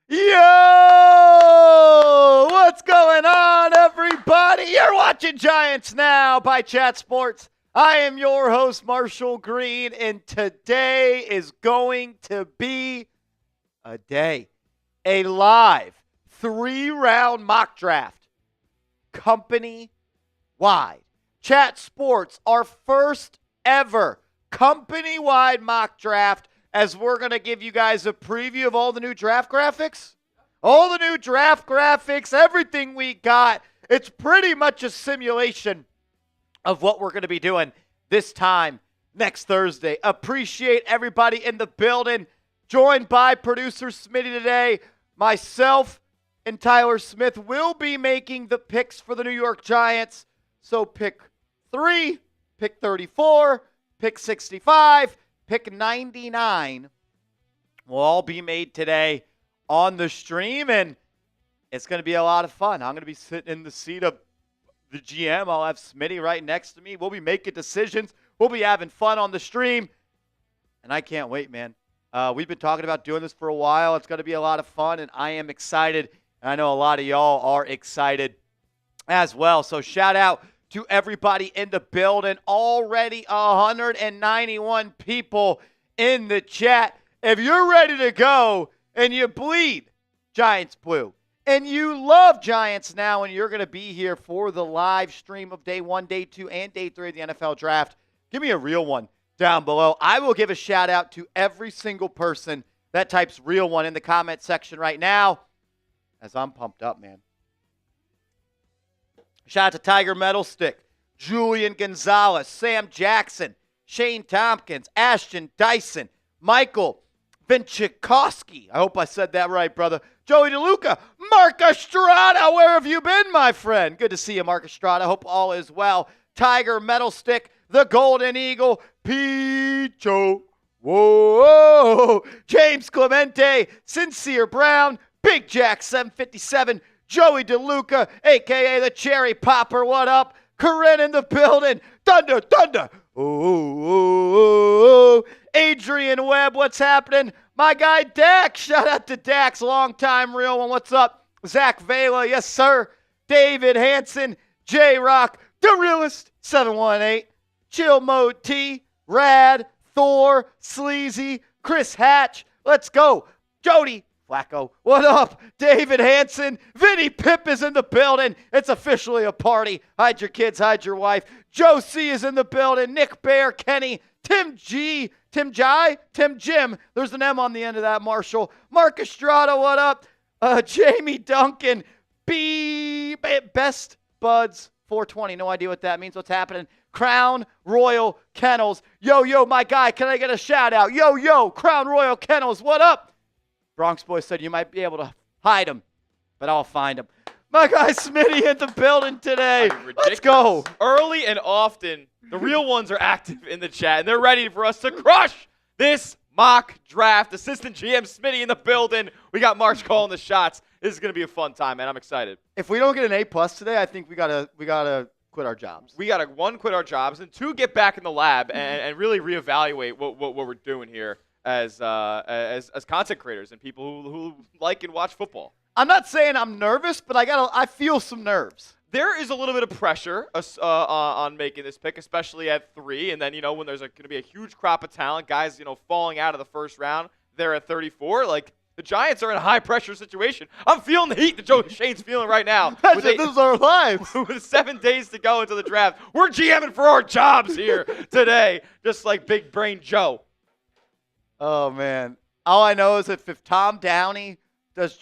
Yo! What's going on, everybody? You're watching Giants Now by Chat Sports. I am your host, Marshall Green, and today is going to be a day. A live 3-round mock draft. Company-wide. Chat Sports, our first ever company-wide mock draft, as we're going to give you guys a preview of all the new draft graphics. All the new draft graphics, everything we got. It's pretty much a simulation of what we're going to be doing this time next Thursday. Appreciate everybody in the building. Joined by producer Smitty today. Myself and Tyler Smith will be making the picks for the New York Giants. So pick 3, pick 34, pick 65, pick 99 will all be made today on the stream, and it's going to be a lot of fun. I'm going to be sitting in the seat of the GM. I'll have Smitty right next to me. We'll be making decisions. We'll be having fun on the stream, and I can't wait, man. We've been talking about doing this for a while. It's going to be a lot of fun, and I am excited, and I know a lot of y'all are excited as well. So shout out to everybody in the building. Already 191 people in the chat. If you're ready to go and you bleed Giants blue and you love Giants Now and you're going to be here for the live stream of day 1, day 2, and day 3 of the NFL draft, give me a real one down below. I will give a shout out to every single person that types real one in the comment section right now, as I'm pumped up, man. Shout out to Tiger Metal Stick, Julian Gonzalez, Sam Jackson, Shane Tompkins, Ashton Dyson, Michael Vinchikowski. I hope I said that right, brother. Joey DeLuca, Mark Estrada. Where have you been, my friend? Good to see you, Mark Estrada. Hope all is well. Tiger Metal Stick, the Golden Eagle, Picho. Whoa. James Clemente, Sincere Brown, Big Jack 757, Joey DeLuca, a.k.a. the Cherry Popper. What up? Corinne in the building. Thunder, thunder. Ooh. Adrian Webb, what's happening? My guy Dax. Shout out to Dax, long-time real one. What's up? Zach Vela, yes, sir. David Hanson, J-Rock, The Realist, 718. Chill Mode T, Rad, Thor, Sleazy, Chris Hatch. Let's go. Jody Flacco, what up? David Hanson, Vinny Pip is in the building. It's officially a party. Hide your kids, hide your wife. Joe C is in the building. Nick Bear, Kenny, Tim G, Tim Jim. There's an M on the end of that, Marshall. Mark Estrada, what up? Jamie Duncan, Best Buds 420. No idea what that means. What's happening? Crown Royal Kennels. Yo, my guy, can I get a shout out? Yo, Crown Royal Kennels, what up? Bronx Boy said you might be able to hide him, but I'll find him. My guy Smitty in the building today. Let's go. Early and often, the real ones are active in the chat, and they're ready for us to crush this mock draft. Assistant GM Smitty in the building. We got Marsh calling the shots. This is going to be a fun time, man. I'm excited. If we don't get an A+ today, I think we gotta quit our jobs. We got to, 1, quit our jobs, and 2, get back in the lab and really reevaluate what we're doing here as content creators and people who like and watch football. I'm not saying I'm nervous, but I feel some nerves. There is a little bit of pressure on making this pick, especially at 3. And then, when there's going to be a huge crop of talent, guys, falling out of the first round, they're at 34. Like, the Giants are in a high-pressure situation. I'm feeling the heat that Joe Shane's feeling right now. This is our lives. With 7 days to go into the draft. We're GMing for our jobs here today, just like Big Brain Joe. Oh, man. All I know is if Tom Downey does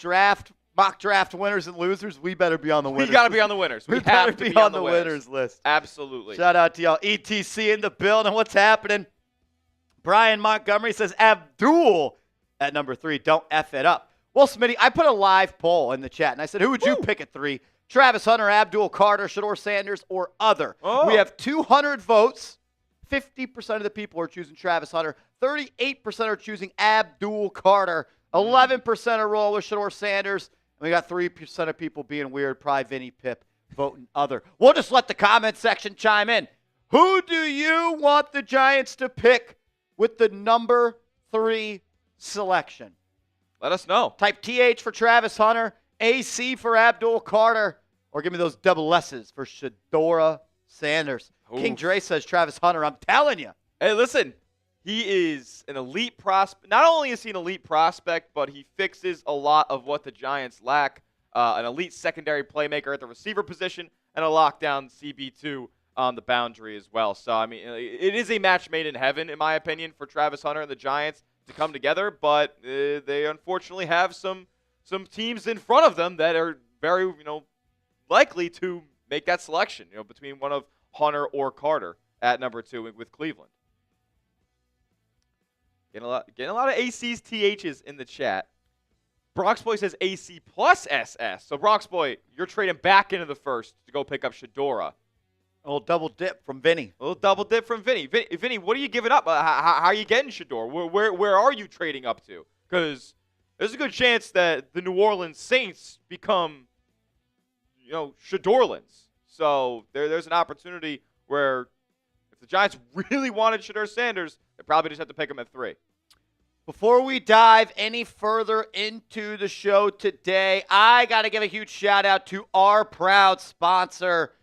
mock draft winners and losers, we better be on the winners. We got to be on the winners. We have to be on the winners list. Absolutely. Shout out to y'all. ETC in the building. What's happening? Brian Montgomery says Abdul at number 3. Don't F it up. Well, Smitty, I put a live poll in the chat, and I said, who would you pick at 3? Travis Hunter, Abdul Carter, Shedeur Sanders, or other? Oh. We have 200 votes. 50% of the people are choosing Travis Hunter. 38% are choosing Abdul Carter. 11% are rolling with Shedeur Sanders. And we got 3% of people being weird. Probably Vinny Pip voting other. We'll just let the comment section chime in. Who do you want the Giants to pick with the number 3 selection? Let us know. Type TH for Travis Hunter, AC for Abdul Carter, or give me those double S's for Shedeur Sanders. Oof. King Dre says Travis Hunter. I'm telling you. Hey, listen. He is an elite prospect. Not only is he an elite prospect, but he fixes a lot of what the Giants lack. An elite secondary playmaker at the receiver position and a lockdown CB2 on the boundary as well. So, I mean, it is a match made in heaven, in my opinion, for Travis Hunter and the Giants to come together. But they unfortunately have some teams in front of them that are very, likely to make that selection, between one of Hunter or Carter at number 2 with Cleveland. Getting a lot of ACs, THs in the chat. Bronx Boy says AC plus SS. So, Bronx Boy, you're trading back into the first to go pick up Shedeur. A little double dip from Vinny. A little double dip from Vinny. Vinny, what are you giving up? How are you getting Shedeur? Where are you trading up to? Because there's a good chance that the New Orleans Saints become, Shedeurlands. So, there's an opportunity where if the Giants really wanted Shedeur Sanders, they probably just have to pick him at 3. Before we dive any further into the show today, I got to give a huge shout out to our proud sponsor,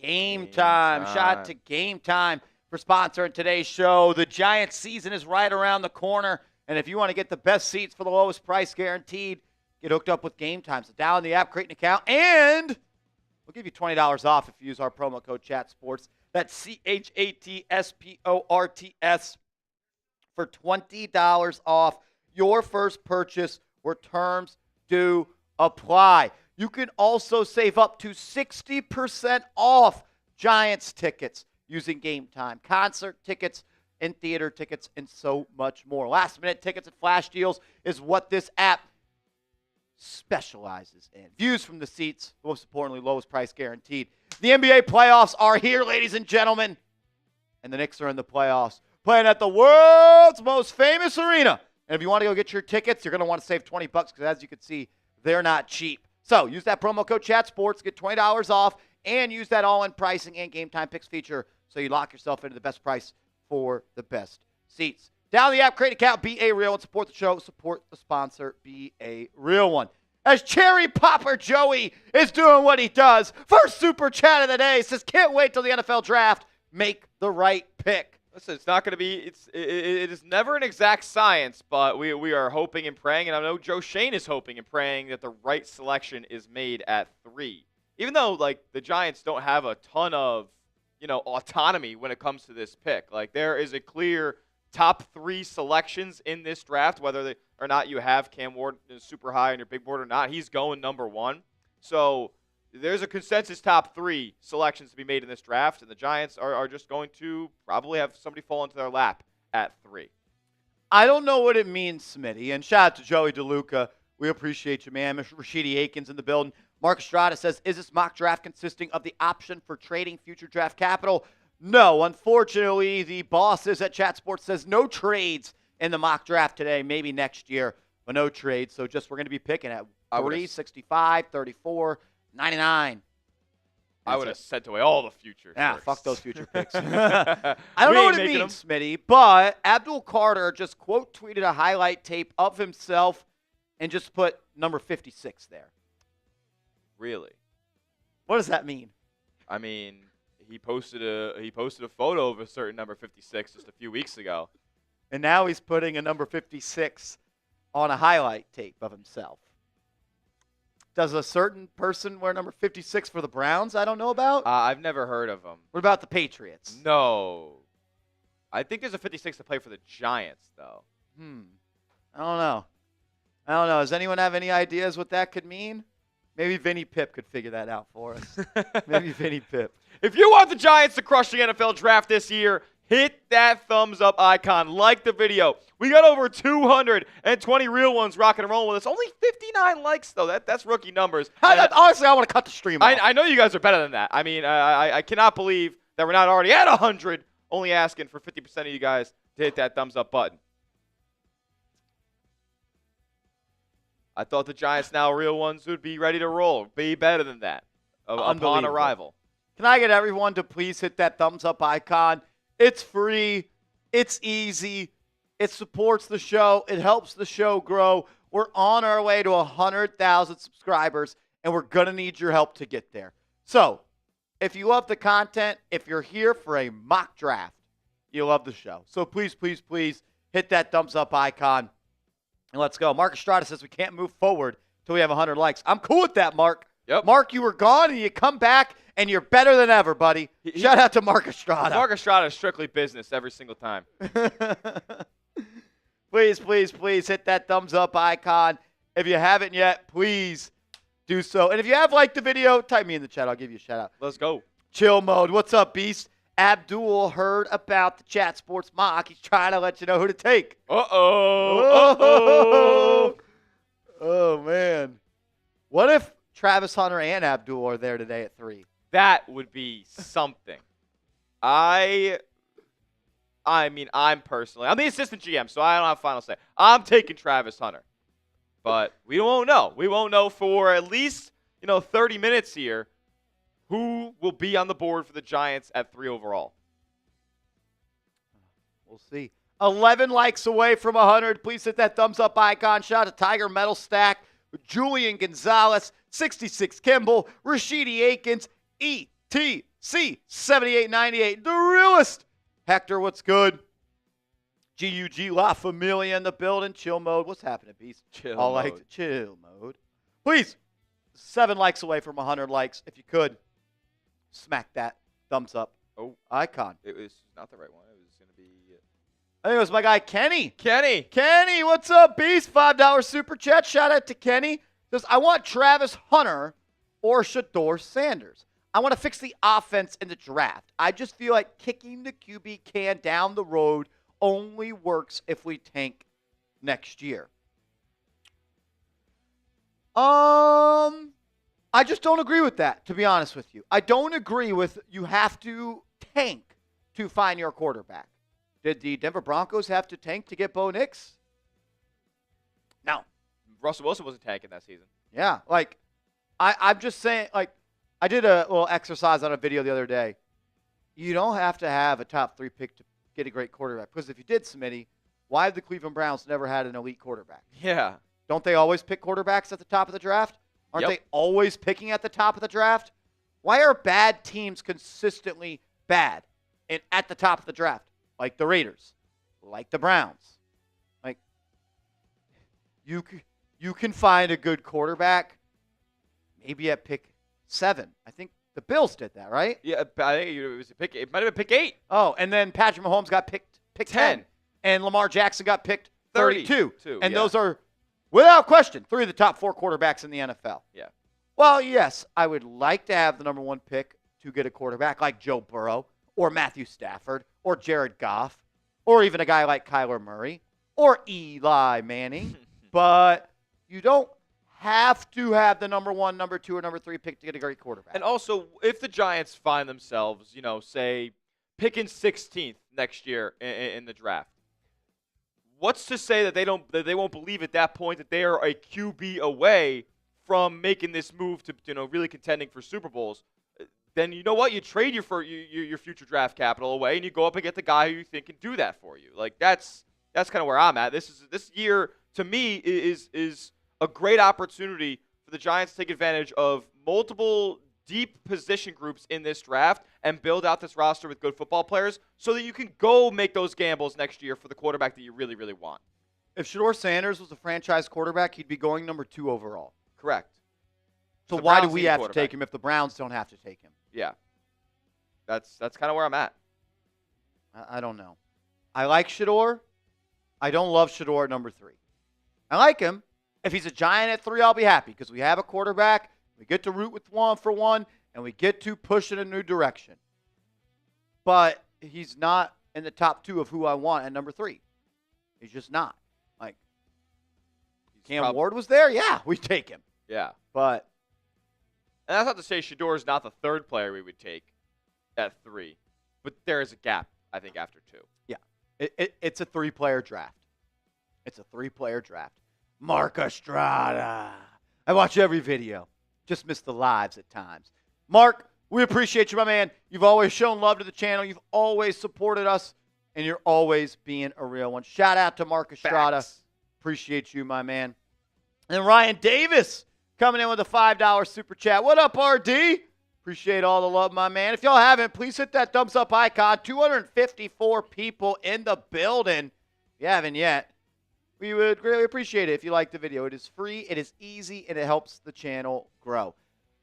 Game Time. Shout out to Game Time for sponsoring today's show. The Giants season is right around the corner, and if you want to get the best seats for the lowest price guaranteed, get hooked up with Game Time. So download the app, create an account, and we'll give you $20 off if you use our promo code ChatSports. That's ChatSports for $20 off your first purchase where terms do apply. You can also save up to 60% off Giants tickets using Game Time, concert tickets and theater tickets, and so much more. Last-minute tickets and flash deals is what this app specializes in. Views from the seats, most importantly, lowest price guaranteed. The NBA playoffs are here, ladies and gentlemen, and the Knicks are in the playoffs, playing at the world's most famous arena. And if you want to go get your tickets, you're going to want to save $20 because, as you can see, they're not cheap. So use that promo code ChatSports, get $20 off, and use that all-in pricing and Game Time Picks feature so you lock yourself into the best price for the best seats. Download the app, create an account, be a real one, support the show, support the sponsor, be a real one. As Cherry Popper Joey is doing what he does, first super chat of the day, says, can't wait till the NFL draft, make the right pick. Listen, it's not going to be. It is never an exact science, but we are hoping and praying, and I know Joe Schoen is hoping and praying that the right selection is made at 3. Even though the Giants don't have a ton of autonomy when it comes to this pick. There is a clear top 3 selections in this draft, whether or not you have Cam Ward super high on your big board or not. He's going number 1, so. There's a consensus top 3 selections to be made in this draft, and the Giants are just going to probably have somebody fall into their lap at 3. I don't know what it means, Smitty, and shout out to Joey DeLuca. We appreciate you, man. Rashidi Aikens in the building. Mark Estrada says, is this mock draft consisting of the option for trading future draft capital? No, unfortunately, the bosses at Chat Sports says no trades in the mock draft today, maybe next year, but no trades. So just we're going to be picking at 3, 65, 34, 99. I would have sent away all the futures. Yeah, first. fuck those future picks. I don't know what it means, Smitty, but Abdul Carter just quote tweeted a highlight tape of himself and just put number 56 there. Really? What does that mean? I mean, he posted a photo of a certain number 56 just a few weeks ago. And now he's putting a number 56 on a highlight tape of himself. Does a certain person wear number 56 for the Browns I don't know about? I've never heard of him. What about the Patriots? No. I think there's a 56 to play for the Giants, though. I don't know. Does anyone have any ideas what that could mean? Maybe Vinny Pip could figure that out for us. Maybe Vinny Pip. If you want the Giants to crush the NFL draft this year, hit that thumbs up icon. Like the video. We got over 220 real ones rocking and rolling with us. Only 59 likes, though. That's rookie numbers. Honestly, I want to cut the stream off. I know you guys are better than that. I mean, I cannot believe that we're not already at 100, only asking for 50% of you guys to hit that thumbs up button. I thought the Giants now real ones would be ready to roll, be better than that upon arrival. Can I get everyone to please hit that thumbs up icon? It's free. It's easy. It supports the show. It helps the show grow. We're on our way to 100,000 subscribers, and we're going to need your help to get there. So, if you love the content, if you're here for a mock draft, you love the show. So please, please, please hit that thumbs up icon, and let's go. Mark Estrada says we can't move forward until we have 100 likes. I'm cool with that, Mark. Yep. Mark, you were gone, and you come back, and you're better than ever, buddy. Shout out to Mark Estrada. Mark Estrada is strictly business every single time. Please, please, please hit that thumbs up icon. If you haven't yet, please do so. And if you have liked the video, type me in the chat. I'll give you a shout out. Let's go. Chill mode. What's up, Beast? Abdul heard about the Chat Sports mock. He's trying to let you know who to take. Uh-oh. Oh, man. What if Travis Hunter and Abdul are there today at 3? That would be something. I'm the assistant GM, so I don't have final say. I'm taking Travis Hunter. But we won't know. We won't know for at least, 30 minutes here who will be on the board for the Giants at 3 overall. We'll see. 11 likes away from 100. Please hit that thumbs up icon. Shout out to Tiger Metal Stack, Julian Gonzalez, 66 Kimball, Rashidi Akins, ETC 7898, the realest. Hector, what's good? GUG La Familia in the building. Chill mode. What's happening, Beast? Chill All mode. like chill mode. Please, 7 likes away from 100 likes. If you could, smack that thumbs up icon. It was not the right one. It was going to be... I think it was my guy, Kenny. Kenny, what's up, Beast? $5 super chat. Shout out to Kenny. Says, I want Travis Hunter or Shedeur Sanders. I want to fix the offense in the draft. I just feel like kicking the QB can down the road only works if we tank next year. I just don't agree with that, to be honest with you. I don't agree with you have to tank to find your quarterback. Did the Denver Broncos have to tank to get Bo Nix? No. Russell Wilson wasn't tanking that season. Yeah, I'm just saying, I did a little exercise on a video the other day. You don't have to have a top 3 pick to get a great quarterback. Because if you did, Smitty, why have the Cleveland Browns never had an elite quarterback? Yeah. Don't they always pick quarterbacks at the top of the draft? Aren't they always picking at the top of the draft? Why are bad teams consistently bad and at the top of the draft? Like the Raiders, like the Browns. Like, you can find a good quarterback maybe at pick 7. I think the Bills did that, right? Yeah, I think it might have been pick 8. Oh, and then Patrick Mahomes got picked 10. And Lamar Jackson got picked 32. And those are, without question, 3 of the top 4 quarterbacks in the NFL. Yeah. Well, yes, I would like to have the number 1 pick to get a quarterback like Joe Burrow or Matthew Stafford or Jared Goff or even a guy like Kyler Murray or Eli Manning. But you don't have to have the number 1, number 2, or number 3 pick to get a great quarterback. And also, if the Giants find themselves, say, picking 16th next year in the draft, what's to say that they won't believe at that point that they are a QB away from making this move to really contending for Super Bowls? Then you know what? You trade your future draft capital away, and you go up and get the guy who you think can do that for you. That's kind of where I'm at. This year to me is a great opportunity for the Giants to take advantage of multiple deep position groups in this draft and build out this roster with good football players so that you can go make those gambles next year for the quarterback that you really, really want. If Shedeur Sanders was a franchise quarterback, he'd be going number 2 overall. Correct. So why do we have to take him if the Browns don't have to take him? Yeah. That's kind of where I'm at. I don't know. I like Shedeur. I don't love Shedeur at number 3. I like him. If he's a Giant at 3, I'll be happy because we have a quarterback. We get to root with 1 for 1, and we get to push in a new direction. But he's not in the top 2 of who I want at number 3. He's just not. Cam Ward was there? Yeah, we take him. Yeah. But. And that's not to say Shedeur is not the 3rd player we would take at 3. But there is a gap, I think, after 2. Yeah. It's a 3-player draft. It's a 3-player draft. Mark Estrada. I watch every video. Just miss the lives at times. Mark, we appreciate you, my man. You've always shown love to the channel. You've always supported us, and you're always being a real one. Shout out to Mark Estrada. Facts. Appreciate you, my man. And Ryan Davis coming in with a $5 super chat. What up, RD? Appreciate all the love, my man. If y'all haven't, please hit that thumbs up icon. 254 people in the building. If you haven't yet, we would really appreciate it if you like the video. It is free, it is easy, and it helps the channel grow.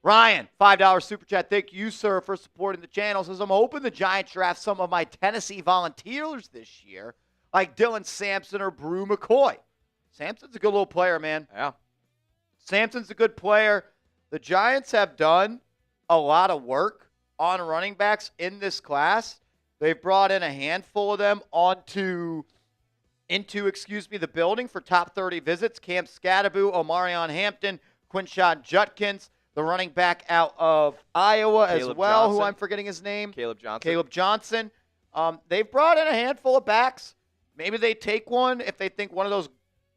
Ryan, $5 super chat. Thank you, sir, for supporting the channel. Says, I'm hoping the Giants draft some of my Tennessee Volunteers this year, like Dylan Sampson or Brew McCoy. Sampson's a good little player, man. Yeah. Sampson's a good player. The Giants have done a lot of work on running backs in this class. They've brought in a handful of them into the building for top 30 visits. Cam Scatteraboo, Omarion Hampton, Quinshon Judkins, the running back out of Iowa as well, Johnson. who I'm forgetting his name. Caleb Johnson. They've brought in a handful of backs. Maybe they take one if they think one of those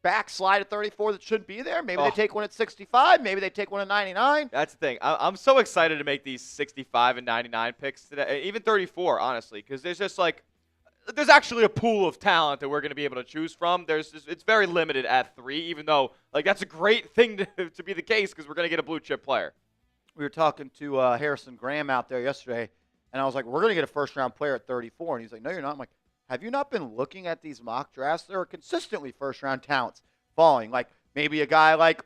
backs slide at 34 that should be there. Maybe they take one at 65. Maybe they take one at 99. That's the thing. I'm so excited to make these 65 and 99 picks today, even 34, honestly, because there's actually a pool of talent that we're going to be able to choose from. It's very limited at 3, even though that's a great thing to be the case because we're going to get a blue chip player. We were talking to Harrison Graham out there yesterday, and I was like, we're going to get a first-round player at 34. And he's like, no, you're not. I'm like, have you not been looking at these mock drafts? There are consistently first-round talents falling. Like maybe a guy like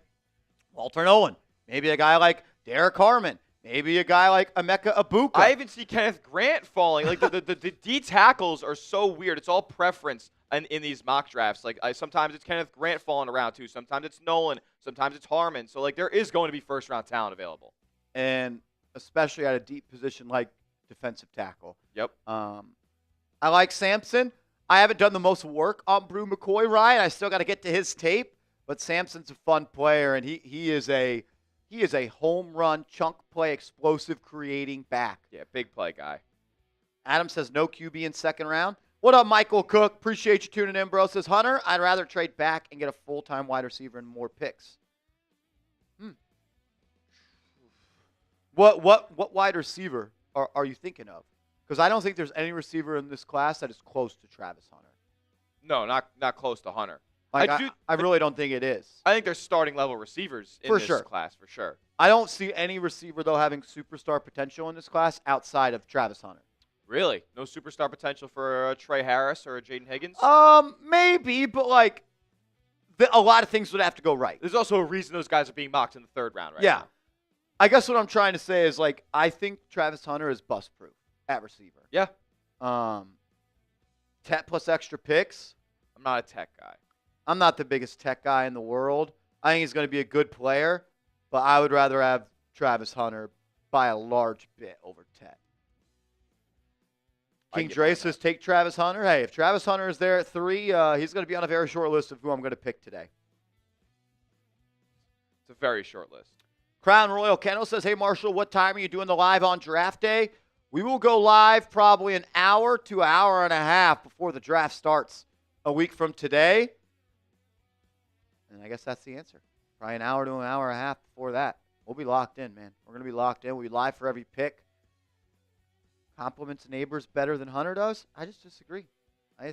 Walter Nolan. Maybe a guy like Derek Harmon. Maybe a guy like Emeka Ibuka. I even see Kenneth Grant falling. Like the D tackles are so weird. It's all preference in these mock drafts. Like sometimes it's Kenneth Grant falling around too. Sometimes it's Nolan. Sometimes it's Harmon. So there is going to be first-round talent available. And especially at a deep position like defensive tackle. Yep. I like Sampson. I haven't done the most work on Brew McCoy, Ryan. I still got to get to his tape, but Sampson's a fun player, and he is a home run, chunk play, explosive creating back. Yeah, big play guy. Adam says no QB in second round. What up, Michael Cook? Appreciate you tuning in, bro. Says Hunter, I'd rather trade back and get a full-time wide receiver and more picks. What wide receiver are you thinking of? Because I don't think there's any receiver in this class that is close to Travis Hunter. No, not close to Hunter. I really don't think it is. I think there's starting level receivers in this class for sure. I don't see any receiver, though, having superstar potential in this class outside of Travis Hunter. Really? No superstar potential for a Trey Harris or a Jaden Higgins? Maybe, but a lot of things would have to go right. There's also a reason those guys are being mocked in the third round right now. I guess what I'm trying to say is, I think Travis Hunter is bust-proof at receiver. Yeah. Tech plus extra picks. I'm not a tech guy. I'm not the biggest tech guy in the world. I think he's going to be a good player, but I would rather have Travis Hunter by a large bit over Tech. King Dre says take Travis Hunter. Hey, if Travis Hunter is there at 3, he's going to be on a very short list of who I'm going to pick today. It's a very short list. Crown Royal Kennel says, hey, Marshall, what time are you doing the live on draft day? We will go live probably an hour to an hour and a half before the draft starts a week from today. And I guess that's the answer. Probably an hour to an hour and a half before that. We'll be locked in, man. We're going to be locked in. We'll be live for every pick. Compliments Neighbors better than Hunter does? I just disagree. I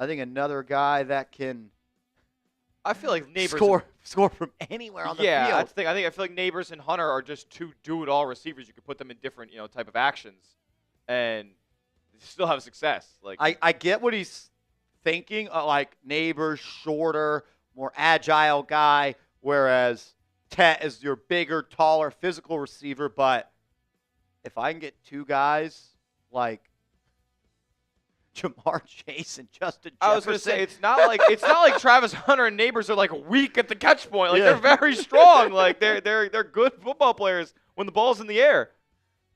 think another guy that can I feel like Neighbors score from anywhere on the field. Yeah, that's the thing. I feel like Neighbors and Hunter are just two do-it-all receivers. You can put them in different, type of actions, and still have success. I get what he's thinking. Neighbors, shorter, more agile guy, whereas Tet is your bigger, taller, physical receiver. But if I can get two guys like Jamar Chase and Justin Jefferson. I was going to say it's not like Travis Hunter and Neighbors are weak at the catch point. They're very strong. They're good football players when the ball's in the air.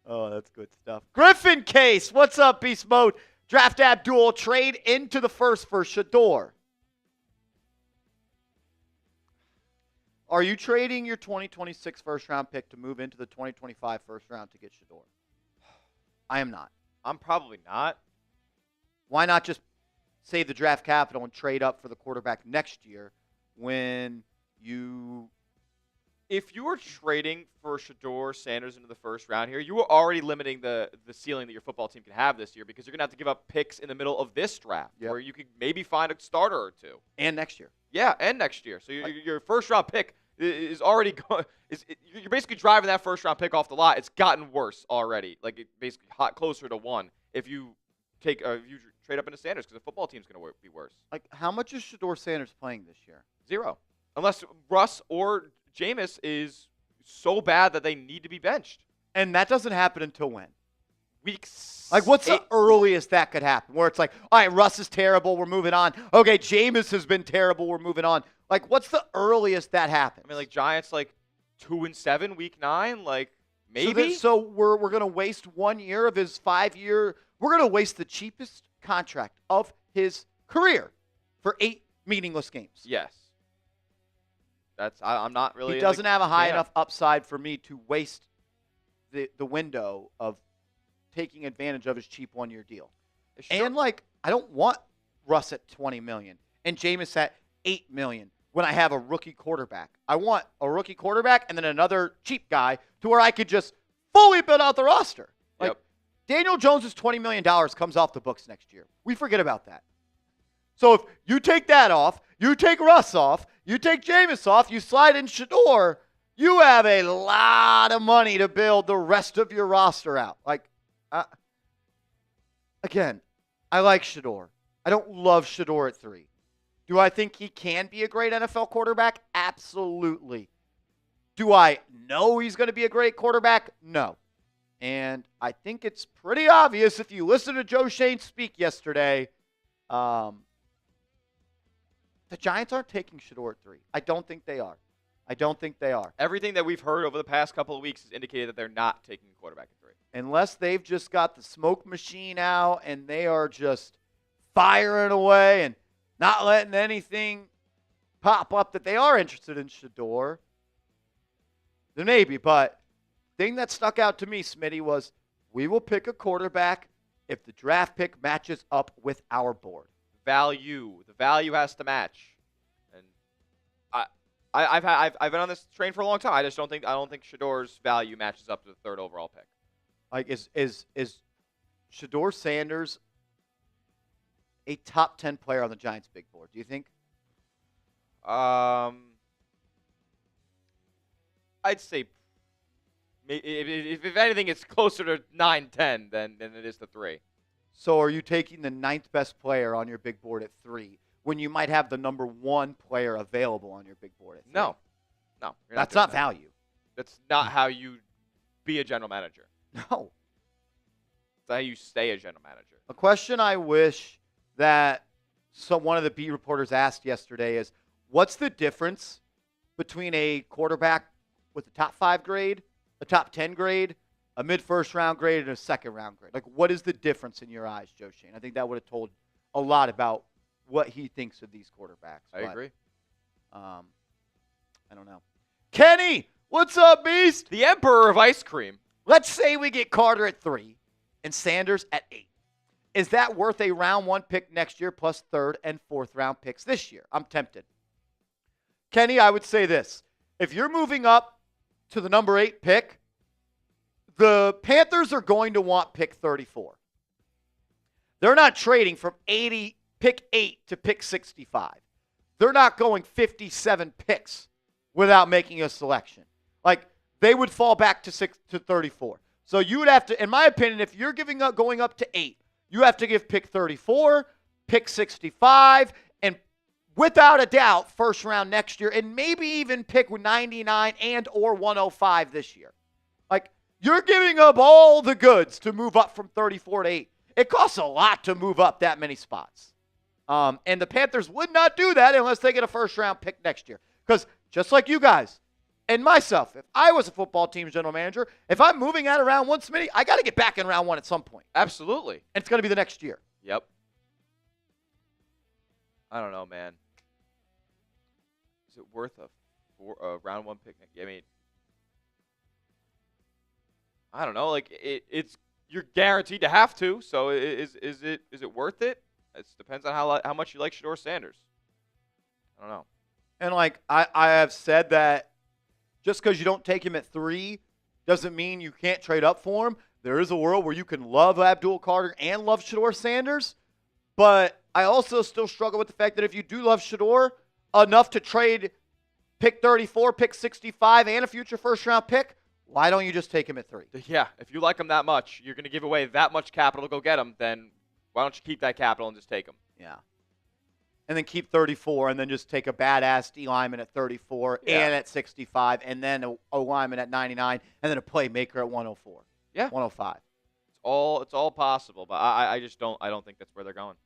Oh, that's good stuff. Griffin Case, what's up, Beast Mode? Draft Abdul, trade into the first for Shedeur. Are you trading your 2026 first round pick to move into the 2025 first round to get Shedeur? I am not. I'm probably not. Why not just save the draft capital and trade up for the quarterback next year when you if you were trading for Shedeur Sanders into the first round here, you were already limiting the ceiling that your football team can have this year because you're going to have to give up picks in the middle of this draft where you could maybe find a starter or two. And next year. Yeah, and next year. So your first round pick is already going. You're basically driving that first round pick off the lot. It's gotten worse already. Like it basically hot closer to 1 if you take if you trade up into Sanders because the football team's going to be worse. Like how much is Shedeur Sanders playing this year? 0, unless Russ or Jameis is so bad that they need to be benched. And that doesn't happen until when? Week Like, what's the earliest that could happen? Where it's like, all right, Russ is terrible, we're moving on. Okay, Jameis has been terrible, we're moving on. Like, what's the earliest that happens? I mean, like, Giants, like, 2-7, week 9, like, maybe? So we're going to waste 1 year of his 5-year. We're going to waste the cheapest contract of his career for 8 meaningless games. Yes. I'm not really. He doesn't have a high enough upside for me to waste the window of taking advantage of his cheap 1-year deal. Sure. And like, I don't want Russ at $20 million and Jameis at $8 million when I have a rookie quarterback. I want a rookie quarterback and then another cheap guy to where I could just fully build out the roster. Like Daniel Jones' $20 million comes off the books next year. We forget about that. So if you take that off, you take Russ off, you take Jameis off, you slide in Shedeur, you have a lot of money to build the rest of your roster out. Like, again, I like Shedeur. I don't love Shedeur at 3. Do I think he can be a great NFL quarterback? Absolutely. Do I know he's going to be a great quarterback? No. And I think it's pretty obvious if you listen to Joe Schoen speak yesterday, the Giants aren't taking Shedeur at 3. I don't think they are. Everything that we've heard over the past couple of weeks has indicated that they're not taking a quarterback at 3. Unless they've just got the smoke machine out and they are just firing away and not letting anything pop up that they are interested in Shedeur, then maybe. But the thing that stuck out to me, Smitty, was we will pick a quarterback if the draft pick matches up with our board. The value has to match, and I've been on this train for a long time. I don't think Shedeur's value matches up to the 3rd overall pick. Like is Shedeur Sanders a top 10 player on the Giants' big board? Do you think? I'd say if anything, it's closer to 9-10 than it is to 3. So are you taking the 9th best player on your big board at 3 when you might have the number 1 player available on your big board at 3? No. That's not value. That's not how you be a general manager. No. That's how you stay a general manager. A question I wish that one of the beat reporters asked yesterday is, what's the difference between a quarterback with a top 5 grade, a top 10 grade, a mid-first round grade, and a second-round grade? Like, what is the difference in your eyes, Joe Schoen? I think that would have told a lot about what he thinks of these quarterbacks. I agree. I don't know. Kenny, what's up, Beast? The Emperor of Ice Cream. Let's say we get Carter at 3 and Sanders at 8. Is that worth a round 1 pick next year plus 3rd and 4th round picks this year? I'm tempted. Kenny, I would say this. If you're moving up to the number 8 pick, the Panthers are going to want pick 34. They're not trading from pick 8 to pick 65. They're not going 57 picks without making a selection. Like, they would fall back to 34. So you would have to, in my opinion, if you're going up to 8, you have to give pick 34, pick 65, and without a doubt, first round next year, and maybe even pick 99 and or 105 this year. Like, you're giving up all the goods to move up from 34 to 8. It costs a lot to move up that many spots. And the Panthers would not do that unless they get a first-round pick next year. Because just like you guys and myself, if I was a football team's general manager, if I'm moving out of round 1, Smitty, I got to get back in round 1 at some point. Absolutely. And it's going to be the next year. Yep. I don't know, man. Is it worth a round 1 pick? I mean, I don't know. Like it's you're guaranteed to have to. So is it worth it? It depends on how much you like Shedeur Sanders. I don't know. And like I have said that just because you don't take him at 3 doesn't mean you can't trade up for him. There is a world where you can love Abdul Carter and love Shedeur Sanders. But I also still struggle with the fact that if you do love Shedeur enough to trade pick 34, pick 65, and a future first-round pick, why don't you just take him at 3? Yeah, if you like him that much, you're going to give away that much capital to go get him, then why don't you keep that capital and just take him? Yeah. And then keep 34 and then just take a badass D lineman at 34 and at 65 and then a lineman at 99 and then a playmaker at 104. Yeah. 105. It's all possible, but I just don't think that's where they're going.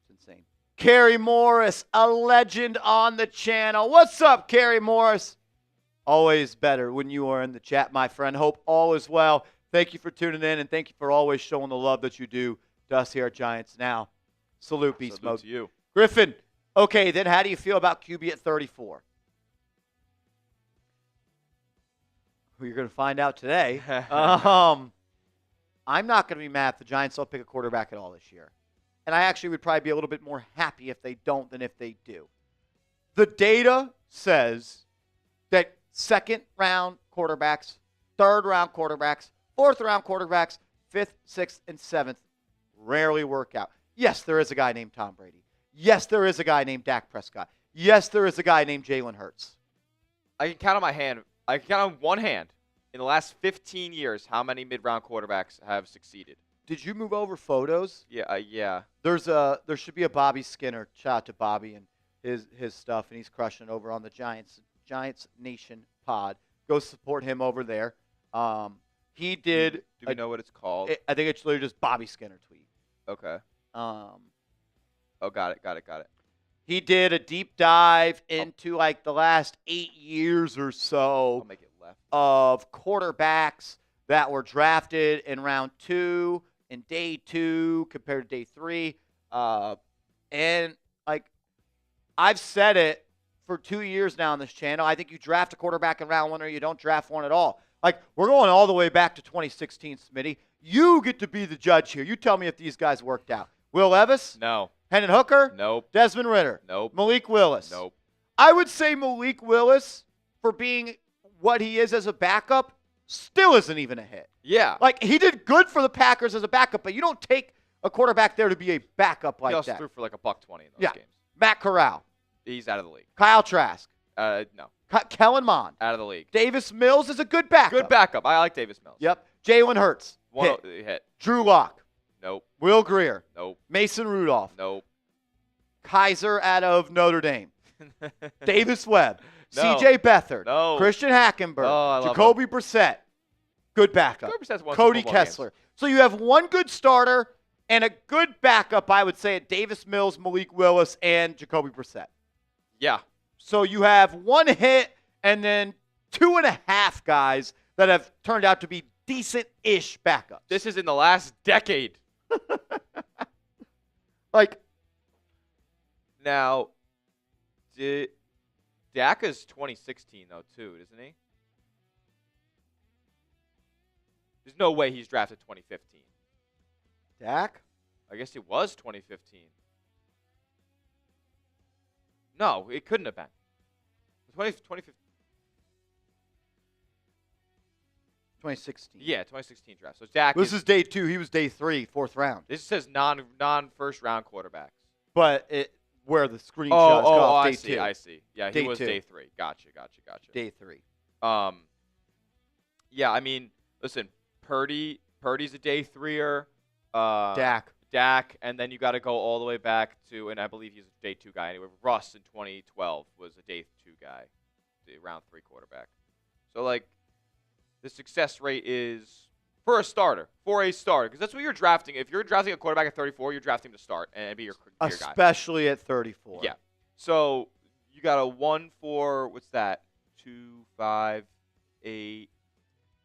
It's insane. Kerry Morris, a legend on the channel. What's up, Kerry Morris? Always better when you are in the chat, my friend. Hope all is well. Thank you for tuning in, and thank you for always showing the love that you do to us here at Giants Now. Salute, Beast Mode. To you. Griffin, okay, then how do you feel about QB at 34? Who you're going to find out today. I'm not going to be mad if the Giants don't pick a quarterback at all this year. And I actually would probably be a little bit more happy if they don't than if they do. The data says that second-round quarterbacks, third-round quarterbacks, fourth-round quarterbacks, fifth, sixth, and seventh rarely work out. Yes, there is a guy named Tom Brady. Yes, there is a guy named Dak Prescott. Yes, there is a guy named Jalen Hurts. I can count on one hand in the last 15 years how many mid-round quarterbacks have succeeded. Did you move over photos? Yeah, yeah. There should be a Bobby Skinner. Shout out to Bobby and his stuff, and he's crushing it over on the Giants Nation pod. Go support him over there. He did. Do we know what it's called? I think it's literally just Bobby Skinner tweet. Okay. Oh, got it. He did a deep dive into like the last 8 years or so I'll make it left. of quarterbacks that were drafted in round 2 and day 2 compared to day 3. And like I've said it for 2 years now on this channel. I think you draft a quarterback in round 1 or you don't draft one at all. Like we're going all the way back to 2016, Smitty. You get to be the judge here. You tell me if these guys worked out. Will Levis? No. Hendon Hooker? Nope. Desmond Ridder? Nope. Malik Willis? Nope. I would say Malik Willis, for being what he is as a backup, still isn't even a hit. Yeah. Like, he did good for the Packers as a backup, but you don't take a quarterback there to be a backup like he also that. threw for like $120 in those games. Matt Corral. He's out of the league. Kyle Trask. No. Kellen Mond. Out of the league. Davis Mills is a good backup. Good backup. I like Davis Mills. Yep. Jalen Hurts. Hit. Drew Lock. Nope. Will Greer. Nope. Mason Rudolph. Nope. Kaiser out of Notre Dame. Davis Webb. No. C.J. Beathard. No. Christian Hackenberg. Oh, I love Jacoby Brissett. Good backup. Cody Kessler. Games. So you have one good starter and a good backup, I would say, at Davis Mills, Malik Willis, and Jacoby Brissett. Yeah. So you have one hit and then 2.5 guys that have turned out to be decent-ish backups. This is in the last decade. Like, now, Daka's 2016, though, too, isn't he? There's no way he's drafted 2015. Dak? I guess it was 2015. No, it couldn't have been. 2015. 2016. Yeah, 2016 draft. So Dak. This is day 2. He was day 3, 4th round. This says non-first round quarterbacks. But where the screenshot is off day 2. I see. Yeah, he was day 3. Gotcha. Day 3. Yeah, I mean, listen, Purdy's a day 3er. Dak, and then you got to go all the way back to, and I believe he's a day 2 guy anyway. Russ in 2012 was a day 2 guy, the round 3 quarterback. So like, the success rate is for a starter, because that's what you're drafting. If you're drafting a quarterback at 34, you're drafting to start and be your guy. Especially at 34. Yeah. So you got a 1, 4, what's that? 2, 5, 8,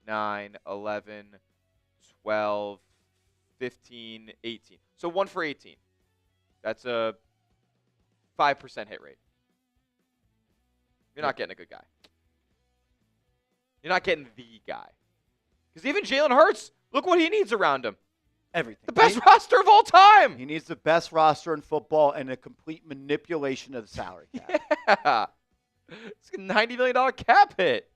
9, 11, 12, 15, 18. So 1 for 18. That's a 5% hit rate. You're not getting a good guy. You're not getting the guy. Because even Jalen Hurts, look what he needs around him. Everything. The best roster of all time. He needs the best roster in football and a complete manipulation of the salary cap. Yeah. It's a $90 million cap hit.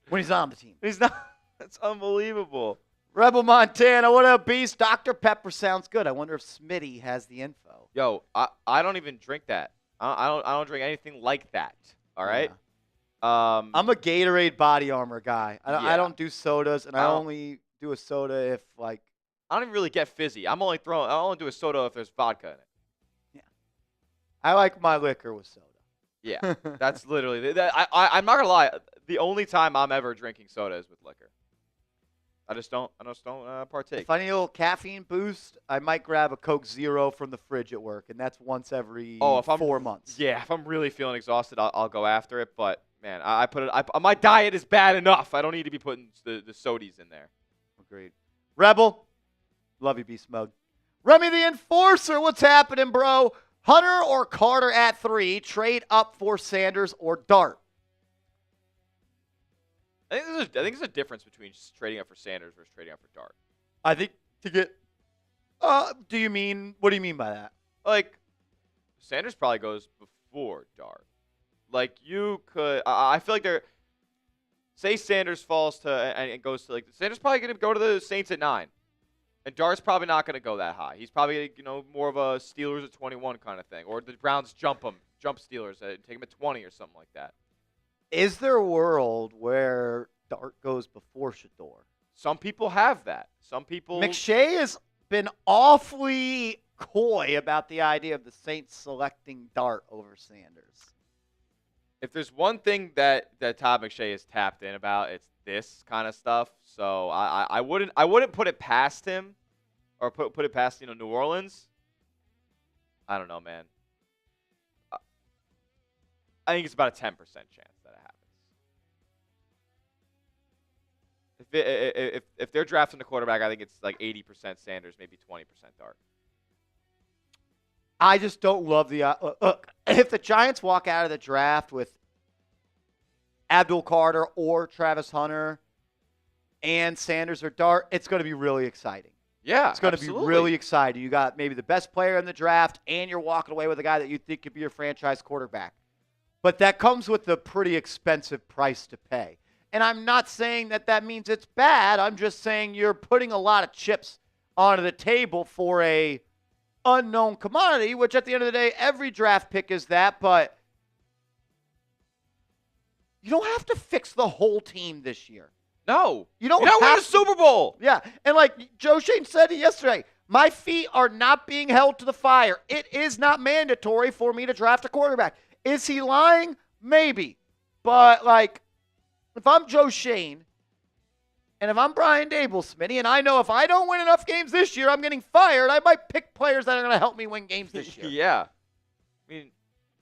when he's on the team. He's not. That's unbelievable. Rebel Montana, what up, Beast? Dr. Pepper sounds good. I wonder if Smitty has the info. Yo, I don't even drink that. I don't drink anything like that. All right. Yeah. I'm a Gatorade Body Armor guy. I Yeah. don't do sodas, and I only do a soda if like. I don't even really get fizzy. I only do a soda if there's vodka in it. Yeah. I like my liquor with soda. Yeah, that's literally. I'm not gonna lie. The only time I'm ever drinking soda is with liquor. I just don't partake. If I need a little caffeine boost, I might grab a Coke Zero from the fridge at work, and that's once every 4 months. Yeah, if I'm really feeling exhausted, I'll go after it. But man, my diet is bad enough. I don't need to be putting the sodies in there. Agreed. Rebel, love you, Beast Mode. Remy the Enforcer, what's happening, bro? Hunter or Carter at 3, trade up for Sanders or Dart. I think there's a difference between just trading up for Sanders versus trading up for Dart. I think to get. What do you mean by that? Like, Sanders probably goes before Dart. Like, you could. I feel like say Sanders falls to and goes to like Sanders probably going to go to the Saints at 9, and Dart's probably not going to go that high. He's probably more of a Steelers at 21 kind of thing, or the Browns jump Steelers and take him at 20 or something like that. Is there a world where Dart goes before Shedeur? Some people have that. Some people. McShay has been awfully coy about the idea of the Saints selecting Dart over Sanders. If there's one thing that Todd McShay has tapped in about, it's this kind of stuff. So I wouldn't put it past him, or put it past New Orleans. I don't know, man. I think it's about a 10% chance that it happens. If they're drafting a quarterback, I think it's like 80% Sanders, maybe 20% Dart. I just don't love the look. If the Giants walk out of the draft with Abdul Carter or Travis Hunter and Sanders or Dart, it's going to be really exciting. Yeah, it's going to be really exciting. You got maybe the best player in the draft, and you're walking away with a guy that you think could be your franchise quarterback. But that comes with a pretty expensive price to pay. And I'm not saying that means it's bad. I'm just saying you're putting a lot of chips onto the table for a unknown commodity, which at the end of the day, every draft pick is that. But you don't have to fix the whole team this year. No. You don't have win a Super Bowl. Yeah. And like Joe Schoen said yesterday, my feet are not being held to the fire. It is not mandatory for me to draft a quarterback. Is he lying? Maybe. But, like, if I'm Joe Schoen and if I'm Brian Dable, Smitty, and I know if I don't win enough games this year, I'm getting fired, I might pick players that are going to help me win games this year. Yeah. I mean,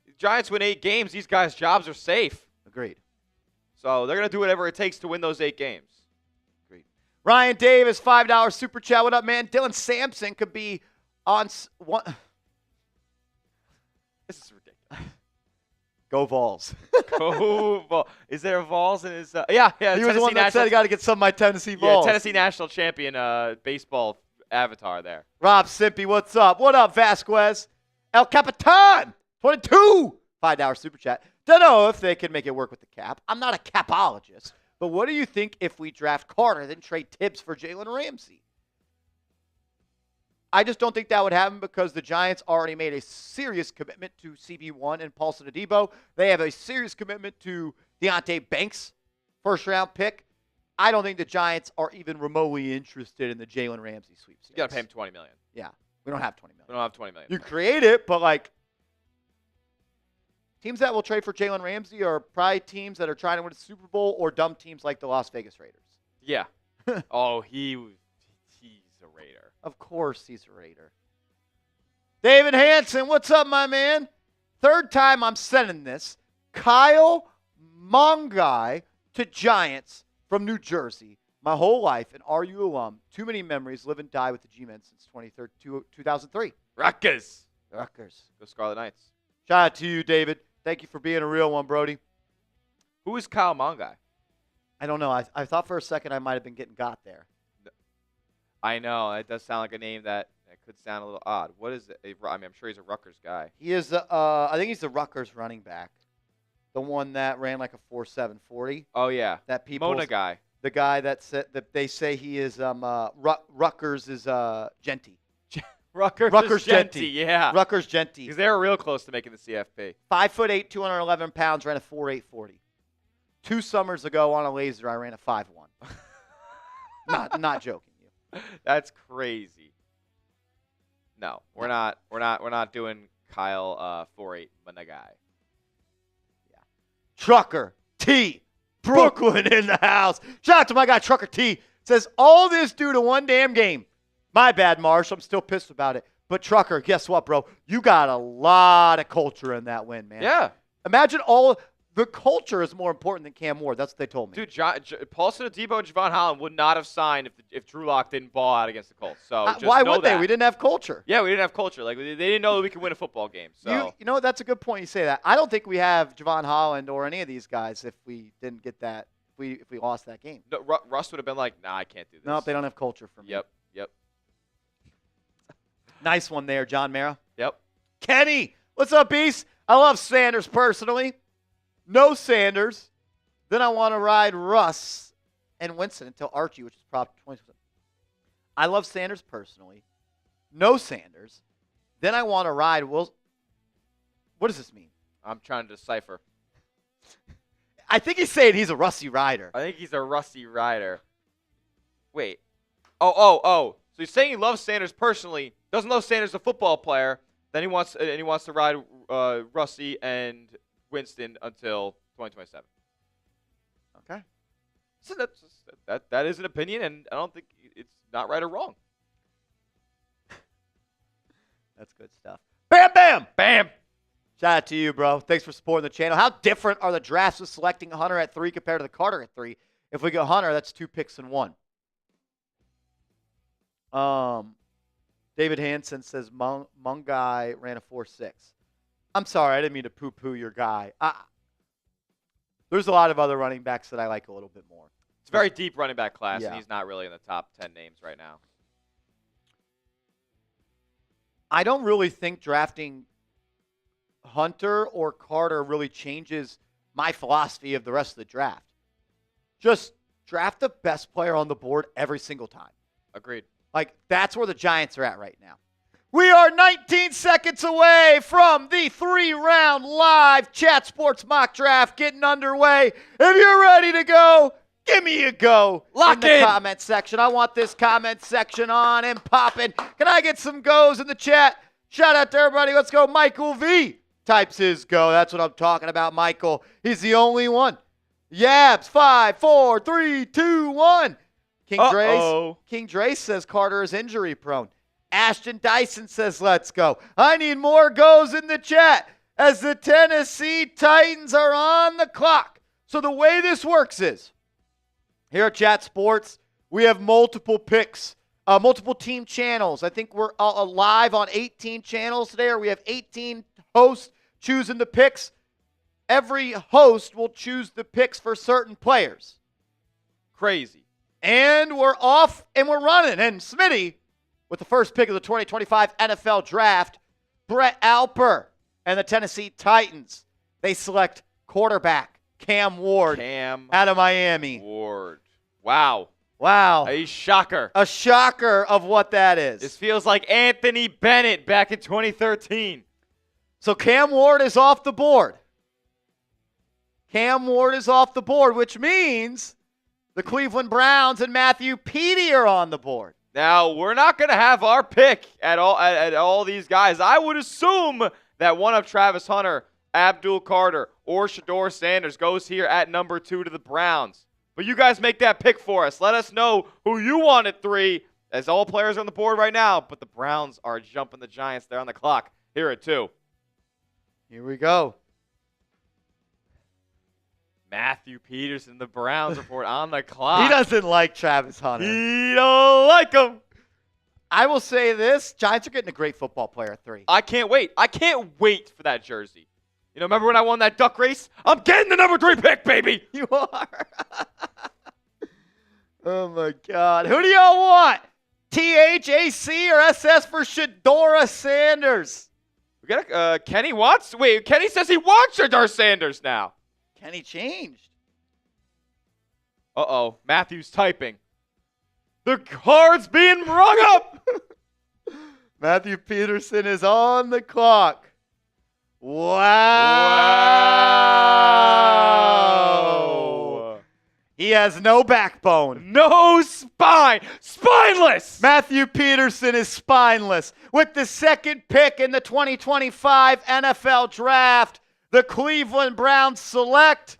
the Giants win 8 games. These guys' jobs are safe. Agreed. So they're going to do whatever it takes to win those 8 games. Agreed. Ryan Davis, $5 super chat. What up, man? Dylan Sampson could be on one. This is ridiculous. Go Vols. Go Vols. Is there a Vols in his? Yeah. He was Tennessee the one that said he got to get some of my Tennessee Vols. Yeah, Tennessee national champion baseball avatar there. Rob Simpy, what's up? What up, Vasquez? El Capitan, 22. $5 super chat. Don't know if they can make it work with the cap. I'm not a capologist. But what do you think if we draft Carter, then trade Tibbs for Jalen Ramsey? I just don't think that would happen because the Giants already made a serious commitment to CB1 and Paulson Adebo. They have a serious commitment to Deonte Banks, first-round pick. I don't think the Giants are even remotely interested in the Jalen Ramsey sweepstakes. You got to pay him $20 million. Yeah, we don't have $20 million. We don't have $20 million. You create it, but like teams that will trade for Jalen Ramsey are probably teams that are trying to win a Super Bowl or dumb teams like the Las Vegas Raiders. Yeah. Oh, he's a Raider. Of course he's a Raider. David Hanson, what's up, my man? Third time I'm sending this. Kyle Mongai to Giants from New Jersey. My whole life, an RU alum. Too many memories. Live and die with the G-Men since 2003. Rutgers. Go Scarlet Knights. Shout out to you, David. Thank you for being a real one, Brody. Who is Kyle Mongai? I don't know. I thought for a second I might have been getting got there. I know. It does sound like a name that could sound a little odd. What is it? I mean, I'm sure he's a Rutgers guy. He is, I think he's the Rutgers running back. The one that ran like a 4.740. Oh, yeah. That people. Mona guy. The guy that said that they say he is Rutgers is Genty. Rutgers Genty, yeah. Rutgers Genty. Because they were real close to making the CFP. 5'8", 211 pounds, ran a 4.840. 2 summers ago on a laser, I ran a 5.1. Not joking you. That's crazy. No, we're not doing Kyle 4.8 Mona guy. Yeah. Trucker T. Brooklyn in the house. Shout out to my guy Trucker T. Says all this due to one damn game. My bad, Marsh. I'm still pissed about it. But Trucker, guess what, bro? You got a lot of culture in that win, man. Yeah. Imagine the culture is more important than Cam Ward. That's what they told me. Dude, Paulson Adebo and Javon Holland would not have signed if Drew Lock didn't ball out against the Colts. So just why know would that. they? We didn't have culture. Yeah, we didn't have culture. Like they didn't know that we could win a football game. So you know that's a good point. You say that. I don't think we have Javon Holland or any of these guys if we didn't get that. If we lost that game. No, Russ would have been like, nah, I can't do this. No, they don't have culture for me. Yep. Nice one there, John Mara. Yep. Kenny, what's up, Beast? I love Sanders personally. No Sanders. Then I want to ride Russ and Winston until Archie, which is prop 20%. I love Sanders personally. No Sanders. Then I want to ride Wilson. What does this mean? I'm trying to decipher. I think he's saying he's a Rusty rider. I think he's a Rusty rider. Wait. Oh. So he's saying he loves Sanders personally, doesn't love Sanders the football player. Then he wants to ride Rusty and Winston until 2027. Okay. So that is an opinion, and I don't think it's not right or wrong. That's good stuff. Bam, bam, Bam. Shout out to you, bro. Thanks for supporting the channel. How different are the drafts with selecting Hunter at 3 compared to the Carter at 3? If we go Hunter, that's 2 picks in 1. David Hansen says Mungai ran a 4.6. I'm sorry, I didn't mean to poo-poo your guy. There's a lot of other running backs that I like a little bit more. It's a very deep running back class, Yeah. and he's not really in the top 10 names right now. I don't really think drafting Hunter or Carter really changes my philosophy of the rest of the draft. Just draft the best player on the board every single time. Agreed. Like, that's where the Giants are at right now. We are 19 seconds away from the 3-round live Chat Sports mock draft getting underway. If you're ready to go, give me a go Lock in the in. comment section. I want this comment section on and popping. Can I get some goes in the chat? Shout out to everybody. Let's go. Michael V types his go. That's what I'm talking about, Michael. He's the only one. Yabs, 5, 4, 3, 2, 1. King Dre says Carter is injury prone. Ashton Dyson says, let's go. I need more goes in the chat as the Tennessee Titans are on the clock. So the way this works is, here at Chat Sports, we have multiple picks, multiple team channels. I think we're live on 18 channels today, or we have 18 hosts choosing the picks. Every host will choose the picks for certain players. Crazy. And we're off and we're running. And Smitty, with the first pick of the 2025 NFL Draft, Brett Alper and the Tennessee Titans. They select quarterback Cam Ward out of Miami. Ward. Wow. A shocker. A shocker of what that is. This feels like Anthony Bennett back in 2013. So Cam Ward is off the board. Which means the Cleveland Browns and Matthew Petey are on the board. Now, we're not going to have our pick at all these guys. I would assume that one of Travis Hunter, Abdul Carter, or Shedeur Sanders goes here at number 2 to the Browns. But you guys make that pick for us. Let us know who you want at 3, as all players are on the board right now. But the Browns are jumping the Giants. They're on the clock here at 2. Here we go. Matthew Peterson, the Browns report on the clock. He doesn't like Travis Hunter. He don't like him. I will say this. Giants are getting a great football player at 3. I can't wait. I can't wait for that jersey. You know, remember when I won that duck race? I'm getting the number 3 pick, baby. You are. Oh, my God. Who do y'all want? THAC or SS for Shedeur Sanders? We got Kenny says he wants Shedeur Sanders now. Kenny changed. Uh-oh. Matthew's typing. The card's being rung up. Matthew Peterson is on the clock. Wow. He has no backbone. No spine. Spineless. Matthew Peterson is spineless. With the second pick in the 2025 NFL Draft, the Cleveland Browns select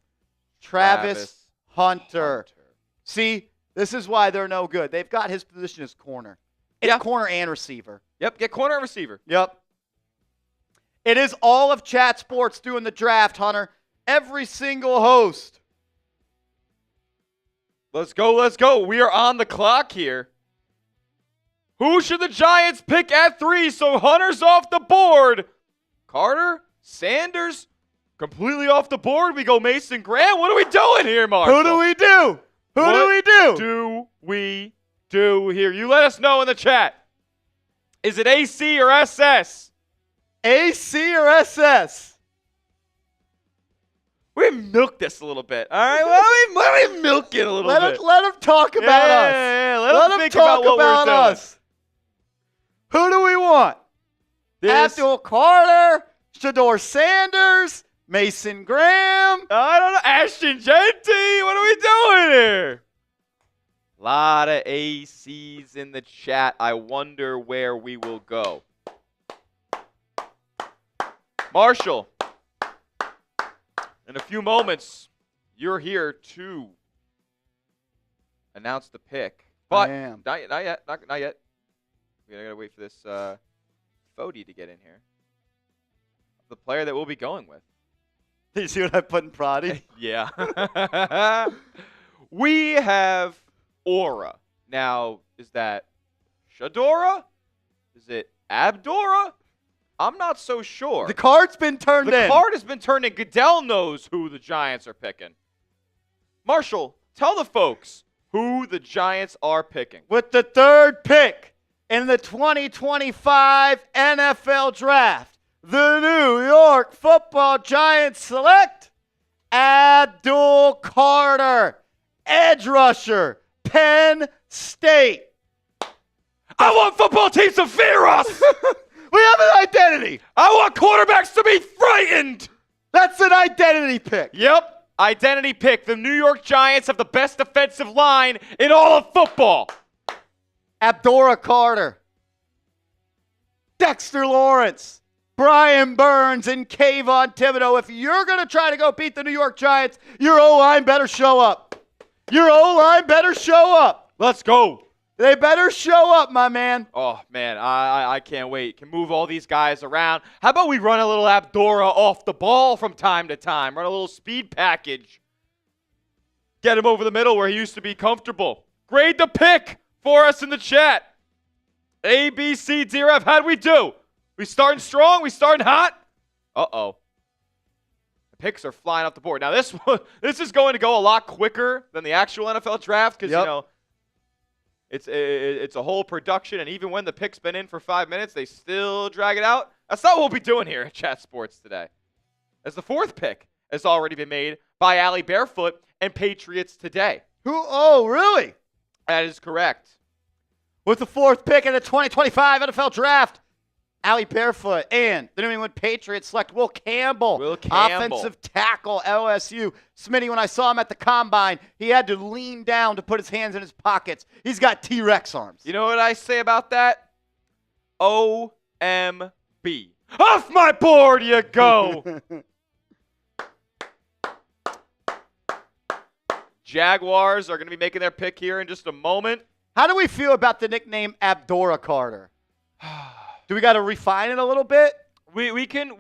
Travis Hunter. See, this is why they're no good. They've got his position as corner. It's corner and receiver. Yep, get corner and receiver. Yep. It is all of Chat Sports doing the draft, Hunter. Every single host. Let's go, let's go. We are on the clock here. Who should the Giants pick at 3? So Hunter's off the board. Carter, Sanders, completely off the board. We go Mason Graham. What are we doing here, Marshall? Who do we do? Who do we do? What do we do here? You let us know in the chat. Is it AC or SS? AC or SS? We milk this a little bit. All right, why don't we milk it a little bit? Let him talk about us. Yeah, let him think talk about what we're doing. us. Who do we want? This, Abdul Carter, Shedeur Sanders, Mason Graham. I don't know. Ashton Genty. What are we doing here? A lot of ACs in the chat. I wonder where we will go. Marshall, in a few moments, you're here to announce the pick. But I am. Not yet. Not yet. We gotta wait for this Fody to get in here. The player that we'll be going with. Did you see what I put in Prodi? Yeah. We have Aura. Now, is that Shedora? Is it Abdora? I'm not so sure. The card's been turned in. The card has been turned in. Goodell knows who the Giants are picking. Marshall, tell the folks who the Giants are picking. With the third pick in the 2025 NFL Draft, the New York Football Giants select Abdul Carter, edge rusher, Penn State. I want football teams to fear us. We have an identity. I want quarterbacks to be frightened. That's an identity pick. Yep. Identity pick. The New York Giants have the best defensive line in all of football. Abdul Carter, Dexter Lawrence, Brian Burns, and Kayvon Thibodeau. If you're going to try to go beat the New York Giants, your O-line better show up. Your O-line better show up. Let's go. They better show up, my man. Oh, man, I can't wait. Can move all these guys around. How about we run a little Abdora off the ball from time to time? Run a little speed package. Get him over the middle where he used to be comfortable. Grade the pick for us in the chat. A, B, C, D, or F. How'd we do? We starting strong? We starting hot? Uh-oh. The picks are flying off the board. Now, this is going to go a lot quicker than the actual NFL draft because, you know, it's a whole production, and even when the pick's been in for 5 minutes, they still drag it out. That's not what we'll be doing here at Chat Sports today. As the fourth pick has already been made by Allie Barefoot and Patriots Today. Who? Oh, really? That is correct. With the fourth pick in the 2025 NFL Draft, Allie Barefoot and the New England Patriots select Will Campbell. Offensive tackle, LSU. Smitty, when I saw him at the Combine, he had to lean down to put his hands in his pockets. He's got T-Rex arms. You know what I say about that? OMB. Off my board you go. Jaguars are going to be making their pick here in just a moment. How do we feel about the nickname Abdul Carter? Do we got to refine it a little bit? We can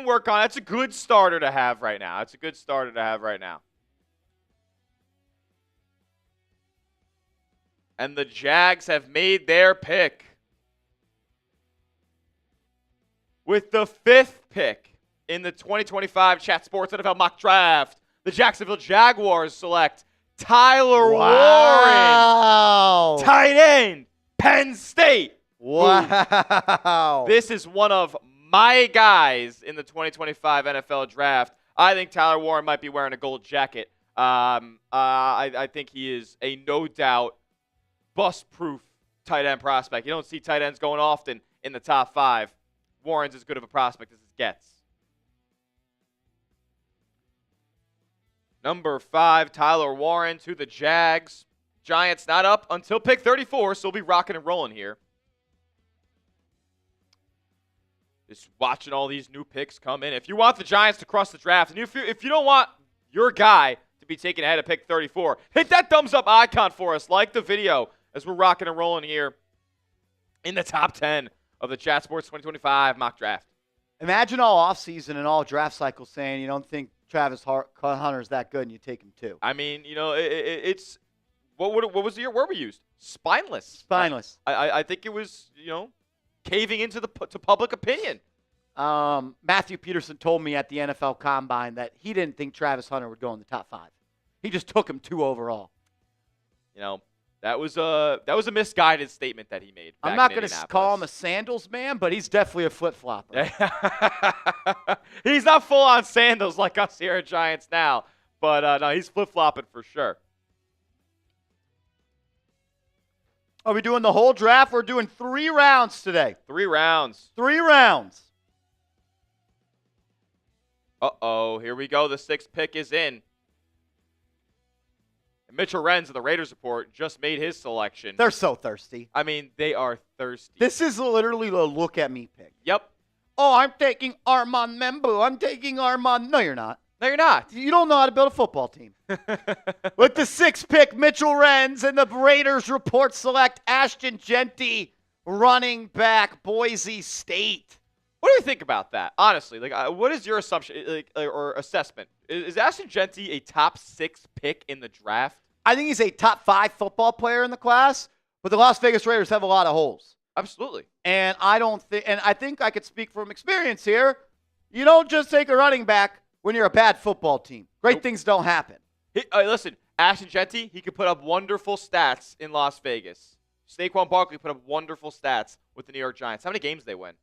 work on it. It's a good starter to have right now. And the Jags have made their pick. With the fifth pick in the 2025 Chat Sports NFL Mock Draft, the Jacksonville Jaguars select Tyler Warren. Tight end, Penn State. Wow. This is one of my guys in the 2025 NFL Draft. I think Tyler Warren might be wearing a gold jacket. I think he is a no doubt bust-proof tight end prospect. You don't see tight ends going often in the top 5. Warren's as good of a prospect as it gets. Number 5, Tyler Warren to the Jags. Giants not up until pick 34, so we'll be rocking and rolling here. Just watching all these new picks come in. If you want the Giants to crush the draft, and if you don't want your guy to be taken ahead of pick 34, hit that thumbs up icon for us. Like the video as we're rocking and rolling here in the top 10 of the Chat Sports 2025 mock draft. Imagine all offseason and all draft cycles saying you don't think Travis Hunter's that good and you take him too. I mean, it's what was the year? Where we used? Spineless. Spineless. I think it was, caving into to public opinion. Matthew Peterson told me at the NFL Combine that he didn't think Travis Hunter would go in the top 5. He just took him 2 overall. That was a misguided statement that he made. I'm not going to call him a sandals man, but he's definitely a flip-flopper. He's not full on sandals like us here at Giants now, but no, he's flip-flopping for sure. Are we doing the whole draft? We're doing 3 rounds today. 3 rounds. 3 rounds. Uh-oh, here we go. The 6th pick is in. Mitchell Renz of the Raiders Report just made his selection. They're so thirsty. I mean, they are thirsty. This is literally the look at me pick. Yep. Oh, I'm taking Armand Membu. I'm taking Armand. No, you're not. No, you're not. You don't know how to build a football team. With the 6th pick, Mitchell Renz and the Raiders Report select Ashton Genty, running back, Boise State. What do you think about that? Honestly, what is your assumption or assessment? Is Ashton Genty a top 6 pick in the draft? I think he's a top 5 football player in the class, but the Las Vegas Raiders have a lot of holes. Absolutely. And I think I could speak from experience here. You don't just take a running back when you're a bad football team. Great things don't happen. Listen, Ashton Genty, he could put up wonderful stats in Las Vegas. Saquon Barkley put up wonderful stats with the New York Giants. How many games they win?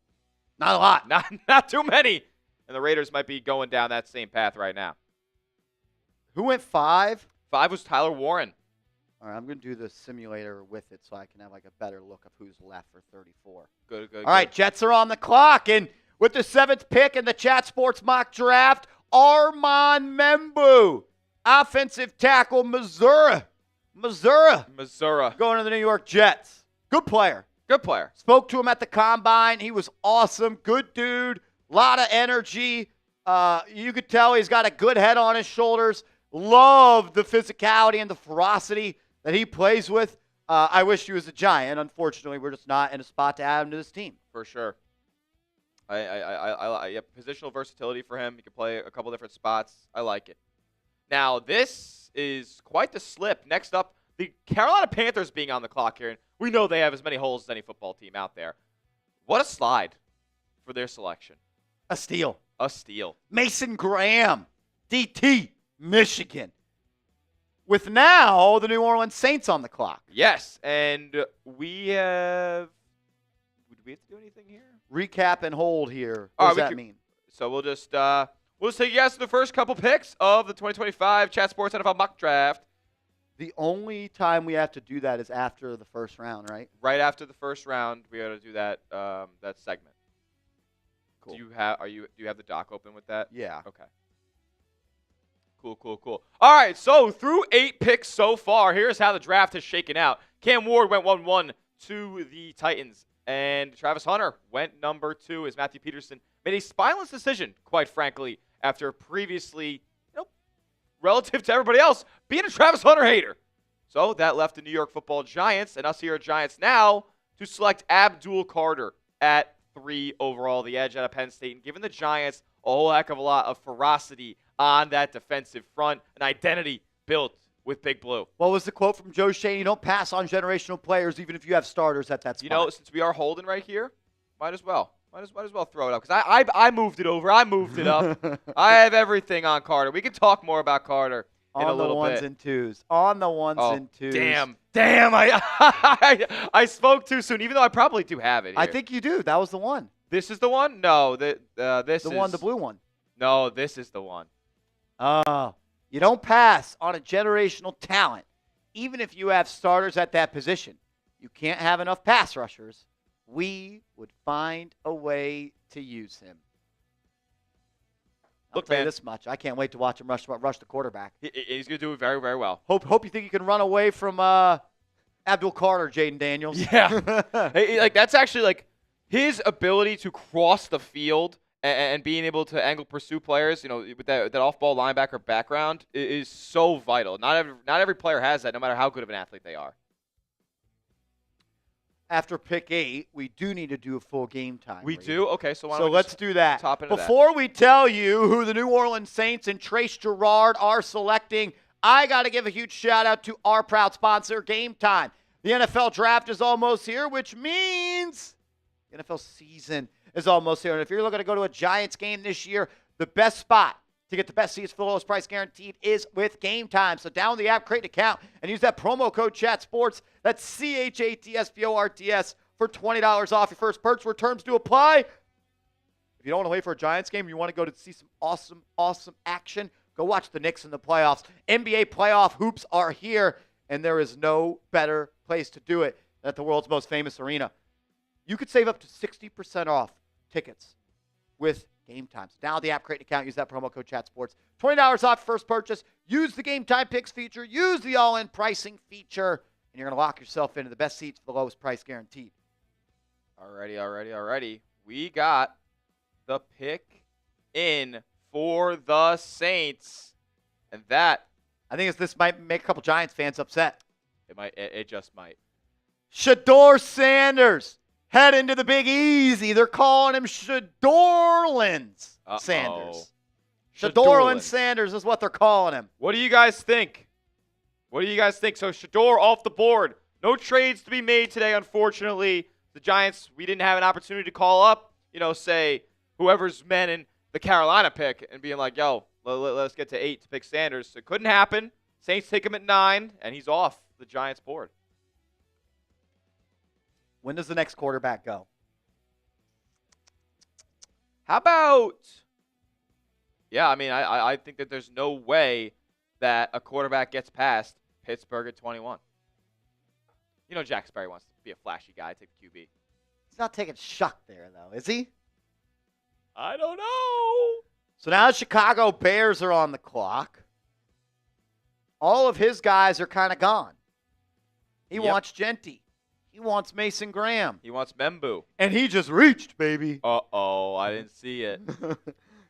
Not a lot. Not too many. And the Raiders might be going down that same path right now. Who went 5? 5 was Tyler Warren. All right, I'm going to do the simulator with it so I can have a better look of who's left for 34. Good. All right, Jets are on the clock. And with the 7th pick in the Chat Sports mock draft, Armand Membu, offensive tackle, Missouri. Going to the New York Jets. Good player. Good player. Spoke to him at the Combine. He was awesome. Good dude. Lot of energy. You could tell he's got a good head on his shoulders. Love the physicality and the ferocity that he plays with. I wish he was a Giant. Unfortunately, we're just not in a spot to add him to this team. For sure. Positional versatility for him. He can play a couple different spots. I like it. Now, this is quite the slip. Next up, the Carolina Panthers being on the clock here. And we know they have as many holes as any football team out there. What a slide for their selection. A steal. Mason Graham, DT, Michigan. With now the New Orleans Saints on the clock. Yes, and we have... Do we have to do anything here? Recap and hold here. What does that mean? So we'll just take you guys to the first couple picks of the 2025 Chat Sports NFL mock draft. The only time we have to do that is after the first round, right? Right after the first round, we got to do that that segment. Cool. Do you have the doc open with that? Yeah. Okay. Cool. All right, so through 8 picks so far, here's how the draft has shaken out. Cam Ward went 1-1 to the Titans, and Travis Hunter went number 2 as Matthew Peterson made a spineless decision, quite frankly, after previously, relative to everybody else, being a Travis Hunter hater. So that left the New York Football Giants and us here at Giants now to select Abdul Carter at 3 overall, the edge out of Penn State, and giving the Giants a whole heck of a lot of ferocity on that defensive front, an identity built with Big Blue. What was the quote from Joe Schoen? You don't pass on generational players even if you have starters at that spot. Since we are holding right here, might as well throw it up because I moved it over. I moved it up. I have everything on Carter. We can talk more about Carter in a little bit. On the ones and twos. Damn! I spoke too soon, even though I probably do have it here. I think you do. That was the one. This is the one? No, the blue one. No, this is the one. Oh, you don't pass on a generational talent, even if you have starters at that position. You can't have enough pass rushers. We would find a way to use him. I'll tell you this much. I can't wait to watch him rush the quarterback. He's going to do it very, very well. Hope you think you can run away from Abdul Carter, Jaden Daniels. Yeah. Like, that's actually, like, his ability to cross the field and being able to angle pursue players, with that off-ball linebacker background is so vital. Not every player has that, no matter how good of an athlete they are. After pick 8, we do need to do a full game time. We do? Okay, so let's do that. Top into Before we tell you who the New Orleans Saints and Trace Gerard are selecting, I got to give a huge shout-out to our proud sponsor, Game Time. The NFL Draft is almost here, which means the NFL season is almost here. And if you're looking to go to a Giants game this year, the best spot to get the best seats for the lowest price guaranteed is with Game Time. So download the app, create an account, and use that promo code ChatSports. That's CHATSPORTS for $20 off your first purchase, where terms do apply. If you don't want to wait for a Giants game, you want to go to see some awesome action, go watch the Knicks in the playoffs. NBA playoff hoops are here, and there is no better place to do it than at the world's most famous arena. You could save up to 60% off tickets with Game Time. So download the app, create an account, use that promo code ChatSports. $20 off first purchase. Use the Game Time Picks feature. Use the all-in pricing feature, and you're going to lock yourself into the best seats for the lowest price guaranteed. Alrighty. We got the pick in for the Saints, and that, I think this might make a couple Giants fans upset. It just might. Shedeur Sanders. Head into the Big Easy. They're calling him Shedorlins Sanders. Shedorlins Sanders is what they're calling him. What do you guys think? So Shedeur off the board. No trades to be made today, unfortunately. The Giants, we didn't have an opportunity to call up, say whoever's men in the Carolina pick and being like, yo, let's get to 8 to pick Sanders. So it couldn't happen. Saints take him at 9, and he's off the Giants board. When does the next quarterback go? How about, I think that there's no way that a quarterback gets past Pittsburgh at 21. Jack Sperry wants to be a flashy guy, take the QB. He's not taking Shuck there, though, is he? I don't know. So now the Chicago Bears are on the clock. All of his guys are kind of gone. He wants Genty. He wants Mason Graham. He wants Membu. And he just reached, baby. Uh-oh, I didn't see it.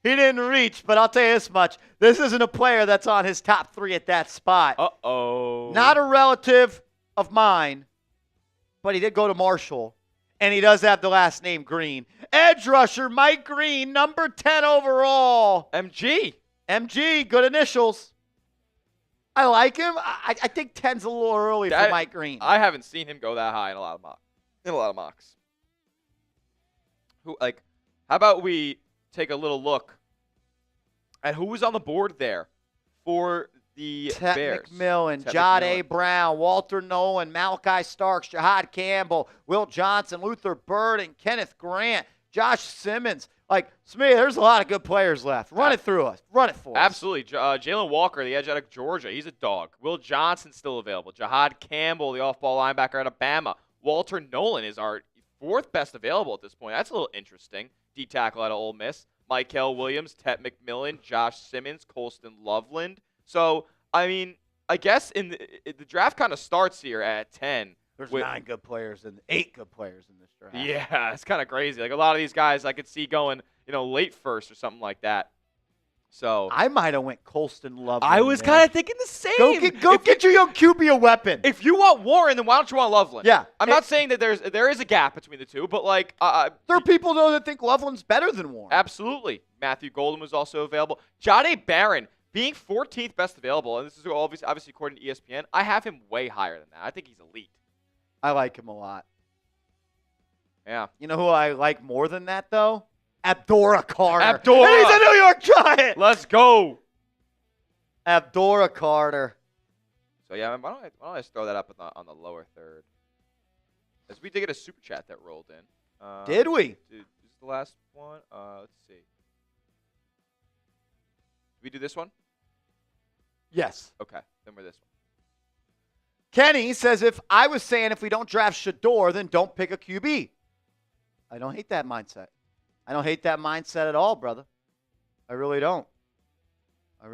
He didn't reach, but I'll tell you this much. This isn't a player that's on his top 3 at that spot. Uh-oh. Not a relative of mine, but he did go to Marshall, and he does have the last name Green. Edge rusher Mike Green, number 10 overall. MG, good initials. I like him. I think 10's a little early for Mike Green. I haven't seen him go that high in a lot of mocks. How about we take a little look at who was on the board there for the Bears? McMillan, Jahdae Brown, Walter Nolan, Malachi Starks, Jahad Campbell, Will Johnson, Luther Burden, Kenneth Grant, Josh Simmons. Smitty, there's a lot of good players left. Run it through us. Run it for us. Absolutely. Jalen Walker, the edge out of Georgia, he's a dog. Will Johnson still available. Jahad Campbell, the off-ball linebacker out of Bama. Walter Nolan is our 4th best available at this point. That's a little interesting. D-tackle out of Ole Miss. Michael Williams, Tet McMillan, Josh Simmons, Colston Loveland. So, I guess the draft kind of starts here at 10. There's 9 good players and 8 good players in this draft. Yeah, it's kind of crazy. A lot of these guys I could see going, late first or something like that. So I might have went Colston Loveland. I was kind of thinking the same. Go get your young QB a weapon. If you want Warren, then why don't you want Loveland? Yeah. I'm not saying that there is a gap between the two, but there are people though that think Loveland's better than Warren. Absolutely. Matthew Golden was also available. Jahdae Barron being 14th best available, and this is obviously according to ESPN. I have him way higher than that. I think he's elite. I like him a lot. Yeah. You know who I like more than that, though? Abdul Carter. And he's a New York Giant. Let's go. Abdul Carter. So, why don't I just throw that up on the lower third? As we did get a super chat that rolled in. Did we? Is this the last one? Let's see. Did we do this one? Yes. Okay, then we're this one. Kenny says, if we don't draft Shedeur, then don't pick a QB. I don't hate that mindset. I don't hate that mindset at all, brother. I really don't. I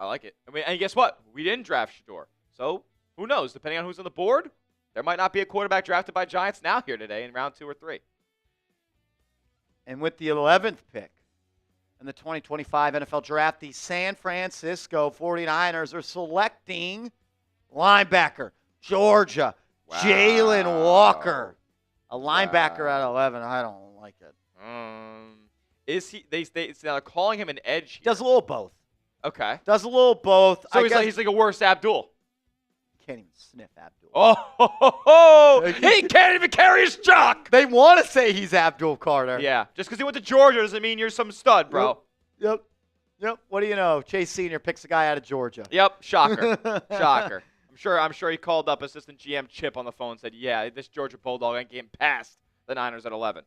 like it. I mean, and guess what? We didn't draft Shedeur. So who knows? Depending on who's on the board, there might not be a quarterback drafted by Giants now here today in round 2 or 3. And with the 11th pick in the 2025 NFL Draft, the San Francisco 49ers are selecting linebacker, Georgia, Wow. Jalen Walker. A linebacker at 11. I don't like it. Is he? They're calling him an edge here. Does a little both. Okay. Does a little both. So he's like a worse Abdul. Can't even sniff Abdul. Oh, he can't even carry his jock. They want to say he's Abdul Carter. Yeah. Just because he went to Georgia doesn't mean you're some stud, bro. Yep. What do you know? Chase Sr. picks a guy out of Georgia. Yep. Shocker. Shocker. I'm sure he called up assistant GM Chip on the phone and said, yeah, this Georgia Bulldog ain't getting past the Niners at 11.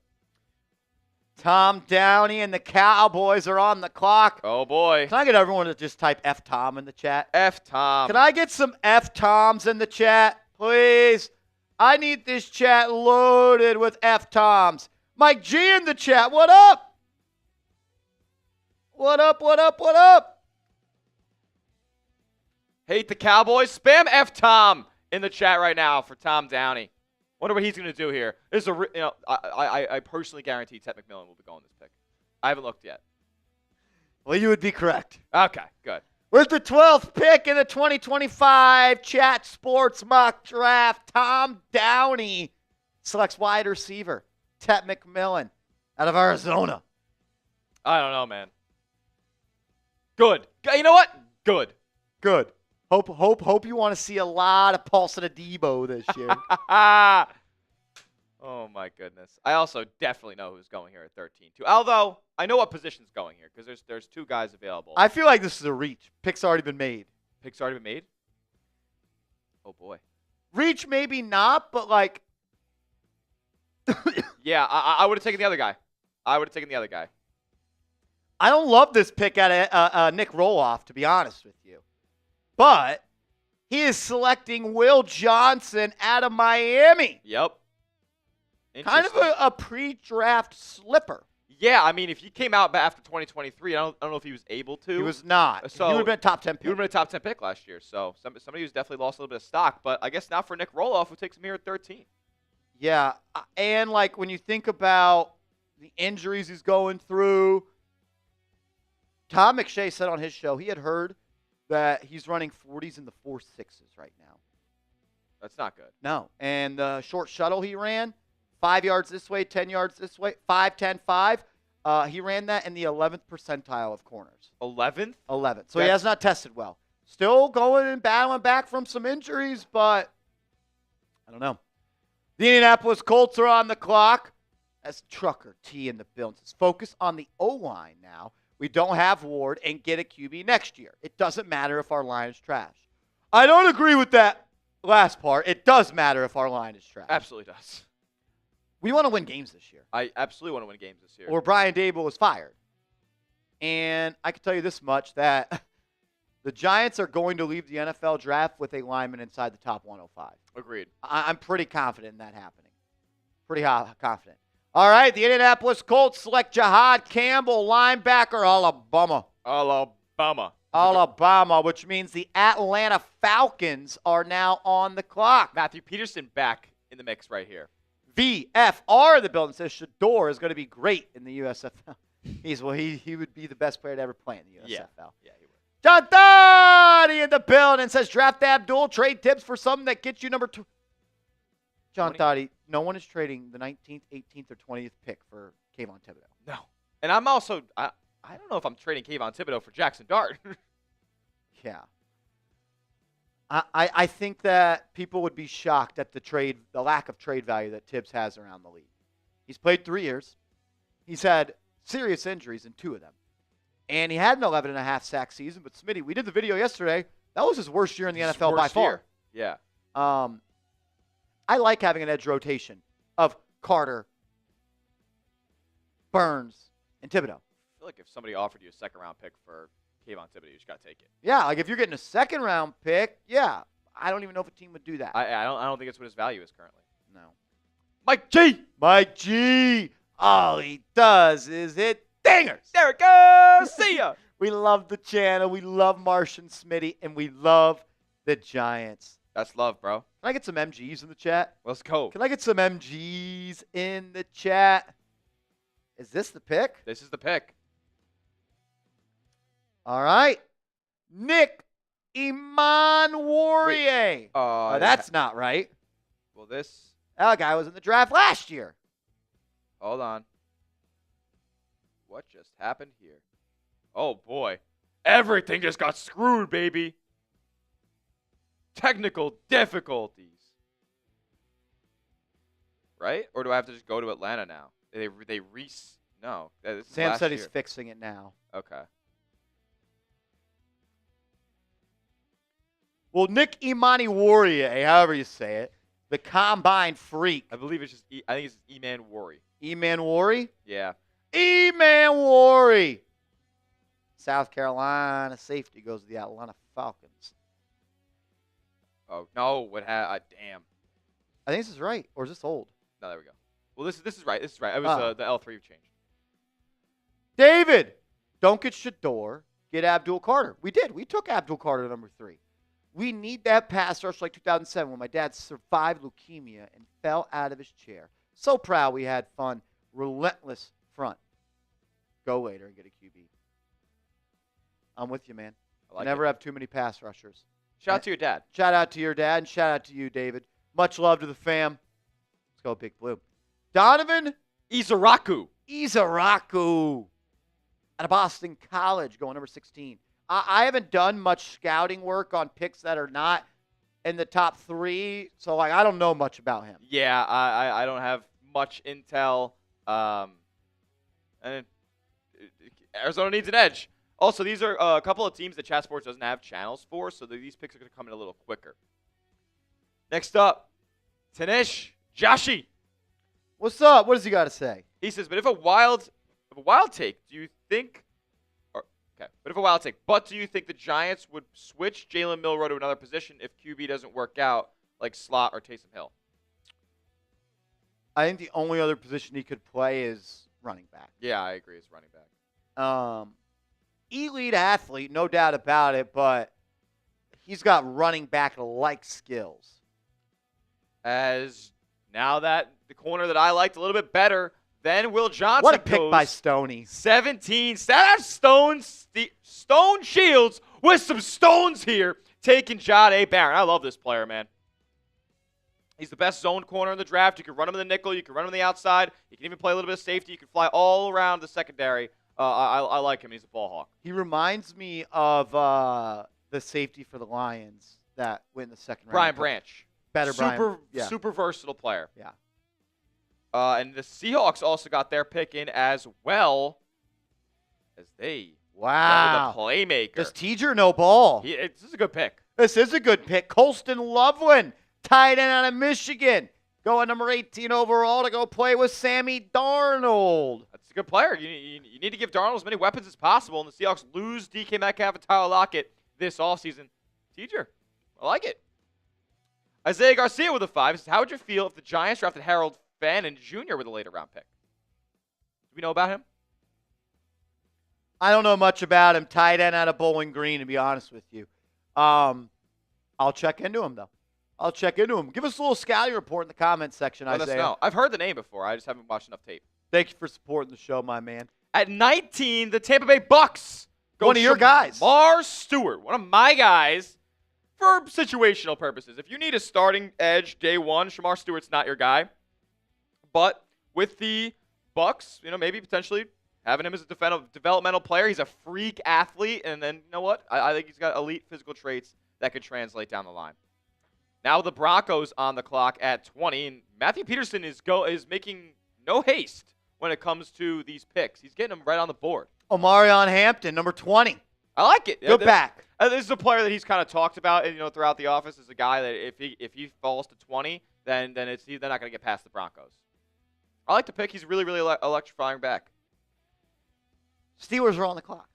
Tom Downey and the Cowboys are on the clock. Oh, boy. Can I get everyone to just type F Tom in the chat? F Tom. Can I get some F Toms in the chat, please? I need this chat loaded with F Toms. Mike G in the chat. What up? What up? Hate the Cowboys. Spam F Tom in the chat right now for Tom Downey. Wonder what he's going to do here. This is I personally guarantee Ted McMillan will be going this pick. I haven't looked yet. Well, you would be correct. Okay, good. With the 12th pick in the 2025 Chat Sports Mock Draft, Tom Downey selects wide receiver Ted McMillan out of Arizona. I don't know, man. Good. You know what? Good. Hope you want to see a lot of Paulson Adebo this year. Oh, my goodness. I also definitely know who's going here at 13, too. Although, I know what position's going here because there's 2 guys available. I feel like this is a reach. Pick's already been made. Pick's already been made? Oh, boy. Reach maybe not, but like. Yeah, I would have taken the other guy. I don't love this pick at Nick Roloff, to be honest with you. But he is selecting Will Johnson out of Miami. Yep. Kind of a pre-draft slipper. Yeah, I mean, if he came out after 2023, I don't know if he was able to. He was not. So he would have been a top 10 pick. He would have been a top 10 pick last year. So somebody who's definitely lost a little bit of stock. But I guess now for Nick Roloff, who takes him here at 13. Yeah, and like when you think about the injuries he's going through, Tom McShay said on his show he had heard that he's running 40s in the 4.6s right now. That's not good. No. And the short shuttle he ran, 5 yards this way, 10 yards this way, 5, 10, 5. He ran that in the 11th percentile of corners. 11th? 11th. So he has not tested well. Still going and battling back from some injuries, but I don't know. The Indianapolis Colts are on the clock. That's Trucker T in the building. Let's focus on the O-line now. We don't have Ward and get a QB next year. It doesn't matter if our line is trash. I don't agree with that last part. It does matter if our line is trash. Absolutely does. We want to win games this year. I absolutely want to win games this year. Or Brian Dable is fired. And I can tell you this much, that the Giants are going to leave the NFL draft with a lineman inside the top 105. Agreed. I'm pretty confident in that happening. Pretty confident. All right, the Indianapolis Colts select Jahad Campbell, linebacker, Alabama, which means the Atlanta Falcons are now on the clock. Matthew Peterson back in the mix right here. VFR, the building says Shedeur is going to be great in the USFL. He would be the best player to ever play in the USFL. Yeah, he would. John Dottie in the building says draft Abdul, trade tips for something that gets you number 2. John Dottie, no one is trading the 19th, 18th, or 20th pick for Kayvon Thibodeau. No. And I'm also, I don't know if I'm trading Kayvon Thibodeau for Jackson Dart. Yeah. I think that people would be shocked at the lack of trade value that Tibbs has around the league. He's played 3 years. He's had serious injuries in 2 of them. And he had an 11.5 sack season. But, Smitty, we did the video yesterday. That was his worst year in the NFL by far. Yeah. I like having an edge rotation of Carter, Burns, and Thibodeau. I feel like if somebody offered you a second-round pick for Kayvon Thibodeau. You just got to take it. Yeah, like if you're getting a second-round pick, yeah. I don't even know if a team would do that. I don't think it's what his value is currently. No. Mike G. Mike G. All he does is hit dingers. There it goes. See ya. We love the channel. We love Martian Smitty, and we love the Giants. That's love, bro. Can I get some MGs in the chat? Let's go. Can I get some MGs in the chat? Is this the pick? This is the pick. All right. Nick Warrior. Oh, that's not right. Well, this. That guy was in the draft last year. Hold on. What just happened here? Oh, boy. Everything just got screwed, baby. Technical difficulties. Right? Or do I have to just go to Atlanta now? No. This is Sam last said he's year. fixing it now. Okay. Well, Nick Warrior, however you say it, the combine freak. I believe it's just I think it's just E-Man Worry. E-Man Warrior? Yeah. E-Man Warrior. South Carolina safety goes to the Atlanta Falcons. Oh, no. Damn. I think this is right. Or is this old? No, there we go. Well, this is right. This is right. It was the L3 changed. David, don't get Shedeur. Get Abdul Carter. We did. We took Abdul Carter number 3. We need that pass rush like 2007 when my dad survived leukemia and fell out of his chair. So proud we had fun. Relentless front. Go later and get a QB. I'm with you, man. Never have too many pass rushers. Shout out to your dad. Shout out to your dad and shout out to you, David. Much love to the fam. Let's go, Big Blue. Donovan Izaraku. Out of Boston College, going number 16. I haven't done much scouting work on picks that are not in the top 3, so I don't know much about him. Yeah, I don't have much intel. And Arizona needs an edge. Also, these are a couple of teams that Chat Sports doesn't have channels for, so these picks are going to come in a little quicker. Next up, Tanish Joshi. What's up? What does he got to say? He says, but if a wild take, do you think? But do you think the Giants would switch Jalen Milroe to another position if QB doesn't work out, like slot or Taysom Hill? I think the only other position he could play is running back. Yeah, I agree. It's running back. Elite athlete, no doubt about it, but he's got running back-like skills. As now that the corner that I liked a little bit better than Will Johnson. What a pick by Stoney. 17. That's Stone Shields with some stones here, taking Jahdae Barron. I love this player, man. He's the best zone corner in the draft. You can run him in the nickel. You can run him on the outside. You can even play a little bit of safety. You can fly all around the secondary. I like him. He's a ball hawk. He reminds me of the safety for the Lions that went in the second round. Brian Branch. Super versatile player. Yeah. And the Seahawks also got their pick in as well as they. Wow. The playmaker. Does Teacher know ball? This is a good pick. This is a good pick. Colston Loveland, tight end out of Michigan, going number 18 overall to go play with Sammy Darnold. That's a good player. You need to give Darnold as many weapons as possible, and the Seahawks lose DK Metcalf and Tyler Lockett this offseason. Teacher, I like it. Isaiah Garcia with a 5 says, how would you feel if the Giants drafted Harold Fannin Jr. with a later round pick? Do we know about him? I don't know much about him. Tight end out of Bowling Green, to be honest with you. I'll check into him, though. I'll check into him. Give us a little scouting report in the comments section, Let Isaiah. us know. I've heard the name before. I just haven't watched enough tape. Thank you for supporting the show, my man. At 19, the Tampa Bay Bucks. One of your guys. Shamar Stewart, one of my guys, for situational purposes. If you need a starting edge day one, Shamar Stewart's not your guy. But with the Bucks, maybe potentially having him as a developmental player, he's a freak athlete. And then, you know what? I think he's got elite physical traits that could translate down the line. Now the Broncos on the clock at 20. And Matthew Peterson is making no haste when it comes to these picks. He's getting them right on the board. Omarion Hampton, number 20. I like it. Good back. This is a player that he's kind of talked about, throughout the office as a guy that if he falls to 20, then they're not going to get past the Broncos. I like the pick. He's really, really electrifying back. Steelers are on the clock.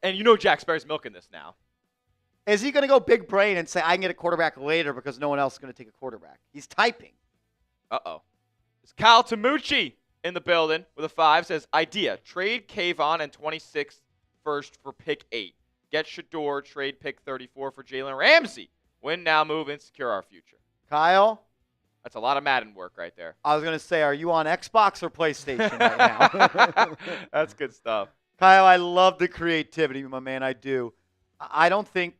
And you know Jack Sparrow's milking this now. Is he going to go big brain and say, I can get a quarterback later because no one else is going to take a quarterback? He's typing. Uh-oh. It's Kyle Tamucci in the building with a 5. Says, idea, trade Kayvon and 26th first for pick 8. Get Shedeur, trade pick 34 for Jalen Ramsey. Win now, move in, secure our future. Kyle? That's a lot of Madden work right there. I was going to say, are you on Xbox or PlayStation right now? That's good stuff. Kyle, I love the creativity, my man. I do. I don't think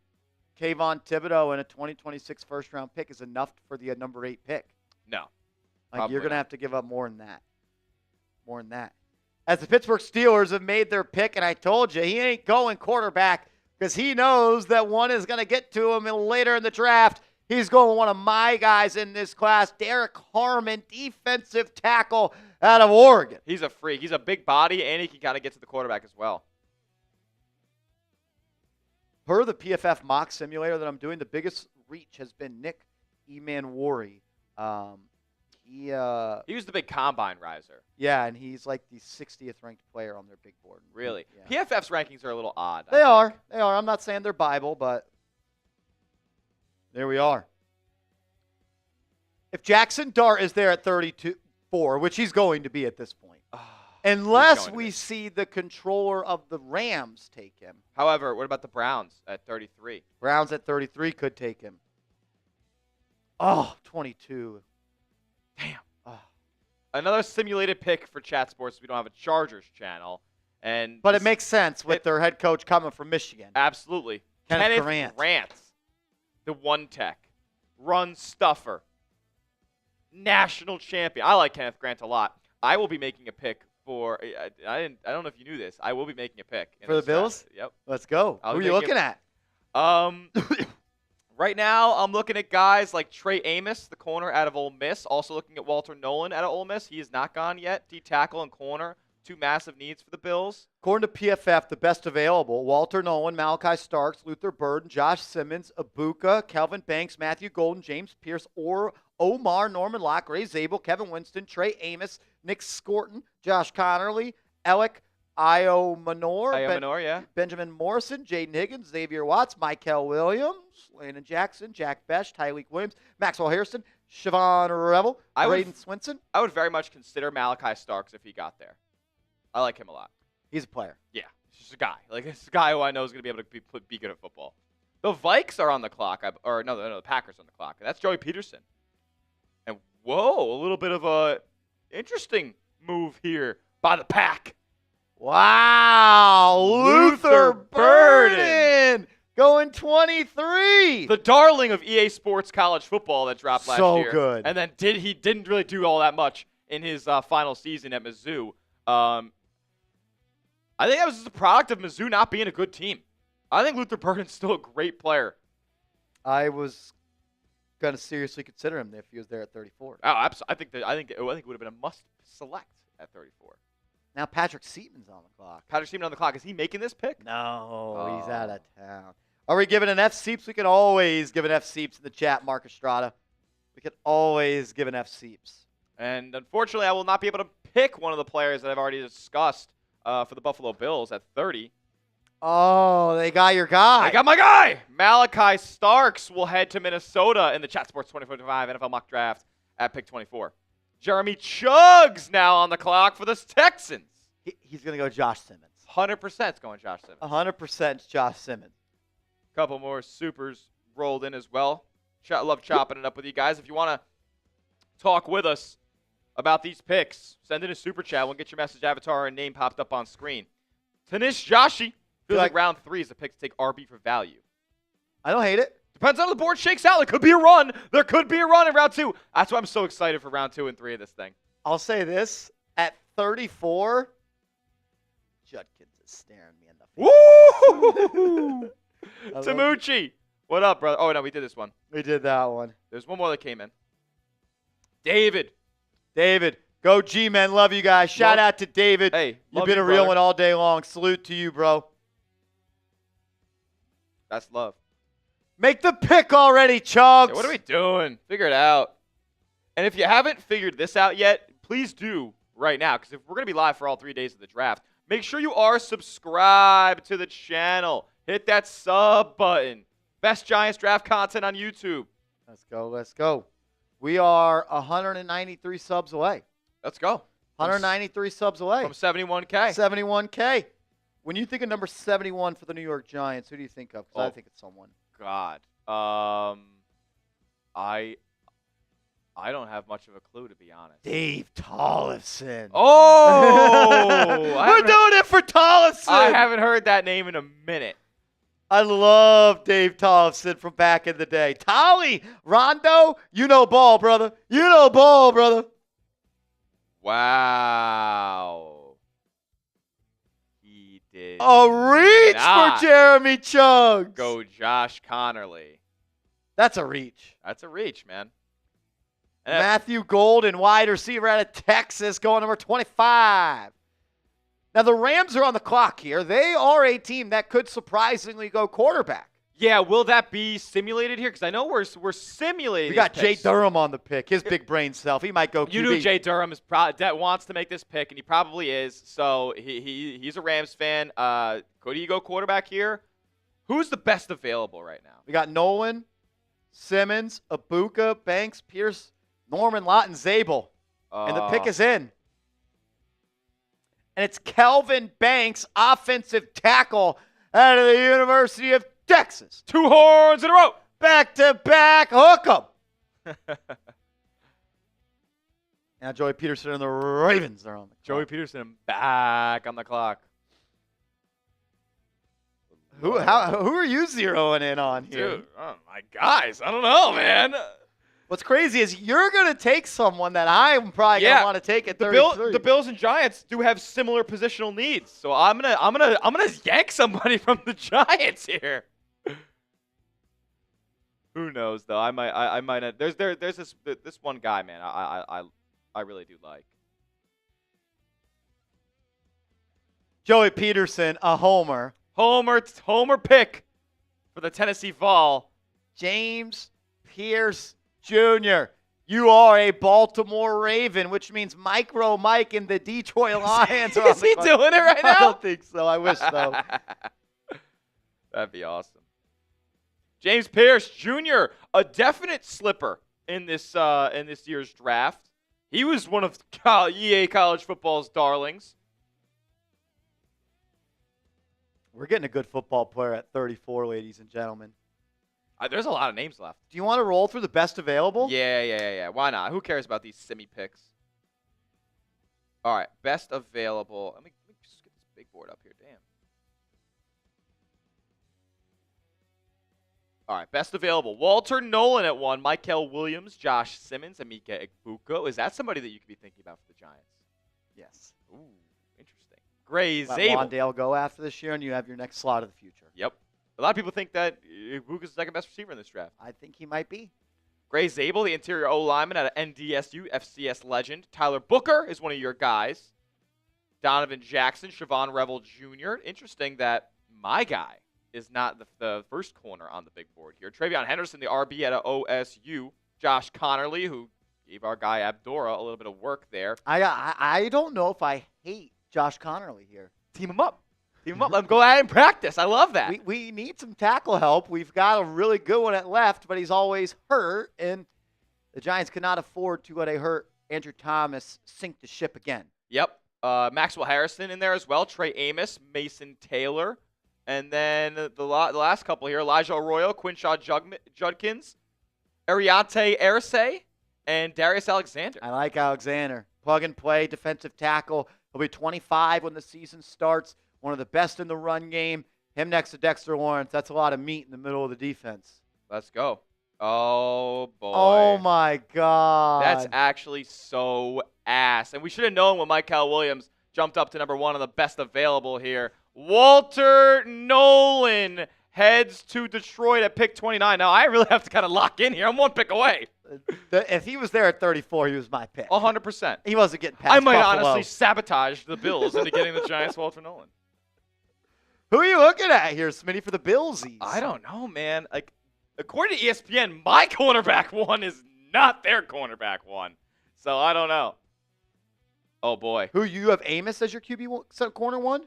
Kayvon Thibodeau and a 2026 first-round pick is enough for the number 8 pick. No. Like, you're going to have to give up more than that. More than that. As the Pittsburgh Steelers have made their pick, and I told you, he ain't going quarterback because he knows that one is going to get to him later in the draft. He's going with one of my guys in this class, Derek Harmon, defensive tackle out of Oregon. He's a freak. He's a big body, and he can kind of get to the quarterback as well. Per the PFF mock simulator that I'm doing, the biggest reach has been Nick Emanwari. He was the big combine riser. Yeah, and he's like the 60th ranked player on their big board. Really? Yeah. PFF's rankings are a little odd. They are. I'm not saying they're Bible, but there we are. If Jackson Dart is there at 32-4, which he's going to be at this point, unless we see the controller of the Rams take him. However, what about the Browns at 33? Browns at 33 could take him. Oh, 22. Damn. Oh. Another simulated pick for Chat Sports. We don't have a Chargers channel. But it makes sense with their head coach coming from Michigan. Absolutely. Kenneth Grant. The one tech. Run stuffer. National champion. I like Kenneth Grant a lot. I will be making a pick for I don't know if you knew this. I will be making a pick. For the Bills? Yep. Let's go. Who are you looking at? Right now, I'm looking at guys like Trey Amos, the corner out of Ole Miss. Also looking at Walter Nolan out of Ole Miss. He is not gone yet. D-tackle and corner. 2 massive needs for the Bills. According to PFF, the best available, Walter Nolan, Malachi Starks, Luther Burden, Josh Simmons, Ibuka, Kelvin Banks, Matthew Golden, James Pierce, Omar, Norman Locke, Ray Zabel, Kevin Winston, Trey Amos, Nick Scorton, Josh Connerly, Alec yeah. Benjamin Morrison, Jaden Higgins, Xavier Watts, Michael Williams, Landon Jackson, Jack Besh, Tyleek Williams, Maxwell Harrison, Siobhan Revel, Braden Swinson. I would very much consider Malachi Starks if he got there. I like him a lot. He's a player. Yeah, he's just a guy. It's a guy who I know is going to be able to be good at football. The Vikes are on the clock, the Packers on the clock. That's Joey Peterson. And whoa, a little bit of a interesting move here by the Pack. Wow, Luther Burden going 23. The darling of EA Sports college football that dropped last year. So good. And then he didn't really do all that much in his final season at Mizzou. I think that was just a product of Mizzou not being a good team. I think Luther Burden's still a great player. I was going to seriously consider him if he was there at 34. Oh, absolutely. I think it would have been a must select at 34. Now Patrick Seaman's on the clock. Patrick Seaman on the clock. Is he making this pick? No, he's out of town. Are we giving an F-Seeps? We can always give an F-Seeps in the chat, Mark Estrada. We can always give an F-Seeps. And unfortunately, I will not be able to pick one of the players that I've already discussed for the Buffalo Bills at 30. Oh, they got your guy. I got my guy. Malachi Starks will head to Minnesota in the Chat Sports 2025 NFL mock draft at pick 24. Jeremy Chugg's now on the clock for the Texans. He's going to go Josh Simmons. 100% is going Josh Simmons. 100% Josh Simmons. Couple more supers rolled in as well. Love chopping it up with you guys. If you want to talk with us about these picks, send in a super chat. We'll get your message avatar and name popped up on screen. Tanish Joshi feels like round 3 is the pick to take RB for value. I don't hate it. Depends on how the board shakes out. There could be a run. There could be a run in round 2. That's why I'm so excited for round 2 and 3 of this thing. I'll say this. At 34, Judkins is staring me in the face. Woo! Tamucci. What up, brother? Oh, no, we did this one. We did that one. There's one more that came in. David. Go G-Men. Love you guys. Shout out to David. Hey, you've been a real one all day long. Salute to you, bro. That's love. Make the pick already, Chubbs. Yeah, what are we doing? Figure it out. And if you haven't figured this out yet, please do right now. Because if we're going to be live for all 3 days of the draft, Make sure you are subscribed to the channel. Hit that sub button. Best Giants draft content on YouTube. Let's go. Let's go. We are 193 subs away. Let's go. 193 subs away. From 71K. 71K. When you think of number 71 for the New York Giants, who do you think of? Because I think it's someone. God. I don't have much of a clue, to be honest. Dave Tollefson. Oh! We're doing it for Tollefson. I haven't heard that name in a minute. I love Dave Tollefson from back in the day. Tolly, Rondo, you know ball, brother. You know ball, brother. Wow. He did A reach not for Jeremy Chuggs. go Josh Connerly. That's a reach. That's a reach, man. Matthew Golden, wide receiver out of Texas, going number 25. Now, the Rams are on the clock here. They are a team that could surprisingly go quarterback. Yeah, will that be simulated here? Because I know we're simulating. We got Jay Durham on the pick. His big brain self. He might go QB. You knew Jay Durham that wants to make this pick, and he probably is. So he's a Rams fan. Could he go quarterback here? Who's the best available right now? We got Nolan, Simmons, Ibuka, Banks, Pierce, Norman, Lott, and Zabel. And the pick is in. And it's Kelvin Banks, offensive tackle out of the University of Texas. 2 horns in a row. Back-to-back, hook 'em. Now Joey Peterson and the Ravens are on the clock. Joey Peterson back on the clock. Who are you zeroing in on here? Dude, oh my guys, I don't know, man. What's crazy is you're going to take someone that I'm probably going to want to take at 33. The Bills and Giants do have similar positional needs, so I'm gonna yank somebody from the Giants here. Who knows though? I might not. There's this one guy, man. I really do like. Joey Peterson, a homer. Homer pick for the Tennessee Vol. James Pierce Jr., you are a Baltimore Raven, which means Micro Mike and the Detroit Lions are on Is he doing it right now? I don't think so. I wish so. That'd be awesome. James Pierce Jr., a definite slipper in this year's draft. He was one of EA College Football's darlings. We're getting a good football player at 34, ladies and gentlemen. There's a lot of names left. Do you want to roll through the best available? Yeah. Why not? Who cares about these semi picks? All right, best available. Let me just get this big board up here. Damn. All right, best available. Walter Nolan at 1, Michael Williams, Josh Simmons, Emeka Egbuka. Is that somebody that you could be thinking about for the Giants? Yes. Ooh, interesting. Gray Let Zabel. Wandale go after this year, and you have your next slot of the future. Yep. A lot of people think that Egbuka's the second best receiver in this draft. I think he might be. Gray Zabel, the interior O-lineman out of NDSU, FCS legend. Tyler Booker is one of your guys. Donovan Jackson, Siobhan Revel Jr. Interesting that my guy is not the first corner on the big board here. Travion Henderson, the RB out of OSU. Josh Connerly, who gave our guy Abdora a little bit of work there. I don't know if I hate Josh Connerly here. Team him up. Let him go out and practice. I love that. We need some tackle help. We've got a really good one at left, but he's always hurt, and the Giants cannot afford to let a hurt Andrew Thomas sink the ship again. Yep. Maxwell Harrison in there as well. Trey Amos, Mason Taylor. And then the last couple here, Elijah Arroyo, Quinshaw Judkins, Ariante Arce, and Darius Alexander. I like Alexander. Plug and play, defensive tackle. He'll be 25 when the season starts. One of the best in the run game. Him next to Dexter Lawrence. That's a lot of meat in the middle of the defense. Let's go. Oh, boy. Oh, my God. That's actually so ass. And we should have known when Michael Williams jumped up to number 1 on the best available here. Walter Nolan heads to Detroit at pick 29. Now, I really have to kind of lock in here. I'm 1 pick away. If he was there at 34, he was my pick. 100%. He wasn't getting past I might Buffalo. honestly sabotage the Bills into getting the Giants Walter Nolan. Who are you looking at here, Smitty, for the Billsies? I don't know, man. Like, according to ESPN, my cornerback 1 is not their cornerback 1. So I don't know. Oh, boy. Who you have Amos as your corner one?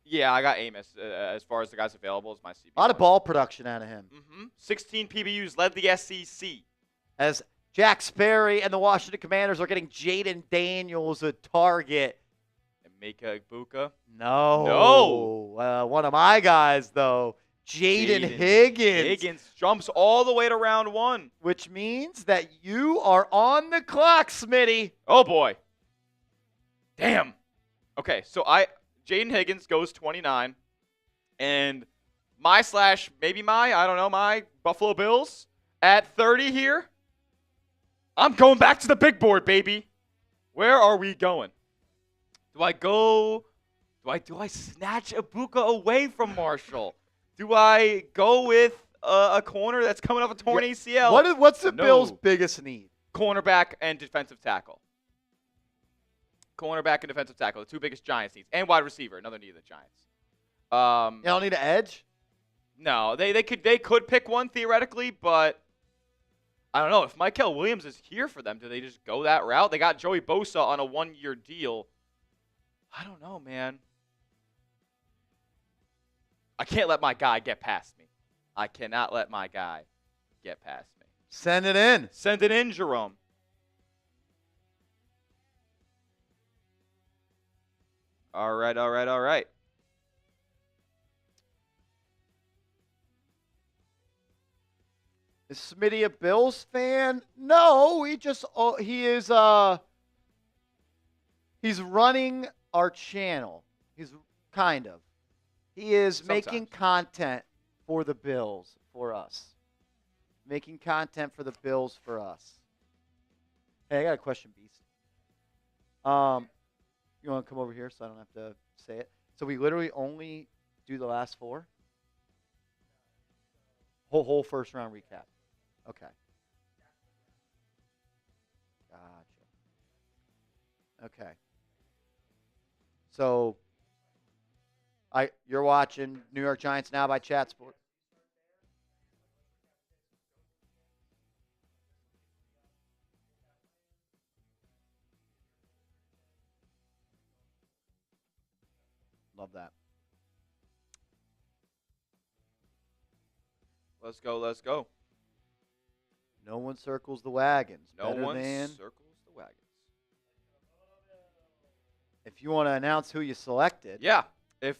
Yeah, I got Amos as far as the guys available as my CB. A lot of ball production out of him. 16 PBUs, led the SEC. As Jack Sperry and the Washington Commanders are getting Jaden Daniels a target. And Mika Ibuka. No. One of my guys, though, Jaden Higgins. Higgins jumps all the way to round 1. Which means that you are on the clock, Smitty. Oh, boy. Damn. Okay, so Jaden Higgins goes 29. And my Buffalo Bills at 30 here. I'm going back to the big board, baby. Where are we going? Do I snatch Ibuka away from Marshall? Do I go with a corner that's coming off a torn ACL? What's the Bills' biggest need? Cornerback and defensive tackle. Cornerback and defensive tackle, the two biggest Giants needs, and wide receiver, another need of the Giants. You don't need an edge? No, they could pick one theoretically, but I don't know. If Michael Williams is here for them, do they just go that route? They got Joey Bosa on a 1-year deal. I don't know, man. I can't let my guy get past me. I cannot let my guy get past me. Send it in. Send it in, Jerome. All right. Is Smitty a Bills fan? No, he's running our channel. He is making content for the Bills for us. Making content for the Bills for us. Hey, I got a question, Beast. You want to come over here so I don't have to say it? So we literally only do the last 4? Whole first round recap. Okay. Gotcha. Okay. So you're watching New York Giants Now by Chat Sport. Love that. Let's go. No one circles the wagons. No one circles the wagons. If you want to announce who you selected. Yeah. I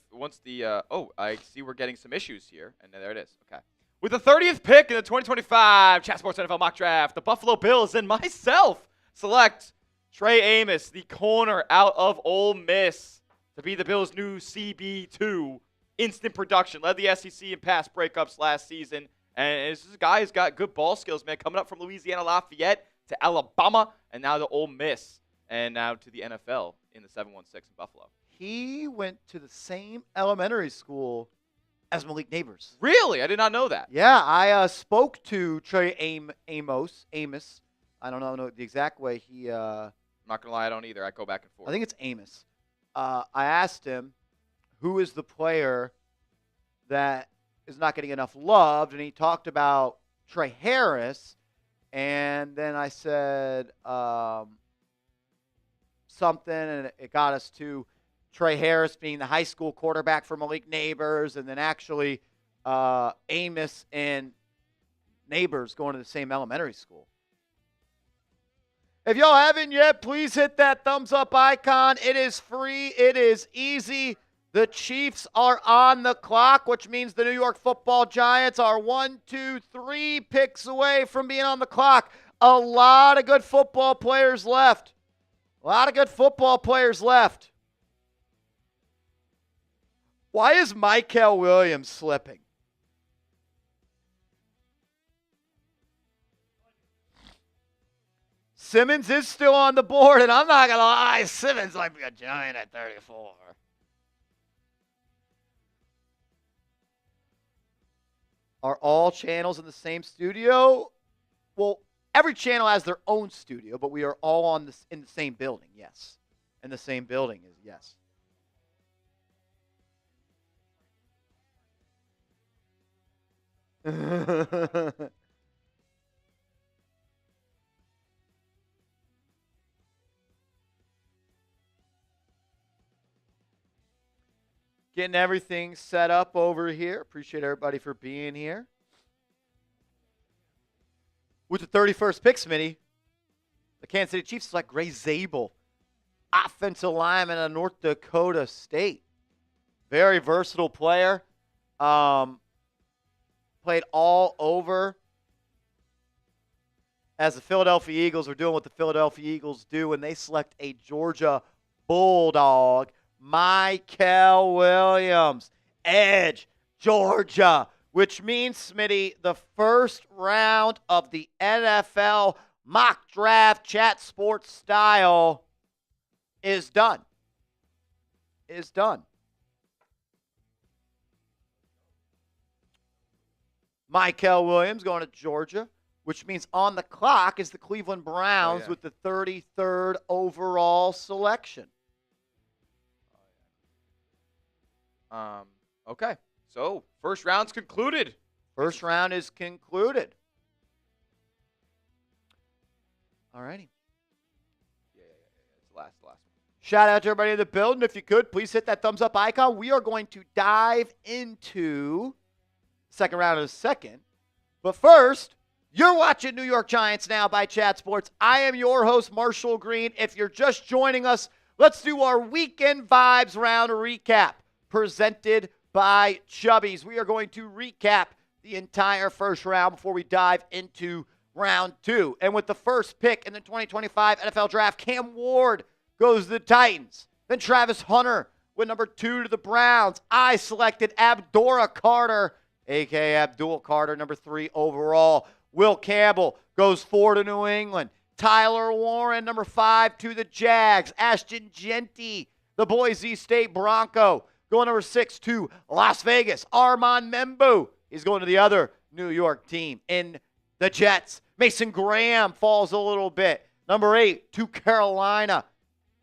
see we're getting some issues here. And there it is. Okay. With the 30th pick in the 2025 Chat Sports NFL Mock Draft, the Buffalo Bills and myself select Trey Amos, the corner out of Ole Miss, to be the Bills' new CB2. Instant production. Led the SEC in pass breakups last season. And this is a guy who's got good ball skills, man. Coming up from Louisiana Lafayette to Alabama and now to Ole Miss and now to the NFL in the 716 in Buffalo. He went to the same elementary school as Malik Neighbors. Really? I did not know that. Yeah, I spoke to Trey Amos. I don't know the exact way he. I'm not going to lie, I don't either. I go back and forth. I think it's Amos. I asked him, who is the player that is not getting enough love, and he talked about Trey Harris, and then I said something, and it got us to Trey Harris being the high school quarterback for Malik Neighbors, and then actually Amos and Neighbors going to the same elementary school. If y'all haven't yet, please hit that thumbs up icon. It is free. It is easy. The Chiefs are on the clock, which means the New York Football Giants are 1, 2, 3 picks away from being on the clock. A lot of good football players left. Why is Michael Williams slipping? Simmons is still on the board, and I'm not going to lie, Simmons might be a Giant at 34. Are all channels in the same studio? Well, every channel has their own studio, but we are all in the same building, yes. In the same building, yes. Getting everything set up over here. Appreciate everybody for being here. With the 31st pick, Smitty, the Kansas City Chiefs select Gray Zabel, offensive lineman of North Dakota State. Very versatile player. Played all over as the Philadelphia Eagles are doing what the Philadelphia Eagles do when they select a Georgia Bulldog, Michael Williams, edge, Georgia, which means, Smitty, the first round of the NFL mock draft chat sports style is done. Is done. Michael Williams going to Georgia, which means on the clock is the Cleveland Browns with the 33rd overall selection. Okay. So, first round's concluded. First round is concluded. All righty. Yeah. It's the last one. Shout out to everybody in the building. If you could, please hit that thumbs up icon. We are going to dive into second round in a second. But first, you're watching New York Giants Now by Chat Sports. I am your host, Marshall Green. If you're just joining us, let's do our Weekend Vibes round recap presented by Chubbies. We are going to recap the entire first round before we dive into round two. And with the first pick in the 2025 NFL Draft, Cam Ward goes to the Titans. Then Travis Hunter with number 2 to the Browns. I selected Abdul Carter, a.k.a. Abdul Carter, number 3 overall. Will Campbell goes 4 to New England. Tyler Warren, number 5 to the Jags. Ashton Genty, the Boise State Bronco, going number 6 to Las Vegas. Armand Membu is going to the other New York team in the Jets. Mason Graham falls a little bit. Number 8 to Carolina.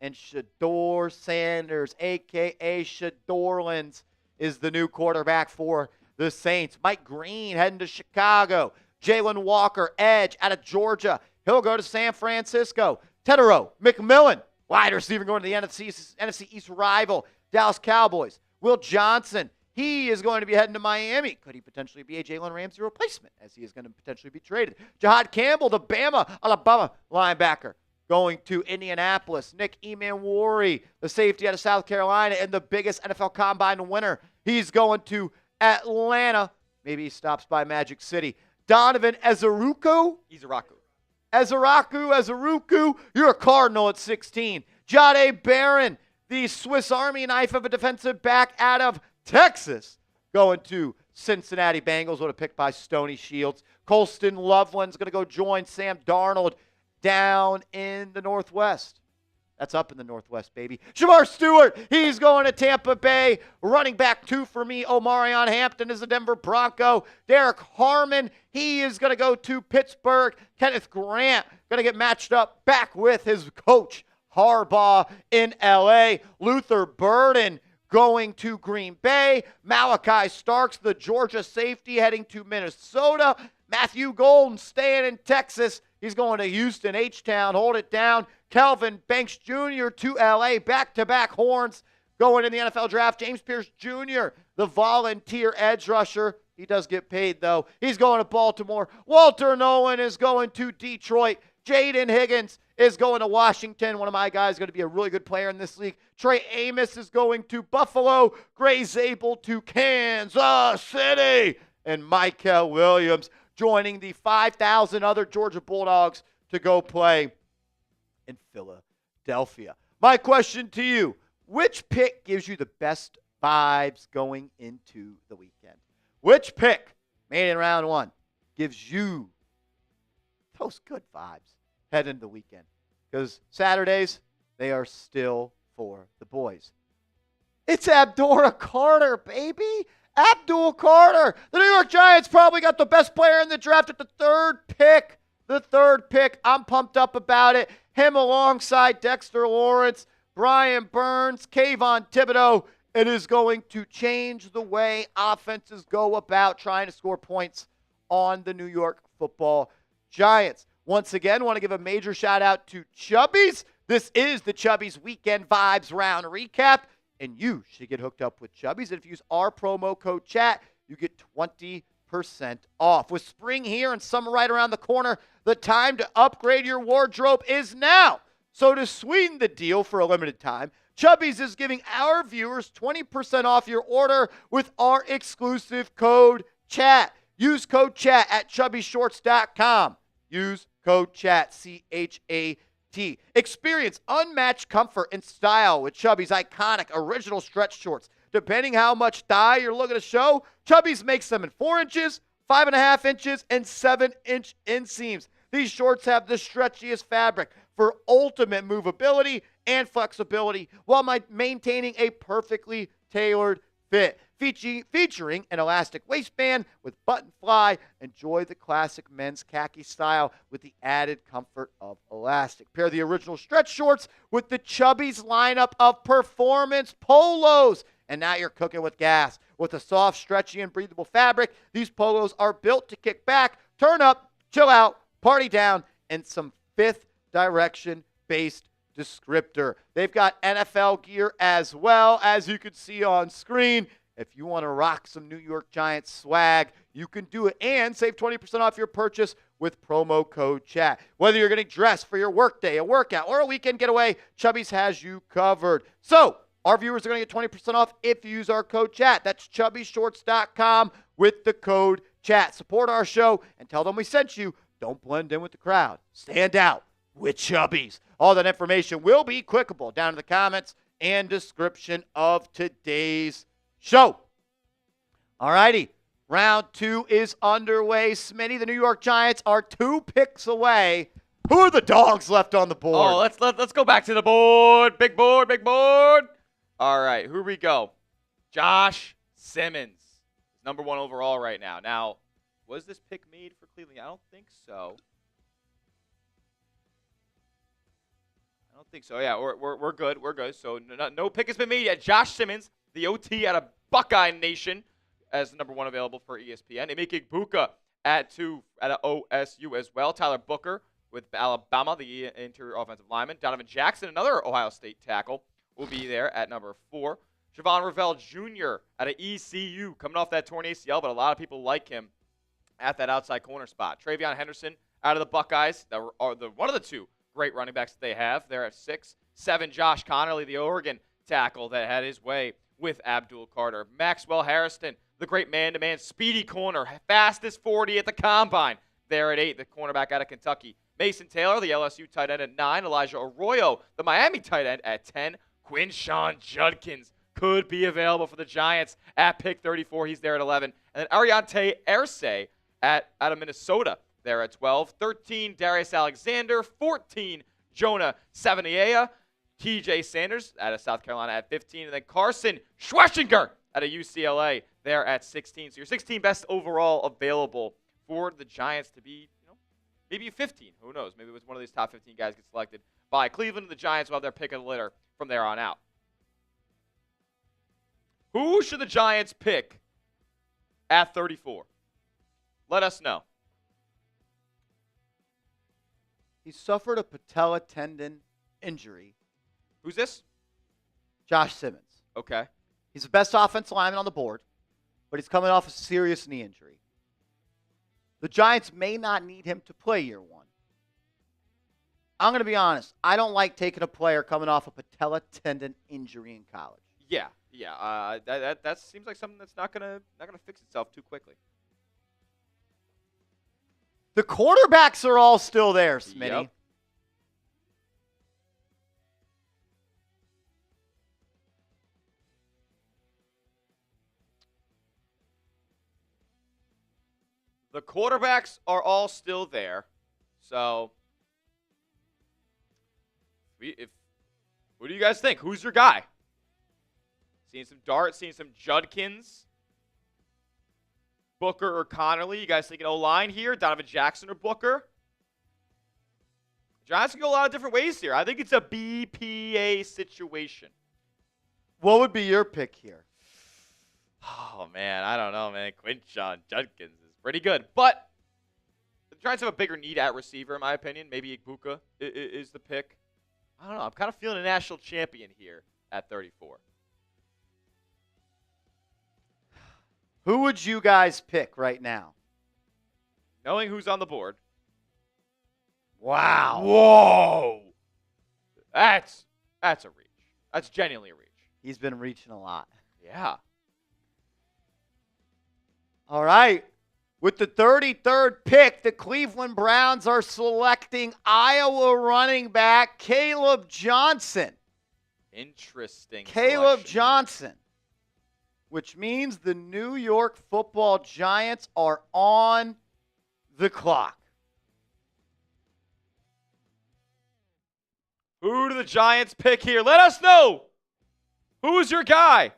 And Shedeur Sanders, a.k.a. Shedorlands, is the new quarterback for the Saints. Mike Green heading to Chicago. Jalen Walker, edge, out of Georgia. He'll go to San Francisco. Tedero McMillan, wide receiver, going to the NFC East rival, Dallas Cowboys. Will Johnson, he is going to be heading to Miami. Could he potentially be a Jalen Ramsey replacement, as he is going to potentially be traded? Jahad Campbell, the Alabama linebacker, going to Indianapolis. Nick Emanwari, the safety out of South Carolina, and the biggest NFL Combine winner. He's going to Atlanta. Maybe he stops by Magic City. Donovan Ezeruku. Ezeruku. You're a Cardinal at 16. Jahdae Barron, the Swiss Army knife of a defensive back out of Texas, going to Cincinnati Bengals with a pick by Stoney Shields. Colston Loveland's going to go join Sam Darnold down in the Northwest. That's up in the Northwest, baby. Shamar Stewart, he's going to Tampa Bay. Running back 2 for me, Omarion Hampton is a Denver Bronco. Derek Harmon, he is going to go to Pittsburgh. Kenneth Grant going to get matched up back with his coach, Harbaugh, in L.A. Luther Burden going to Green Bay. Malachi Starks, the Georgia safety, heading to Minnesota. Matthew Golden staying in Texas. He's going to Houston, H-Town, hold it down. Kelvin Banks Jr. to L.A., back-to-back horns going in the NFL Draft. James Pierce Jr., the volunteer edge rusher. He does get paid, though. He's going to Baltimore. Walter Nolan is going to Detroit. Jaden Higgins is going to Washington. One of my guys is going to be a really good player in this league. Trey Amos is going to Buffalo. Gray Zabel to Kansas City. And Michael Williams joining the 5,000 other Georgia Bulldogs to go play in Philadelphia. My question to you, which pick gives you the best vibes going into the weekend? Which pick made in round 1 gives you those good vibes heading into the weekend? Because Saturdays, they are still for the boys. It's Abdul Carter, baby. Abdul Carter. The New York Giants probably got the best player in the draft at the 3rd pick. I'm pumped up about it. Him alongside Dexter Lawrence, Brian Burns, Kayvon Thibodeau. It is going to change the way offenses go about trying to score points on the New York Football Giants. Once again, want to give a major shout out to Chubbies. This is the Chubbies Weekend Vibes Round Recap. and you should get hooked up with Chubbies. And if you use our promo code chat, you get 20% off. With spring here and summer right around the corner, the time to upgrade your wardrobe is now. So to sweeten the deal for a limited time, Chubbies is giving our viewers 20% off your order with our exclusive code chat. Use code chat at chubbyshorts.com. Use code chat, C-H-A-T. Experience unmatched comfort and style with Chubby's iconic original stretch shorts. Depending how much thigh you're looking to show, Chubby's makes them in 4 inches, 5.5 inches, and 7-inch inseams. These shorts have the stretchiest fabric for ultimate movability and flexibility while maintaining a perfectly tailored fit. Featuring an elastic waistband with button fly, enjoy the classic men's khaki style with the added comfort of elastic. Pair the original stretch shorts with the Chubbies lineup of performance polos. And now you're cooking with gas. With a soft, stretchy, and breathable fabric, these polos are built to kick back, turn up, chill out, party down, and some fifth direction-based descriptor. They've got NFL gear as well, as you can see on screen. If you want to rock some New York Giants swag, you can do it and save 20% off your purchase with promo code chat. Whether you're getting dressed for your workday, a workout, or a weekend getaway, Chubbies has you covered. So, our viewers are going to get 20% off if you use our code chat. That's chubbyshorts.com with the code chat. Support our show and tell them we sent you. Don't blend in with the crowd. Stand out with Chubbies. All that information will be clickable down in the comments and description of today's show. All righty. Round 2 is underway. Smitty, the New York Giants are 2 picks away. Who are the dogs left on the board? Oh, let's go back to the board. Big board, big board. All right, here we go. Josh Simmons is number 1 overall right now. Now, was this pick made for Cleveland? I don't think so. Yeah, we're good. We're good. So no pick has been made yet. Josh Simmons, the OT out of Buckeye Nation, as number 1 available for ESPN. Emeka Egbuka at 2 at OSU as well. Tyler Booker with Alabama, the interior offensive lineman. Donovan Jackson, another Ohio State tackle, will be there at number 4. Javon Ravel Jr. out of ECU, coming off that torn ACL, but a lot of people like him at that outside corner spot. Travion Henderson out of the Buckeyes, that are one of the 2 great running backs that they have. They're at 6. 7, Josh Connerly, the Oregon tackle that had his way with Abdul Carter. Maxwell Harrison, the great man-to-man speedy corner, fastest 40 at the combine. There at 8, the cornerback out of Kentucky. Mason Taylor, the LSU tight end at 9. Elijah Arroyo, the Miami tight end at 10. Quinshawn Judkins could be available for the Giants at pick 34. He's there at 11. And then Ariante Arce out of Minnesota there at 12. 13, Darius Alexander. 14, Jonah Savanier. TJ Sanders out of South Carolina at 15. And then Carson Schwarzenegger out of UCLA there at 16. So your 16 best overall available for the Giants to be, maybe 15. Who knows? Maybe it was one of these top 15 guys get selected by Cleveland. The Giants will have their pick of the litter from there on out. Who should the Giants pick at 34? Let us know. He suffered a patella tendon injury. Who's this? Josh Simmons. Okay. He's the best offensive lineman on the board, but he's coming off a serious knee injury. The Giants may not need him to play year 1. I'm going to be honest. I don't like taking a player coming off a patella tendon injury in college. Yeah. That seems like something that's not gonna fix itself too quickly. The quarterbacks are all still there, Smitty. Yep. The quarterbacks are all still there. So, what do you guys think? Who's your guy? Seeing some darts, seeing some Judkins, Booker or Connerly. You guys thinking O-line here? Donovan Jackson or Booker? Giants can go a lot of different ways here. I think it's a BPA situation. What would be your pick here? Oh, man. I don't know, man. Quinshawn Judkins is pretty good. But the Giants have a bigger need at receiver, in my opinion. Maybe Egbuka is the pick. I don't know. I'm kind of feeling a national champion here at 34. Who would you guys pick right now? Knowing who's on the board. Wow. Whoa. That's a reach. That's genuinely a reach. He's been reaching a lot. Yeah. All right. With the 33rd pick, the Cleveland Browns are selecting Iowa running back Caleb Johnson. Interesting. Caleb selection. Johnson, which means the New York Football Giants are on the clock. Who do the Giants pick here? Let us know. Who's your guy?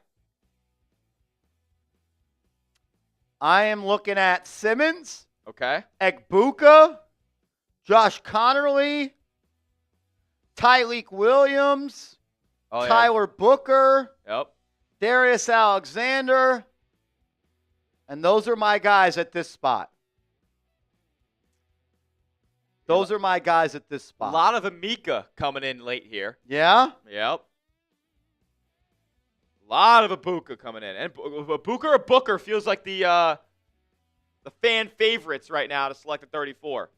I am looking at Simmons, Okay. Egbuka, Josh Connerly, Tyleek Williams, Oh, Tyler Booker, yeah. Yep. Darius Alexander, and those are my guys at this spot. Those are my guys at this A spot. lot of Amika coming in late here. Yeah? Yep. A lot of Ibuka coming in. And Ibuka or Booker feels like the fan favorites right now to select the 34.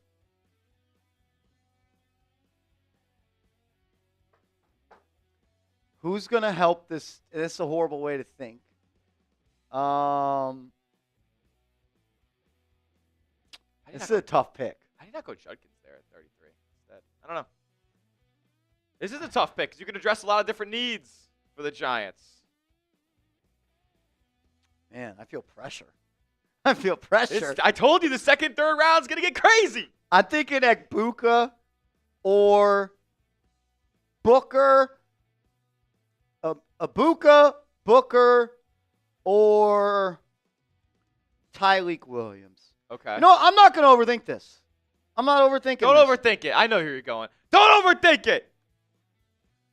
Who's going to help this? This is a horrible way to think. This is a tough pick. I did not go Judkins there at 33 instead. I don't know. This is a tough pick because you can address a lot of different needs for the Giants. Man, I feel pressure. I feel pressure. I told you the second, third round's going to get crazy. I'm thinking Egbuka or Booker. Ibuka, Booker, or Tyleek Williams. Okay. No, I'm not going to overthink this. I'm not overthinking Don't this. overthink it. I know who you're going. Don't overthink it.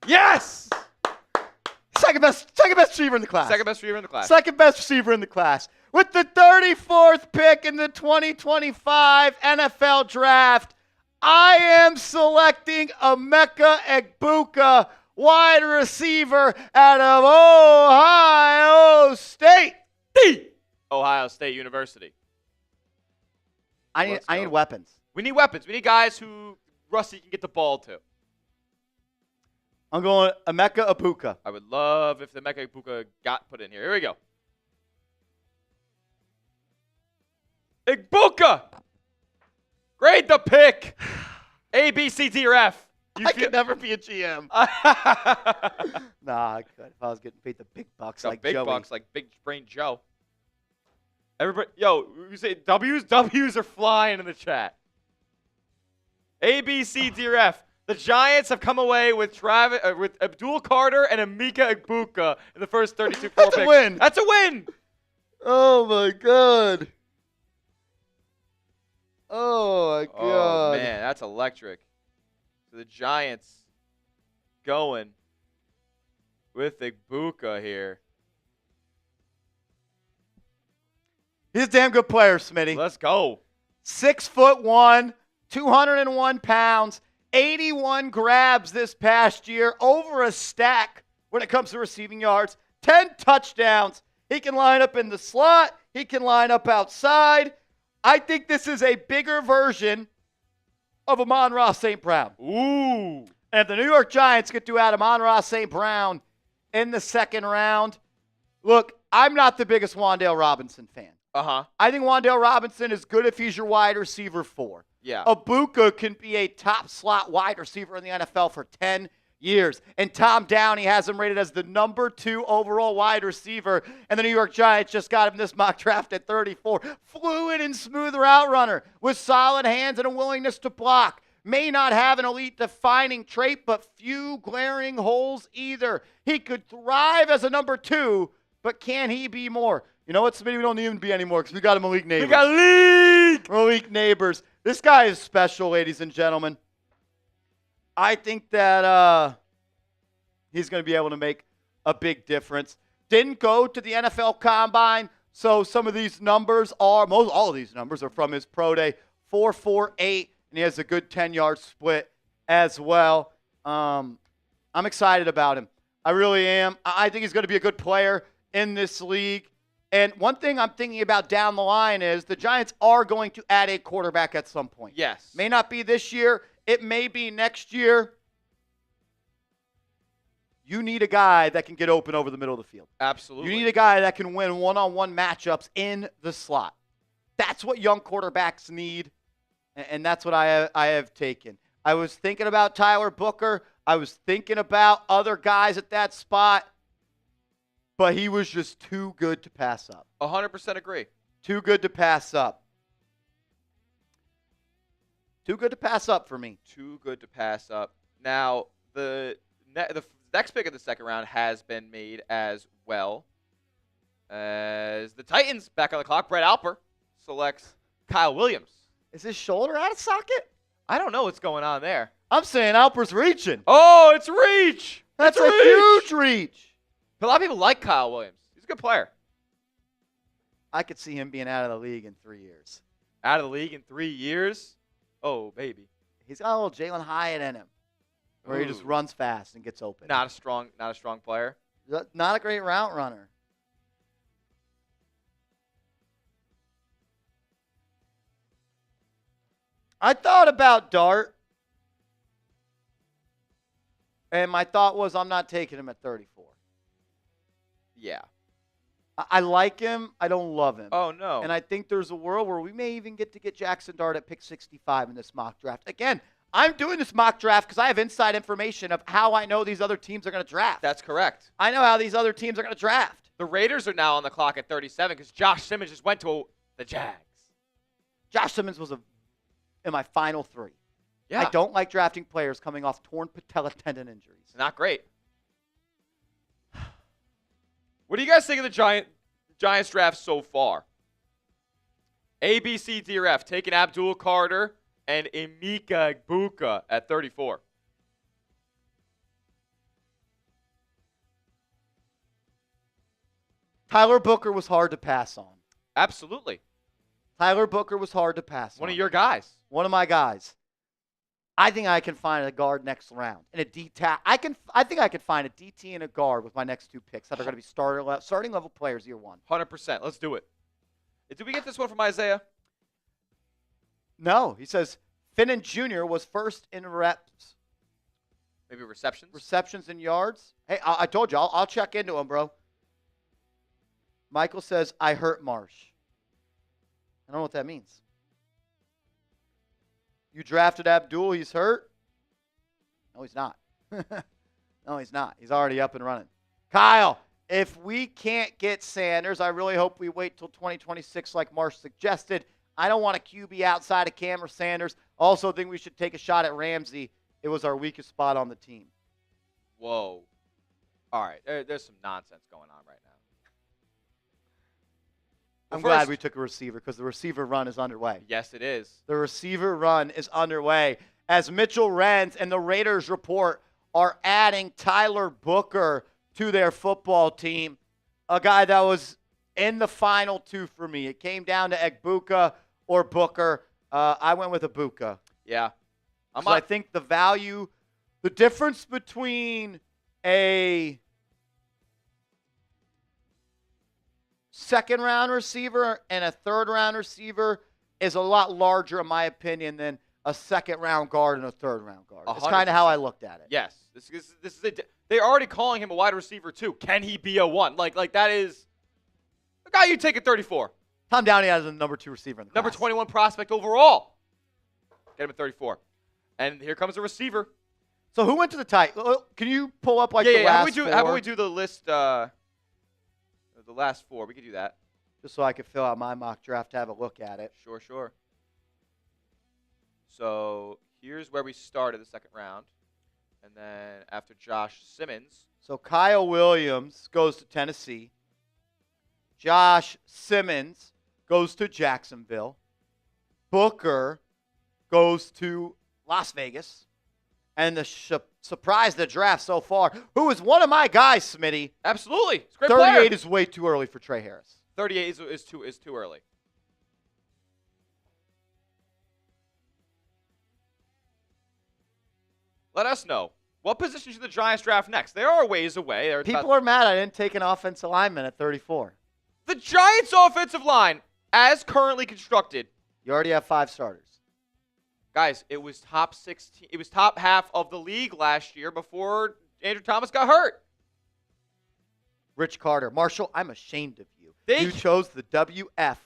Yes. Second best receiver in the class. Second best receiver in the class. Second best receiver in the class. With the 34th pick in the 2025 NFL Draft, I am selecting Emeka Egbuka, wide receiver out of Ohio State. Ohio State University. I need weapons. We need weapons. We need guys who Rusty can get the ball to. I'm going Emeka Egbuka. I would love if the Emeka Egbuka got put in here. Here we go. Egbuka! Grade the pick. A, B, C, D, or F. I could never be a GM. Nah, I could if I was getting paid the big bucks like big Joey. bucks like Big Brain Joe. Everybody, yo, you say W's? W's are flying in the chat. A, B, C, D, or F. The Giants have come away with with Abdul Carter and Emeka Egbuka in the first 32 picks. That's a win. That's a win. Oh, my God. Oh, my God. Oh, man, that's electric. So the Giants going with Egbuka here. He's a damn good player, Smitty. Let's go. 6'1", 201 pounds, 81 grabs this past year, over a stack when it comes to receiving yards, 10 touchdowns. He can line up in the slot. He can line up outside. I think this is a bigger version of Amon-Ra St. Brown. Ooh. And if the New York Giants get to add Amon-Ra St. Brown in the second round, look, I'm not the biggest Wan'Dale Robinson fan. Uh-huh. I think Wan'Dale Robinson is good if he's your wide receiver 4. Yeah. Egbuka can be a top slot wide receiver in the NFL for 10 years. And Tom Downey has him rated as the number 2 overall wide receiver. And the New York Giants just got him this mock draft at 34. Fluid and smooth route runner with solid hands and a willingness to block. May not have an elite defining trait, but few glaring holes either. He could thrive as a number 2, but can he be more? You know what, Smitty? We don't need him to be anymore because we got Malik Neighbors. We got Malik Neighbors. This guy is special, ladies and gentlemen. I think that he's going to be able to make a big difference. Didn't go to the NFL Combine, so some of these numbers are, all of these numbers are from his pro day, 4.48, and he has a good 10-yard split as well. I'm excited about him. I really am. I think he's going to be a good player in this league. And one thing I'm thinking about down the line is the Giants are going to add a quarterback at some point. Yes. May not be this year. It may be next year. You need a guy that can get open over the middle of the field. Absolutely. You need a guy that can win one-on-one matchups in the slot. That's what young quarterbacks need, and that's what I have taken. I was thinking about Tyler Booker. I was thinking about other guys at that spot, but he was just too good to pass up. 100% agree. Too good to pass up. Too good to pass up for me. Too good to pass up. Now, the next pick of the second round has been made as well. As the Titans, back on the clock, Brett Alper selects Kyle Williams. Is his shoulder out of socket? I don't know what's going on there. I'm saying Alper's reaching. Oh, it's reach. That's It's a huge reach. But a lot of people like Kyle Williams. He's a good player. I could see him being out of the league in 3 years. Out of the league in 3 years? Oh, baby. He's got a little Jalen Hyatt in him, where he just Ooh. runs fast and gets open. Not a strong player. Not a great route runner. I thought about Dart, and my thought was I'm not taking him at 34. Yeah. I like him. I don't love him. Oh, no. And I think there's a world where we may even get Jackson Dart at pick 65 in this mock draft. Again, I'm doing this mock draft because I have inside information of how I know these other teams are going to draft. That's correct. I know how these other teams are going to draft. The Raiders are now on the clock at 37 because Josh Simmons just went to the Jags. Josh Simmons was in my final 3. Yeah. I don't like drafting players coming off torn patella tendon injuries. Not great. What do you guys think of the Giants draft so far? A, B, C, D, or F. Taking Abdul Carter and Emeka Egbuka at 34. Tyler Booker was hard to pass on. Absolutely. Tyler Booker was hard to pass on. One of your guys. One of my guys. I think I can find a guard next round. And a D-tack. I think I can find a DT and a guard with my next 2 picks that are going to be starting level players year 1. 100%. Let's do it. Did we get this one from Isaiah? No. He says Finnan Jr. was first in reps. Maybe receptions? Receptions and yards. Hey, I told you. I'll check into him, bro. Michael says, I hurt Marsh. I don't know what that means. You drafted Abdul. He's hurt? No, he's not. No, he's not. He's already up and running. Kyle, if we can't get Sanders, I really hope we wait till 2026 like Marsh suggested. I don't want a QB outside of Cam or Sanders. Also think we should take a shot at Ramsey. It was our weakest spot on the team. Whoa. All right. There's some nonsense going on right now. I'm glad we took a receiver because the receiver run is underway. Yes, it is. The receiver run is underway as Mitchell Renz and the Raiders report are adding Tyler Booker to their football team, a guy that was in the final 2 for me. It came down to Egbuka or Booker. I went with Egbuka. Yeah. I think the value, the difference between a second-round receiver and a third-round receiver is a lot larger, in my opinion, than a second-round guard and a third-round guard. That's kind of how I looked at it. Yes. They're already calling him a wide receiver, too. Can he be a 1? Like that is the guy you take at 34. Tom Downey has a number 2 receiver in the class. Number 21 prospect overall. Get him at 34. And here comes a receiver. So who went to the tight? Can you pull up the last 4? How about we do the list, the last 4? We could do that. Just so I could fill out my mock draft to have a look at it. Sure. So here's where we started the second round. And then after Josh Simmons. So Kyle Williams goes to Tennessee. Josh Simmons goes to Jacksonville. Booker goes to Las Vegas. And the surprise of the draft so far, who is one of my guys, Smitty. Absolutely. It's a great 38 player. is way too early for Trey Harris. 38 is too early. Let us know. What position should the Giants draft next? They are a ways away. People are mad I didn't take an offensive lineman at 34. The Giants' offensive line, as currently constructed, You already have 5 starters. guys, it was top 16. It was top half of the league last year before Andrew Thomas got hurt. Rich Carter. Marshall, I'm ashamed of you. They- You chose the WF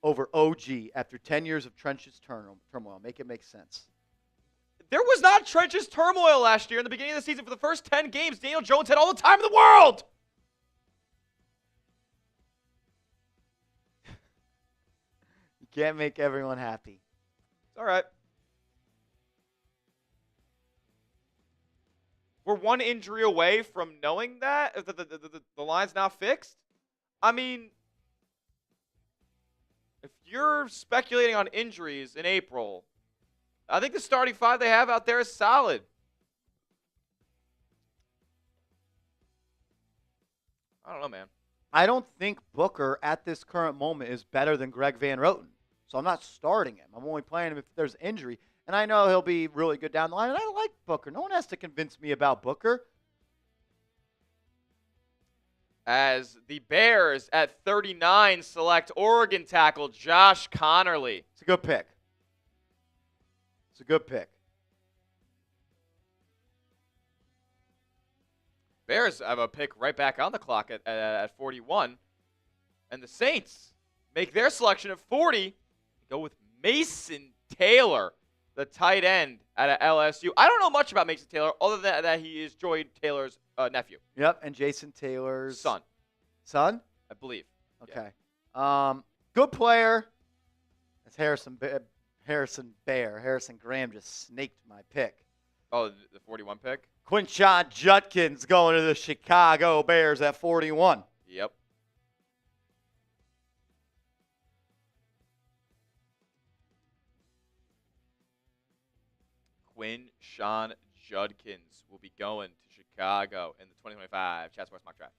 over OG after 10 years of trenches turmoil. Make it make sense. There was not trenches turmoil last year in the beginning of the season. For the first 10 games, Daniel Jones had all the time in the world. You can't make everyone happy. It's all right. We're one injury away from knowing that the line's now fixed. I mean, if you're speculating on injuries in April, I think the starting 5 they have out there is solid. I don't know, man. I don't think Booker at this current moment is better than Greg Van Roten. So I'm not starting him. I'm only playing him if there's injury. And I know he'll be really good down the line. And I like Booker. No one has to convince me about Booker. As the Bears at 39 select Oregon tackle Josh Connerly. It's a good pick. It's a good pick. Bears have a pick right back on the clock at 41. And the Saints make their selection at 40. Go with Mason Taylor, the tight end at LSU. I don't know much about Mason Taylor other than that he is Joy Taylor's nephew. Yep, and Jason Taylor's Son, I believe. Okay. Good player. That's Harrison Bear. Harrison Graham just snaked my pick. Oh, the 41 pick? Quinshon Judkins going to the Chicago Bears at 41. Yep. Quinshon Judkins will be going to Chicago in the 2025 Chat Sports Mock Draft.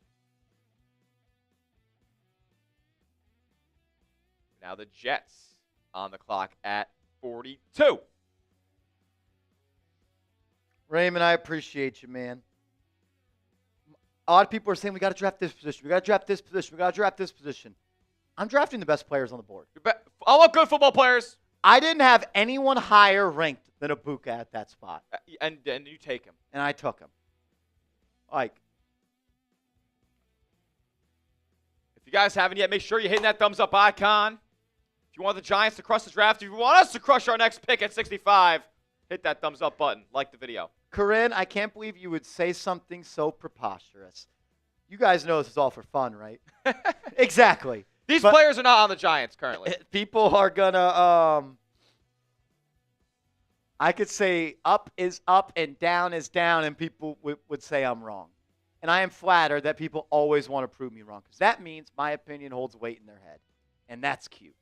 Now the Jets on the clock at 42. Raymond, I appreciate you, man. A lot of people are saying we got to draft this position. We got to draft this position. We got to draft this position. I'm drafting the best players on the board. I want good football players. I didn't have anyone higher ranked than Ibuka at that spot. And you take him. And I took him. Like, if you guys haven't yet, make sure you're hitting that thumbs up icon. If you want the Giants to crush the draft, if you want us to crush our next pick at 65, hit that thumbs up button. Like the video. Corinne, I can't believe you would say something so preposterous. You guys know this is all for fun, right? Exactly. These players are not on the Giants currently. People are going to, I could say up is up and down is down, and people would say I'm wrong. And I am flattered that people always want to prove me wrong, because that means my opinion holds weight in their head. And that's cute.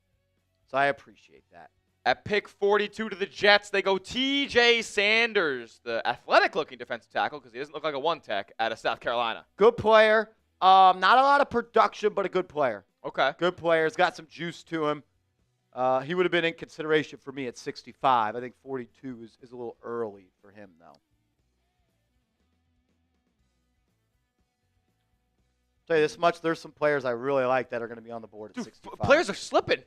So I appreciate that. At pick 42 to the Jets, they go T.J. Sanders, the athletic-looking defensive tackle, because he doesn't look like a one-tech out of South Carolina. Good player. Not a lot of production, but a good player. Okay. Good player. He's got some juice to him. He would have been in consideration for me at 65. I think 42 is a little early for him, though. Tell you this much, there's some players I really like that are going to be on the board at 65. Players are slipping.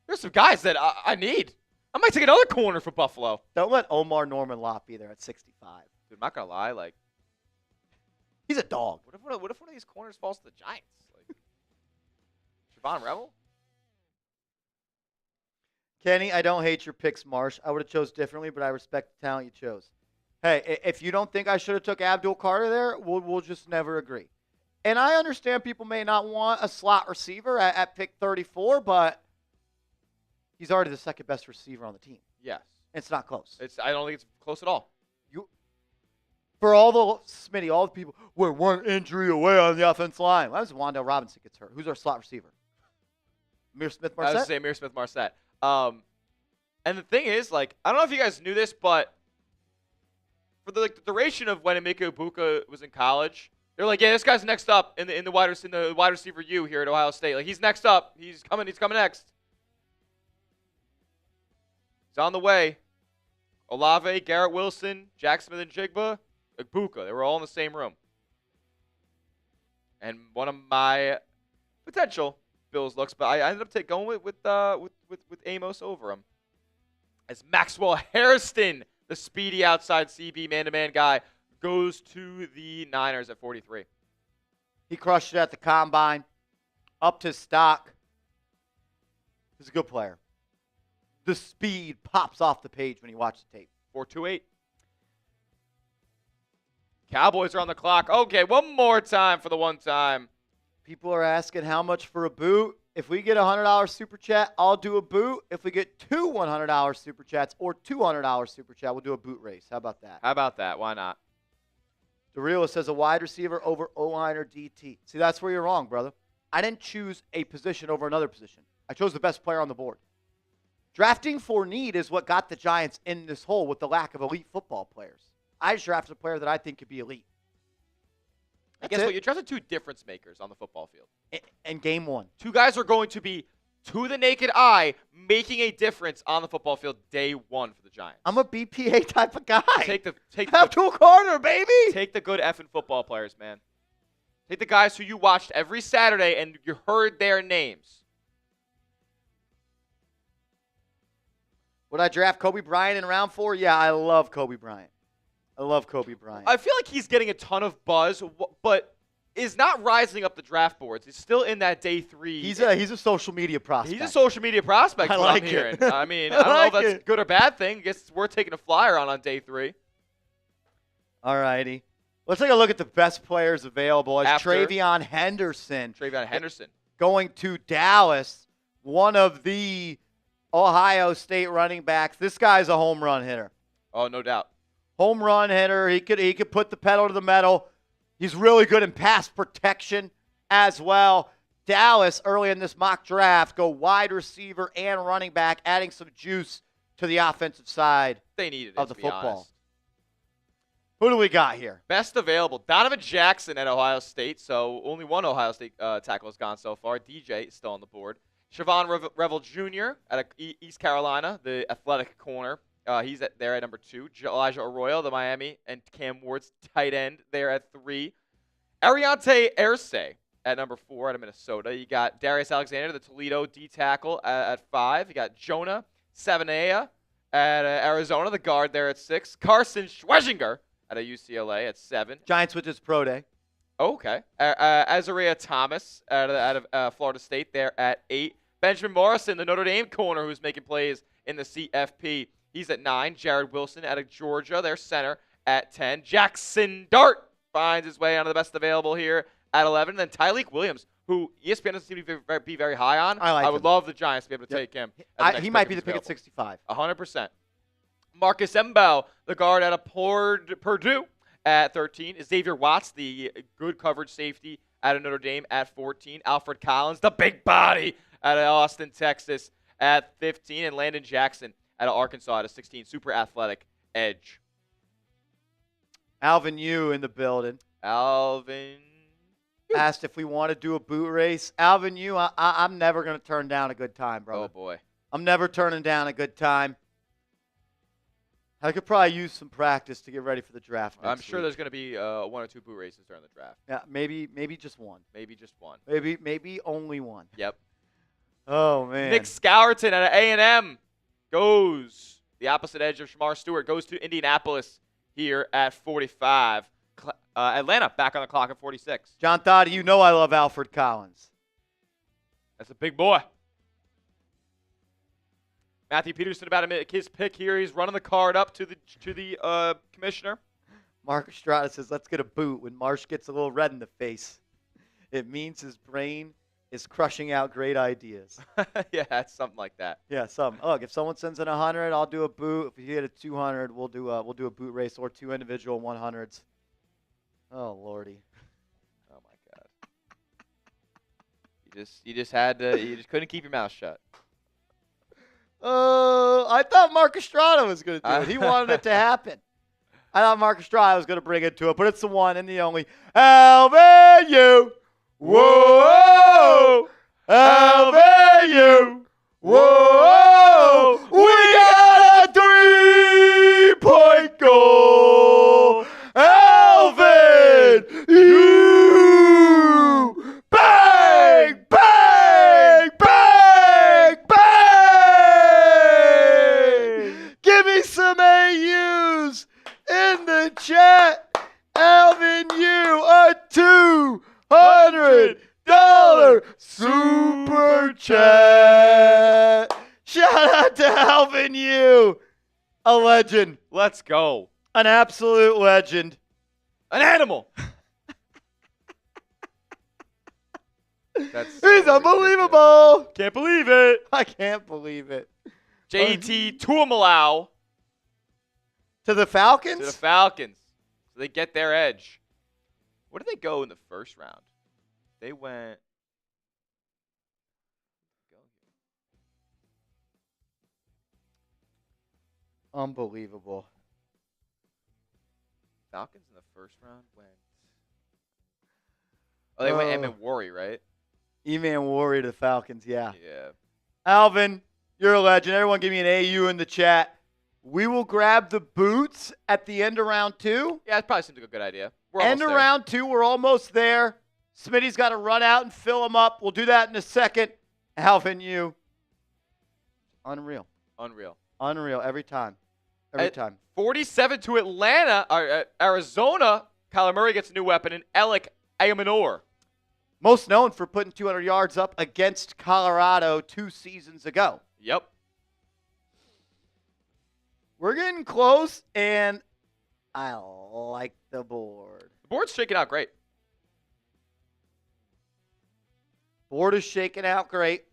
There's some guys that I need. I might take another corner for Buffalo. Don't let Omar Norman Lott be there at 65. Dude, I'm not going to lie. Like, he's a dog. What if one of these corners falls to the Giants? Like, Siobhan Rebel? Kenny, I don't hate your picks, Marsh. I would have chose differently, but I respect the talent you chose. Hey, if you don't think I should have took Abdul Carter there, we'll just never agree. And I understand people may not want a slot receiver at pick 34, but he's already the second best receiver on the team. Yes. It's not close. I don't think it's close at all. For all the people, we're one injury away on the offensive line. Why does Wan'Dale Robinson gets hurt? Who's our slot receiver? Amir Smith-Marset? I was going to say Amir Smith-Marset. And the thing is, like, I don't know if you guys knew this, but for the duration of when Emeka Egbuka was in college, they're like, yeah, this guy's next up in the wide receiver U here at Ohio State. Like, he's next up. He's coming next. He's on the way. Olave, Garrett Wilson, Jack Smith and Jigba, Egbuka. They were all in the same room. And one of my potential Bills looks, but I ended up going with Amos over him. As Maxwell Hairston, the speedy outside CB man-to-man guy, goes to the Niners at 43. He crushed it at the combine, upped his stock. He's a good player. The speed pops off the page when you watch the tape. 4.28. Cowboys are on the clock. Okay, one more time for the one time. People are asking how much for a boot. If we get a $100 super chat, I'll do a boot. If we get two $100 super chats or $200 super chat, we'll do a boot race. How about that? How about that? Why not? The realist says a wide receiver over O-line or DT. See, that's where you're wrong, brother. I didn't choose a position over another position. I chose the best player on the board. Drafting for need is what got the Giants in this hole with the lack of elite football players. I just drafted a player that I think could be elite. And guess what? You drafted two difference makers on the football field. In game one. Two guys are going to be, to the naked eye, making a difference on the football field day one for the Giants. I'm a BPA type of guy. Take the Abdul Carter, baby. Take the good effing football players, man. Take the guys who you watched every Saturday and you heard their names. Would I draft Kobe Bryant in round 4? Yeah, I love Kobe Bryant. I love Kobe Bryant. I feel like he's getting a ton of buzz, but is not rising up the draft boards. He's still in that day 3. He's a social media prospect. He's a social media prospect. I like I'm hearing. it. I mean, I don't know if that's a good or bad thing. I guess it's worth taking a flyer on day 3. All righty. Let's take a look at the best players available. As Travion Henderson. Going to Dallas, one of the Ohio State running backs. This guy's a home run hitter. Oh, no doubt. Home run hitter. He could put the pedal to the metal. He's really good in pass protection as well. Dallas, early in this mock draft, go wide receiver and running back, adding some juice to the offensive side of the football. Honest. Who do we got here? Best available. Donovan Jackson at Ohio State. So only one Ohio State tackle has gone so far. DJ is still on the board. Siobhan Revel Jr. at East Carolina, the athletic corner. He's there at number 2. Elijah Arroyo, the Miami, and Cam Ward's tight end there at 3. Ariante Erce at number 4 out of Minnesota. You got Darius Alexander, the Toledo D tackle at 5. You got Jonah Savanea at Arizona, the guard there at 6. Carson Schwezinger at UCLA at 7. Giants with his pro day. Okay. Azariah Thomas out of Florida State there at 8. Benjamin Morrison, the Notre Dame corner, who's making plays in the CFP. He's at 9. Jared Wilson out of Georgia, their center, at 10. Jackson Dart finds his way onto the best available here at 11. And then Tyleik Williams, who ESPN doesn't seem to be very high on. I would love the Giants to be able to take him. He might be the pick at 65. 100%. Marcus Embow, the guard out of Purdue, at 13. Xavier Watts, the good coverage safety out of Notre Dame, at 14. Alfred Collins, the big body, out of Austin, Texas, at 15. And Landon Jackson out of Arkansas at 16. Super athletic edge. Alvin Yu in the building. Alvin asked if we want to do a boot race. Alvin Yu, I'm never going to turn down a good time, brother. Oh, boy. I'm never turning down a good time. I could probably use some practice to get ready for the draft next I'm sure week. there's going to be 1 or 2 boot races during the draft. Yeah, maybe just one. Maybe just one. Maybe only one. Yep. Oh, man. Nick Scourton out of A&M goes the opposite edge of Shamar Stewart, goes to Indianapolis here at 45. Atlanta back on the clock at 46. John Thody, you know I love Alfred Collins. That's a big boy. Matthew Peterson about to make his pick here. He's running the card up to the commissioner. Mark Estrada says, let's get a boot. When Marsh gets a little red in the face, it means his brain is crushing out great ideas. Yeah, it's something like that. Yeah, look, if someone sends in 100, I'll do a boot. If you get a 200, we'll do a boot race or 2 individual 100s. Oh, Lordy. Oh my God. You just couldn't keep your mouth shut. I thought Mark Estrada was going to do it. He wanted it to happen. I thought Mark Estrada was going to bring it to it, but it's the one and the only. LVU. Whoa. LVU. Whoa. We got a 3-point goal. Alvin. You. Bang. Bang. out to Alvin Yu. A legend. Let's go. An absolute legend. An animal. That's He's unbelievable. Can't believe it. I can't believe it. JT Tuamalau To the Falcons? to the Falcons. So they get their edge. Where did they go in the first round? They went. Unbelievable. Falcons in the first round went. Oh, they went Emin Worry, right? E-Man Warrior to the Falcons, yeah. Yeah. Alvin, you're a legend. Everyone give me an AU in the chat. We will grab the boots at the end of round 2. Yeah, it probably seems like a good idea. We're End of almost there. round 2, we're almost there. Smitty's got to run out and fill them up. We'll do that in a second. Alvin, you. Unreal. Unreal. Unreal every time. Every time. 47 to Atlanta, or Arizona. Kyler Murray gets a new weapon in Alec Ayamanor. Most known for putting 200 yards up against Colorado 2 seasons ago. Yep. We're getting close, and I like the board. The board's shaking out great. Board is shaking out great.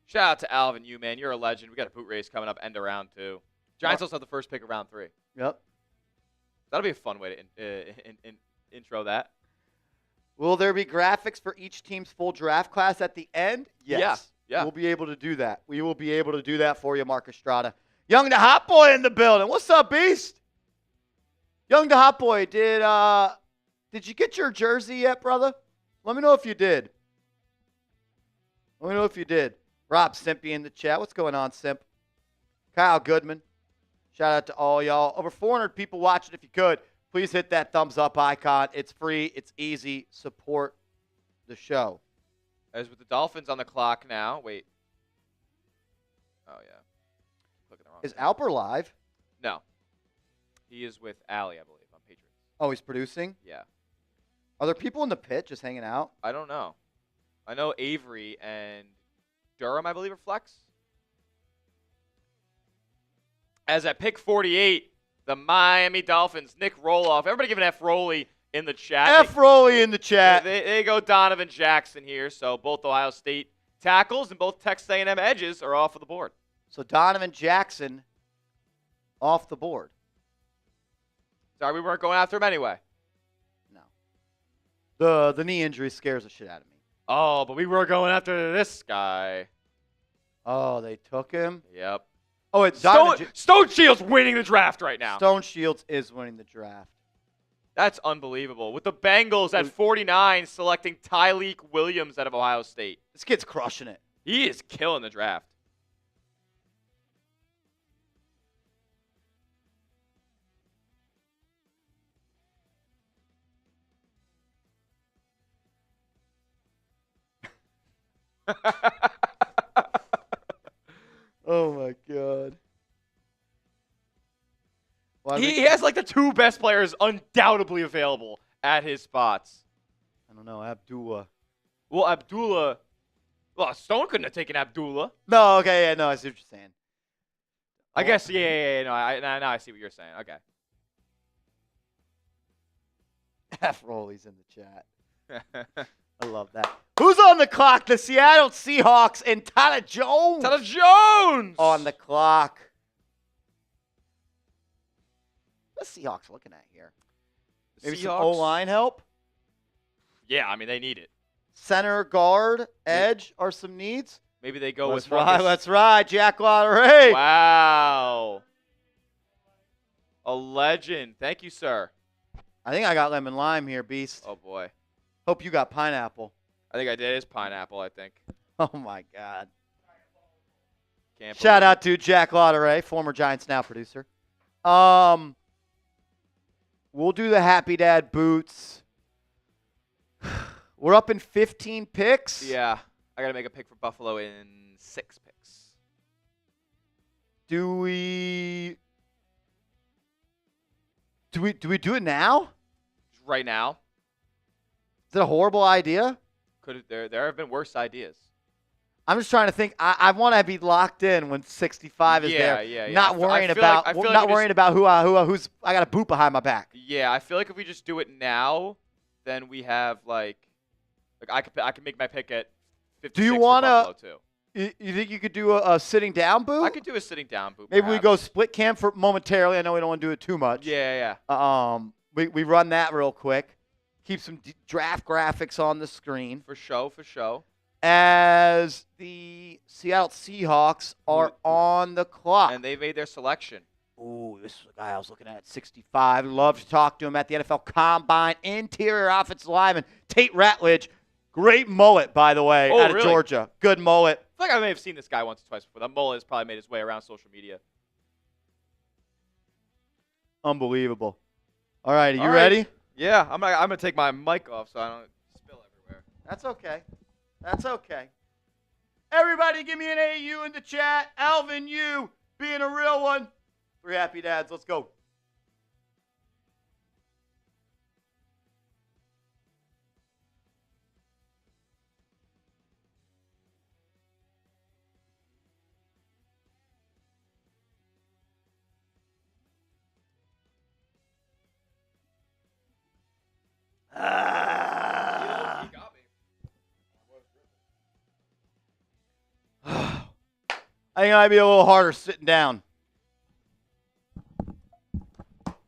Shout out to Alvin, you man. You're a legend. We got a boot race coming up end of round 2. Giants also have the first pick of round 3. Yep. That'll be a fun way to intro that. Will there be graphics for each team's full draft class at the end? Yes. Yeah. We'll be able to do that. We will be able to do that for you, Mark Estrada. Young the Hot Boy in the building. What's up, Beast? Young the Hot Boy, did you get your jersey yet, brother? Let me know if you did. Let me know if you did. Rob Simpy in the chat. What's going on, Simp? Kyle Goodman. Shout out to all y'all. Over 400 people watching. If you could, please hit that thumbs up icon. It's free. It's easy. Support the show. As with the Dolphins on the clock now. Wait. Oh, yeah. Clicking the wrong Is thing. Alper live? No. He is with Allie, I believe, on Patriots. Oh, he's producing? Yeah. Are there people in the pit just hanging out? I don't know. I know Avery and Durham, I believe, are flex. As at pick 48, the Miami Dolphins, Nick Roloff. Everybody give an F. Roley in the chat. F. Roley in the chat. They go Donovan Jackson here. So both Ohio State tackles and both Texas A&M edges are off of the board. So Donovan Jackson off the board. Sorry, we weren't going after him anyway. No. The knee injury scares the shit out of me. Oh, but we were going after this guy. Oh, they took him? Yep. Oh, it's Donovan Stone Shields winning the draft right now. Stone Shields is winning the draft. That's unbelievable. With the Bengals at 49 selecting Tyleek Williams out of Ohio State. This kid's crushing it. He is killing the draft. Oh, my God. He has like the 2 best players undoubtedly available at his spots. I don't know, Abdullah. Well, Abdullah. Well, Stone couldn't have taken Abdullah. No, okay, yeah, no, I see what you're saying. I guess, yeah. No, now I see what you're saying. Okay. F. Roley's in the chat. I love that. Who's on the clock? The Seattle Seahawks and Tyler Jones. Tyler Jones On the clock. What's the Seahawks looking at here? Maybe some Seahawks? O-line help? Yeah, I mean, they need it. Center, guard, edge are some needs. Maybe they go Let's with ride, Marcus. let's ride. Jack Lottery. Wow. A legend. Thank you, sir. I think I got lemon lime here, Beast. Oh, boy. Hope you got pineapple. I think I did. It's pineapple, I think. Oh, my God. Can't Shout believe out to Jack Lottery, former Giants Now producer. We'll do the Happy Dad boots. We're up in 15 picks. it. Yeah. I got to make a pick for Buffalo in 6 picks. Do we do it now? Right now. Is it a horrible idea? There have been worse ideas. I'm just trying to think. I want to be locked in when 65 is there. Yeah. Not worrying about I feel like not worrying about who's I got a boot behind my back. Yeah, I feel like if we just do it now, then we have like I could make my pick at 56 Do you for want Buffalo to? too. You think you could do a sitting down boot? I could do a sitting down boot. Maybe we go perhaps. split cam for momentarily. I know we don't want to do it too much. Yeah. We run that real quick. Keep some draft graphics on the screen. For show. As the Seattle Seahawks are on the clock. And they made their selection. Ooh, this is a guy I was looking at 65. Love to talk to him at the NFL Combine. Interior offensive lineman Tate Ratledge. Great mullet, by the way, out of really? Georgia. Good mullet. I feel like I may have seen this guy once or twice before. That mullet has probably made his way around social media. Unbelievable. All right, are you All right. ready? Yeah, I'm gonna take my mic off so I don't spill everywhere. That's okay. That's okay. Everybody give me an AU in the chat. Alvin, you being a real one. 3 happy dads. Let's go. He got me. I think it might be a little harder sitting down.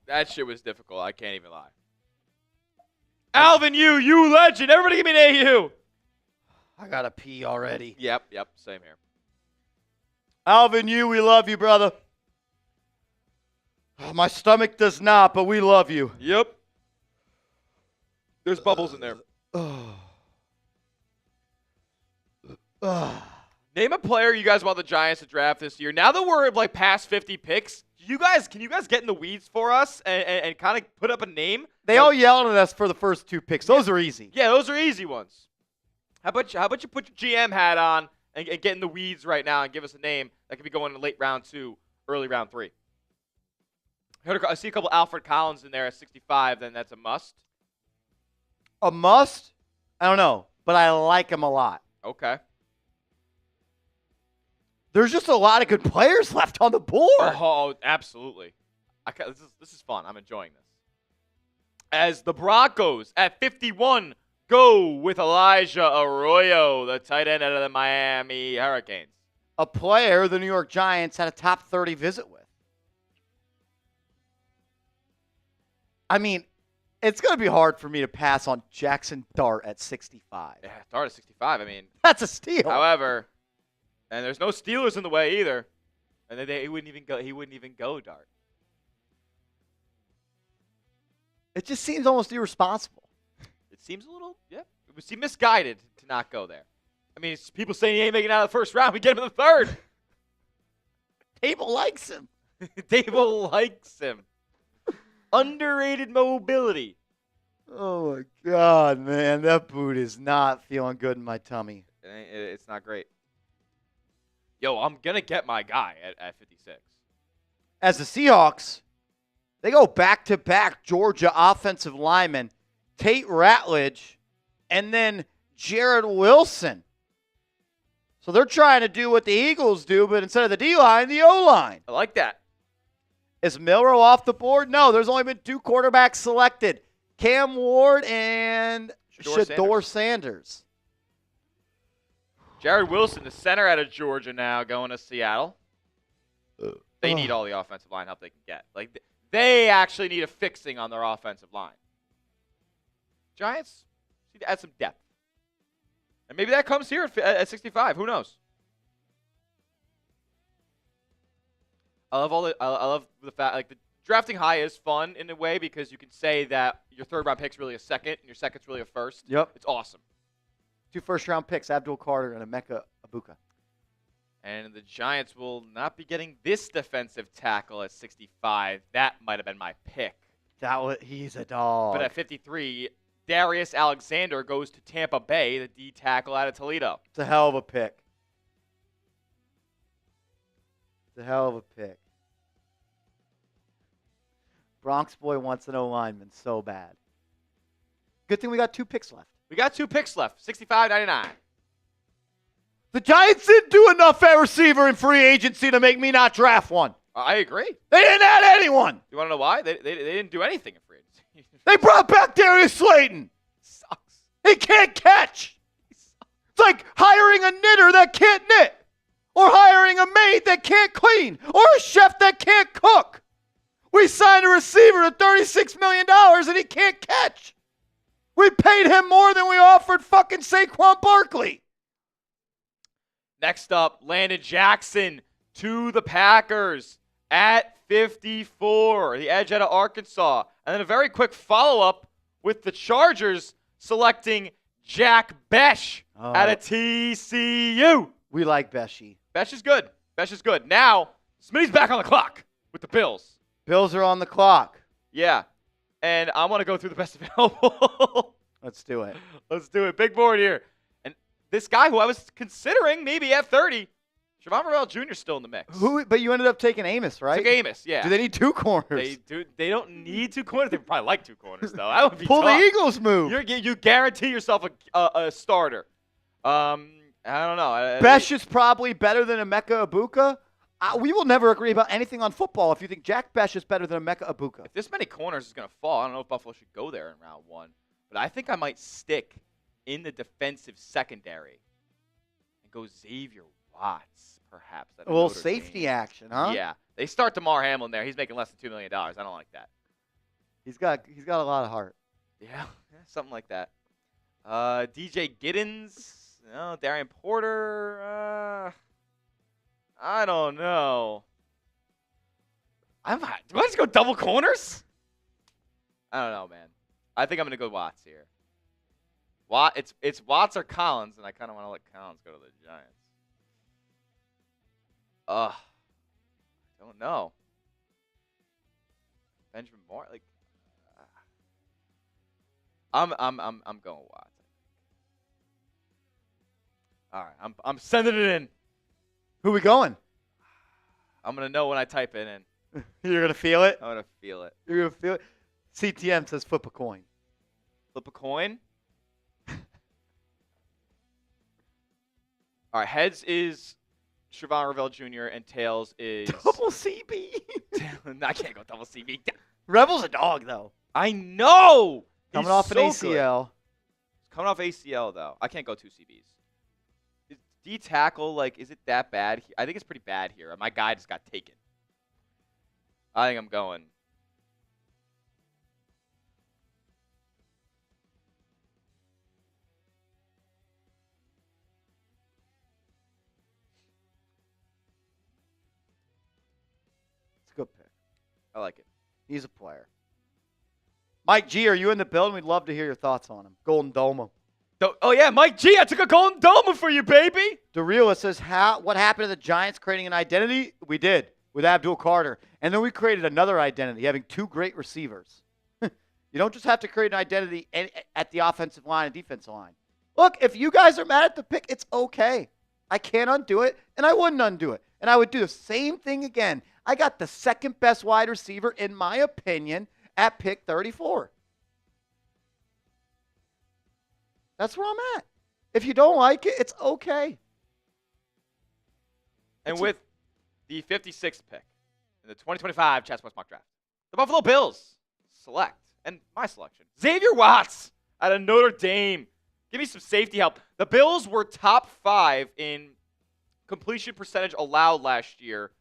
That shit was difficult. I can't even lie. Alvin, you legend. Everybody give me an AU. I got to pee already. Yep. Same here. Alvin, we love you, brother. Oh, my stomach does not, but we love you. Yep. There's bubbles in there. Name a player you guys want the Giants to draft this year. Now that we're like past 50 picks, can you guys get in the weeds for us and kind of put up a name? They all yelled at us for the first 2 picks. Those are easy. Yeah, those are easy ones. How about you put your GM hat on and get in the weeds right now and give us a name that could be going in late round 2, early round 3. I see a couple Alfred Collins in there at 65. Then that's a must. A must? I don't know, but I like him a lot. Okay. There's just a lot of good players left on the board. Oh, absolutely. This is fun. I'm enjoying this. As the Broncos at 51 go with Elijah Arroyo, the tight end out of the Miami Hurricanes. A player the New York Giants had a top 30 visit with. I mean, it's going to be hard for me to pass on Jackson Dart at 65. Yeah, Dart at 65. I mean, that's a steal. However, and there's no Steelers in the way either, and he wouldn't even go. He wouldn't even go Dart. It just seems almost irresponsible. It seems a little, yeah. It would seem misguided to not go there. I mean, it's people saying he ain't making it out of the first round. We get him in the third. Table likes him. Table likes him. Underrated mobility. Oh, my God, man. That boot is not feeling good in my tummy. It's not great. Yo, I'm going to get my guy at 56. As the Seahawks, they go back-to-back Georgia offensive linemen, Tate Ratledge, and then Jared Wilson. So they're trying to do what the Eagles do, but instead of the D-line, the O-line. I like that. Is Milroe off the board? No, there's only been 2 quarterbacks selected. Cam Ward and Shedeur Sanders. Jared Wilson, the center out of Georgia now, going to Seattle. They need all the offensive line help they can get. Like, they actually need a fixing on their offensive line. Giants need to add some depth. And maybe that comes here at 65. Who knows? I love the fact, like, the drafting high is fun in a way because you can say that your third round pick's really a second and your second's really a first. Yep. It's awesome. 2 first-round picks, Abdul Carter and Emeka Egbuka. And the Giants will not be getting this defensive tackle at 65. That might have been my pick. He's a dog. But at 53, Darius Alexander goes to Tampa Bay, the D tackle out of Toledo. It's a hell of a pick. It's a hell of a pick. Bronx boy wants an O-lineman so bad. Good thing we got 2 picks left. We got 2 picks left, 65-99. The Giants didn't do enough at receiver in free agency to make me not draft one. I agree. They didn't add anyone. You want to know why? They didn't do anything in free agency. They brought back Darius Slayton. Sucks. He can't catch. It's like hiring a knitter that can't knit, or hiring a maid that can't clean, or a chef that can't cook. We signed a receiver to $36 million and he can't catch. We paid him more than we offered fucking Saquon Barkley. Next up, Landon Jackson to the Packers at 54, the edge out of Arkansas. And then a very quick follow-up with the Chargers selecting Jack Besh out of TCU. We like Beshy. Besh is good. Besh is good. Now, Smitty's back on the clock with the Bills. Bills are on the clock. Yeah. And I want to go through the best available. Let's do it. Let's do it. Big board here. And this guy who I was considering maybe at 30, Javon Morrell Jr. still in the mix. But you ended up taking Amos, right? Took Amos, yeah. Do they need two corners? They don't need two corners. They probably like two corners, though. That would be Pull tough. the Eagles move. You guarantee yourself a starter. I don't know. Besh is probably better than Emeka Ibuka. We will never agree about anything on football if you think Jack Besh is better than Emeka Ibuka. If this many corners is going to fall, I don't know if Buffalo should go there in round 1. But I think I might stick in the defensive secondary and go Xavier Watts, perhaps. A little safety action, huh? Yeah. They start DeMar Hamlin there. He's making less than $2 million. I don't like that. He's got a lot of heart. Yeah, something like that. DJ Giddens. No, Darian Porter. I don't know. Do I just go double corners? I don't know, man. I think I'm gonna go Watts here. It's Watts or Collins, and I kind of want to let Collins go to the Giants. I don't know. Benjamin Moore, like, I'm going Watts. All right, I'm sending it in. Who we going? I'm gonna know when I type it in. You're gonna feel it. I'm gonna feel it. You're gonna feel it. CTM says flip a coin. Flip a coin. All right, heads is Shavon Revel Jr. and tails is double CB. I can't go double CB. Rebel's a dog though. I know. Coming He's off so an ACL. Good. Coming off ACL though. I can't go 2 CBs. Is D tackle, like, is it that bad? I think it's pretty bad here. My guy just got taken. I think I'm going. It's a good pick. I like it. He's a player. Mike G, are you in the building? We'd love to hear your thoughts on him. Golden Doma. Oh, yeah, Mike G, I took a Golden Doma for you, baby. Darila says, what happened to the Giants creating an identity? We did with Abdul Carter. And then we created another identity, having 2 great receivers. You don't just have to create an identity at the offensive line and defensive line. Look, if you guys are mad at the pick, it's okay. I can't undo it, and I wouldn't undo it. And I would do the same thing again. I got the second best wide receiver, in my opinion, at pick 34. That's where I'm at. If you don't like it, it's okay. And with the 56th pick in the 2025 Chat Sports Mock Draft, the Buffalo Bills select, and my selection, Xavier Watts out of Notre Dame. Give me some safety help. The Bills were top 5 in completion percentage allowed last year,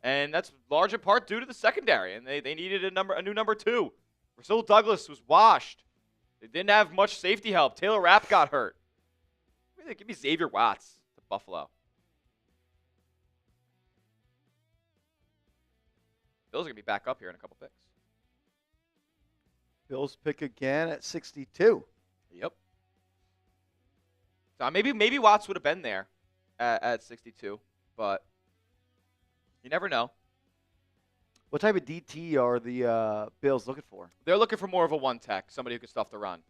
and that's large in part due to the secondary, and they needed a new number 2. Rasul Douglas was washed. They didn't have much safety help. Taylor Rapp got hurt. Give me Xavier Watts to Buffalo. Bills are going to be back up here in a couple picks. Bills pick again at 62. Yep. So maybe Watts would have been there at 62, but you never know. What type of DT are the Bills looking for? They're looking for more of a one tech, somebody who can stuff the run.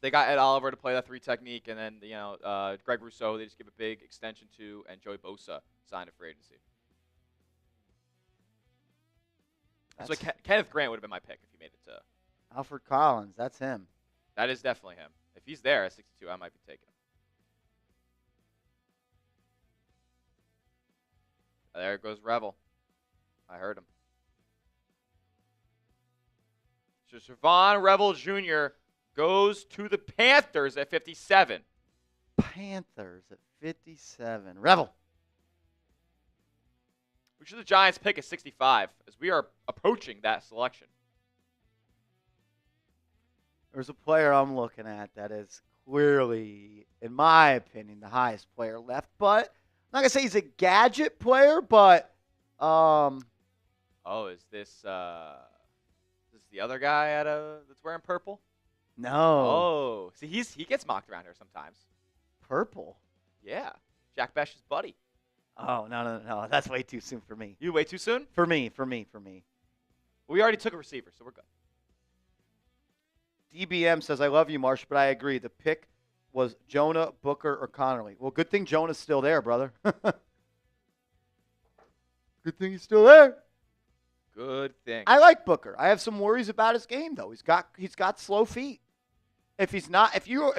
They got Ed Oliver to play that 3 technique, and then Greg Rousseau they just give a big extension to, and Joey Bosa signed a free agency. So Kenneth Grant would have been my pick if he made it to. Alfred Collins, that's him. That is definitely him. If he's there at 62, I might be taking him. There goes Revel. I heard him. So Siobhan Revel Jr. goes to the Panthers at 57. Panthers at 57. Revel. Who should the Giants pick at 65 as we are approaching that selection? There's a player I'm looking at that is clearly, in my opinion, the highest player left. But I'm not going to say he's a gadget player, but Oh, is this the other guy that's wearing purple? no. Oh, see, he gets mocked around here sometimes. Purple? Yeah, Jack Besh's buddy. Oh, no. That's way too soon for me. You way too soon? For me. We already took a receiver, so we're good. DBM says, I love you, Marsh, but I agree. The pick was Jonah, Booker, or Connerly. Well, good thing Jonah's still there, brother. Good thing he's still there. Good thing. I like Booker. I have some worries about his game, though. He's got slow feet. If he's got you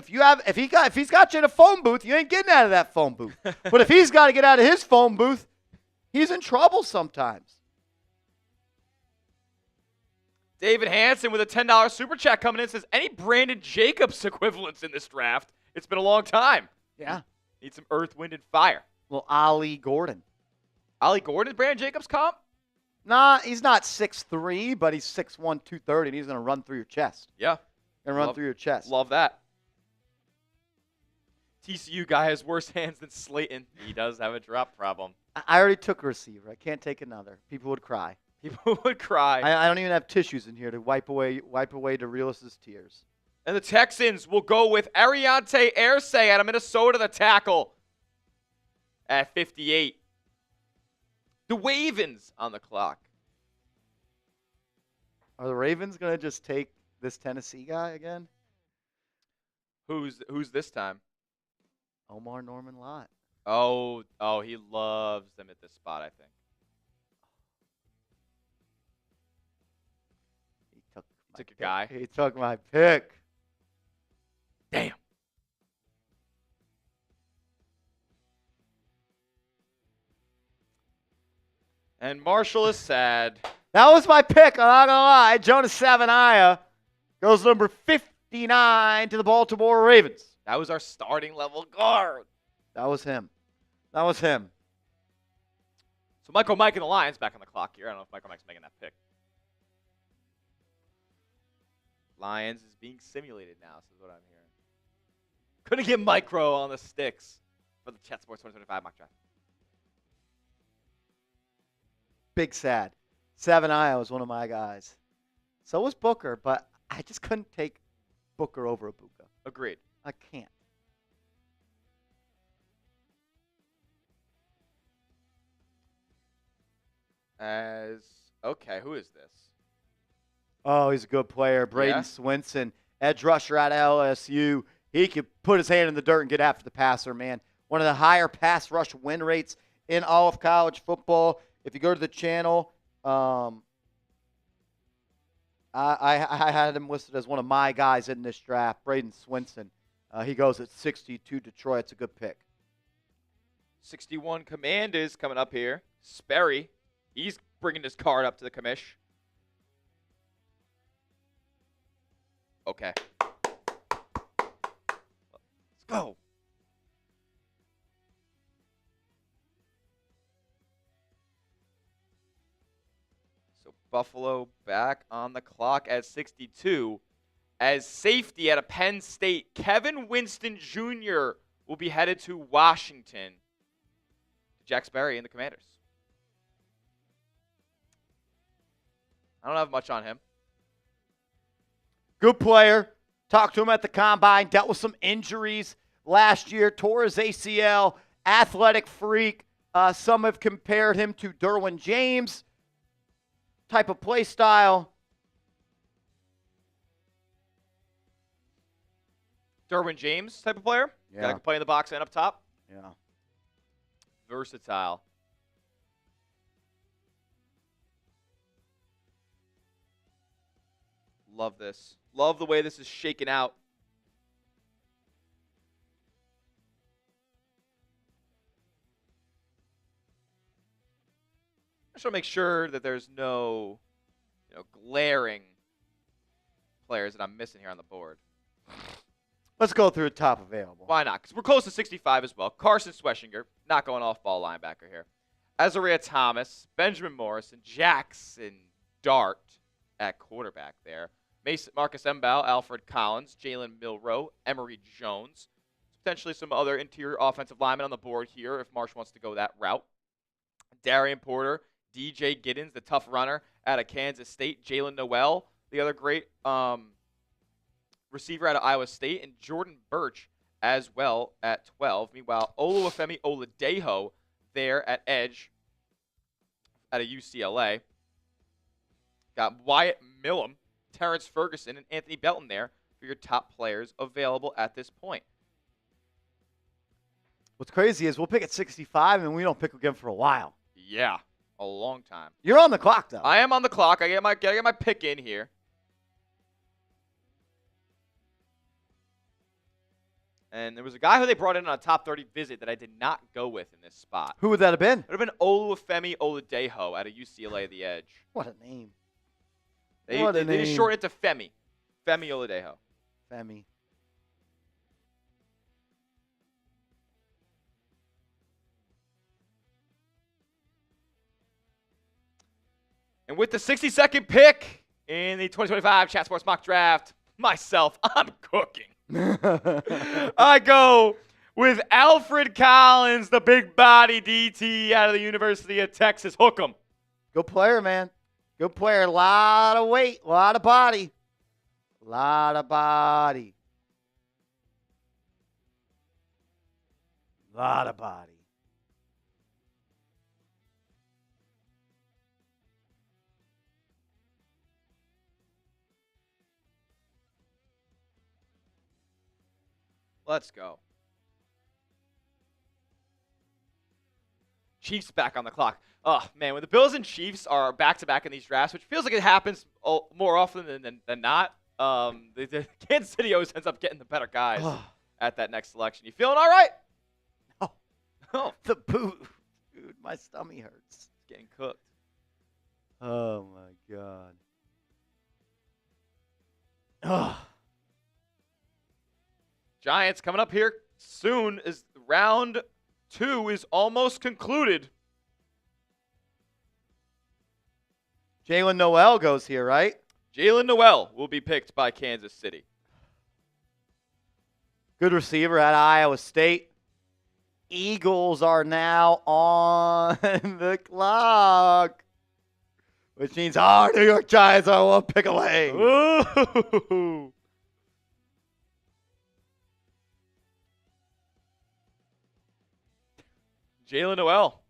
in a phone booth, you ain't getting out of that phone booth. But if he's got to get out of his phone booth, he's in trouble sometimes. David Hansen with a $10 super chat coming in says, any Brandon Jacobs equivalents in this draft? It's been a long time. Yeah. Need some earth, wind, and fire. Well, Ollie Gordon. Ollie Gordon, Brandon Jacobs comp? Nah, he's not 6'3", but he's 6'1", 230, and he's going to run through your chest. Yeah. Through your chest. Love that. TCU guy has worse hands than Slayton. He does have a drop problem. I already took a receiver. I can't take another. People would cry. People would cry. I don't even have tissues in here to wipe away DeRealis's tears. And the Texans will go with Ariante Irsay out of Minnesota, the tackle, at 58. The Ravens on the clock. Are the Ravens going to just take this Tennessee guy again? Who's this time? Omar Norman Lott. Oh, he loves them at this spot, I think. Took a guy. He took my pick. Damn. And Marshall is sad. That was my pick, I'm not going to lie. Jonas Savaiinaea goes number 59 to the Baltimore Ravens. That was our starting level guard. That was him. So Michael Mike and the Lions back on the clock here. I don't know if Michael Mike's making that pick. Lions is being simulated now, this is what I'm hearing. Couldn't get micro on the sticks for the Chat Sports 2025 mock draft. Big sad. Savaiinaea was one of my guys. So was Booker, but I just couldn't take Booker over Ibuka. Agreed. I can't. Okay, who is this? Oh, he's a good player. Braden Swinson, edge rusher out of LSU. He could put his hand in the dirt and get after the passer, man. One of the higher pass rush win rates in all of college football. If you go to the channel, I had him listed as one of my guys in this draft, Braden Swinson. He goes at 62 Detroit. It's a good pick. 61 Commanders coming up here. Sperry, he's bringing his card up to the commish. Okay. Let's go. So Buffalo back on the clock at 62. As safety at a Penn State, Kevin Winston Jr. will be headed to Washington. Jack Sperry and the Commanders. I don't have much on him. Good player. Talked to him at the combine. Dealt with some injuries last year. Tore his ACL. Athletic freak. Some have compared him to Derwin James. Type of play style. Derwin James type of player. Yeah. Guy that can play in the box and up top. Yeah. Versatile. Love this. Love the way this is shaken out. just want to make sure that there's no, glaring players that I'm missing here on the board. Let's go through the top available. Why not? Because we're close to 65 as well. Carson Schweschinger, not going off-ball linebacker here. Azariah Thomas, Benjamin Morrison, Jackson Dart at quarterback there. Marcus Embao, Alfred Collins, Jalen Milroe, Emory Jones. Potentially some other interior offensive linemen on the board here if Marsh wants to go that route. Darian Porter, DJ Giddens, the tough runner out of Kansas State. Jalen Noel, the other great receiver out of Iowa State. And Jordan Birch as well at 12. Meanwhile, Oluwafemi Oladejo there at edge out of UCLA. Got Wyatt Millum, Terrence Ferguson, and Anthony Belton there for your top players available at this point. What's crazy is we'll pick at 65 and we don't pick again for a while. Yeah, a long time. You're on the clock, though. I am on the clock. I get my pick in here. And there was a guy who they brought in on a top 30 visit that I did not go with in this spot. Who would that have been? It would have been Oluwafemi Oladejo out of UCLA, the edge. What a name. They just shortened it to Femi. Femi Oladejo. Femi. And with the 62nd pick in the 2025 Chat Sports Mock Draft, myself, I'm cooking. I go with Alfred Collins, the big body DT out of the University of Texas. Hook 'em. Good player, man. Good player. A lot of weight, a lot of body. A lot of body. A lot of body. Let's go. Chiefs back on the clock. Oh, man, when the Bills and Chiefs are back-to-back in these drafts, which feels like it happens more often than not, the Kansas City always ends up getting the better guys at that next selection. You feeling all right? Oh, the boot. Dude, my stomach hurts. It's getting cooked. Oh, my God. Oh. Giants coming up here soon as round 2 is almost concluded. Jalen Noel goes here, right? Jalen Noel will be picked by Kansas City. Good receiver at Iowa State. Eagles are now on the clock, which means our New York Giants are one pick away. Ooh. Jalen Noel.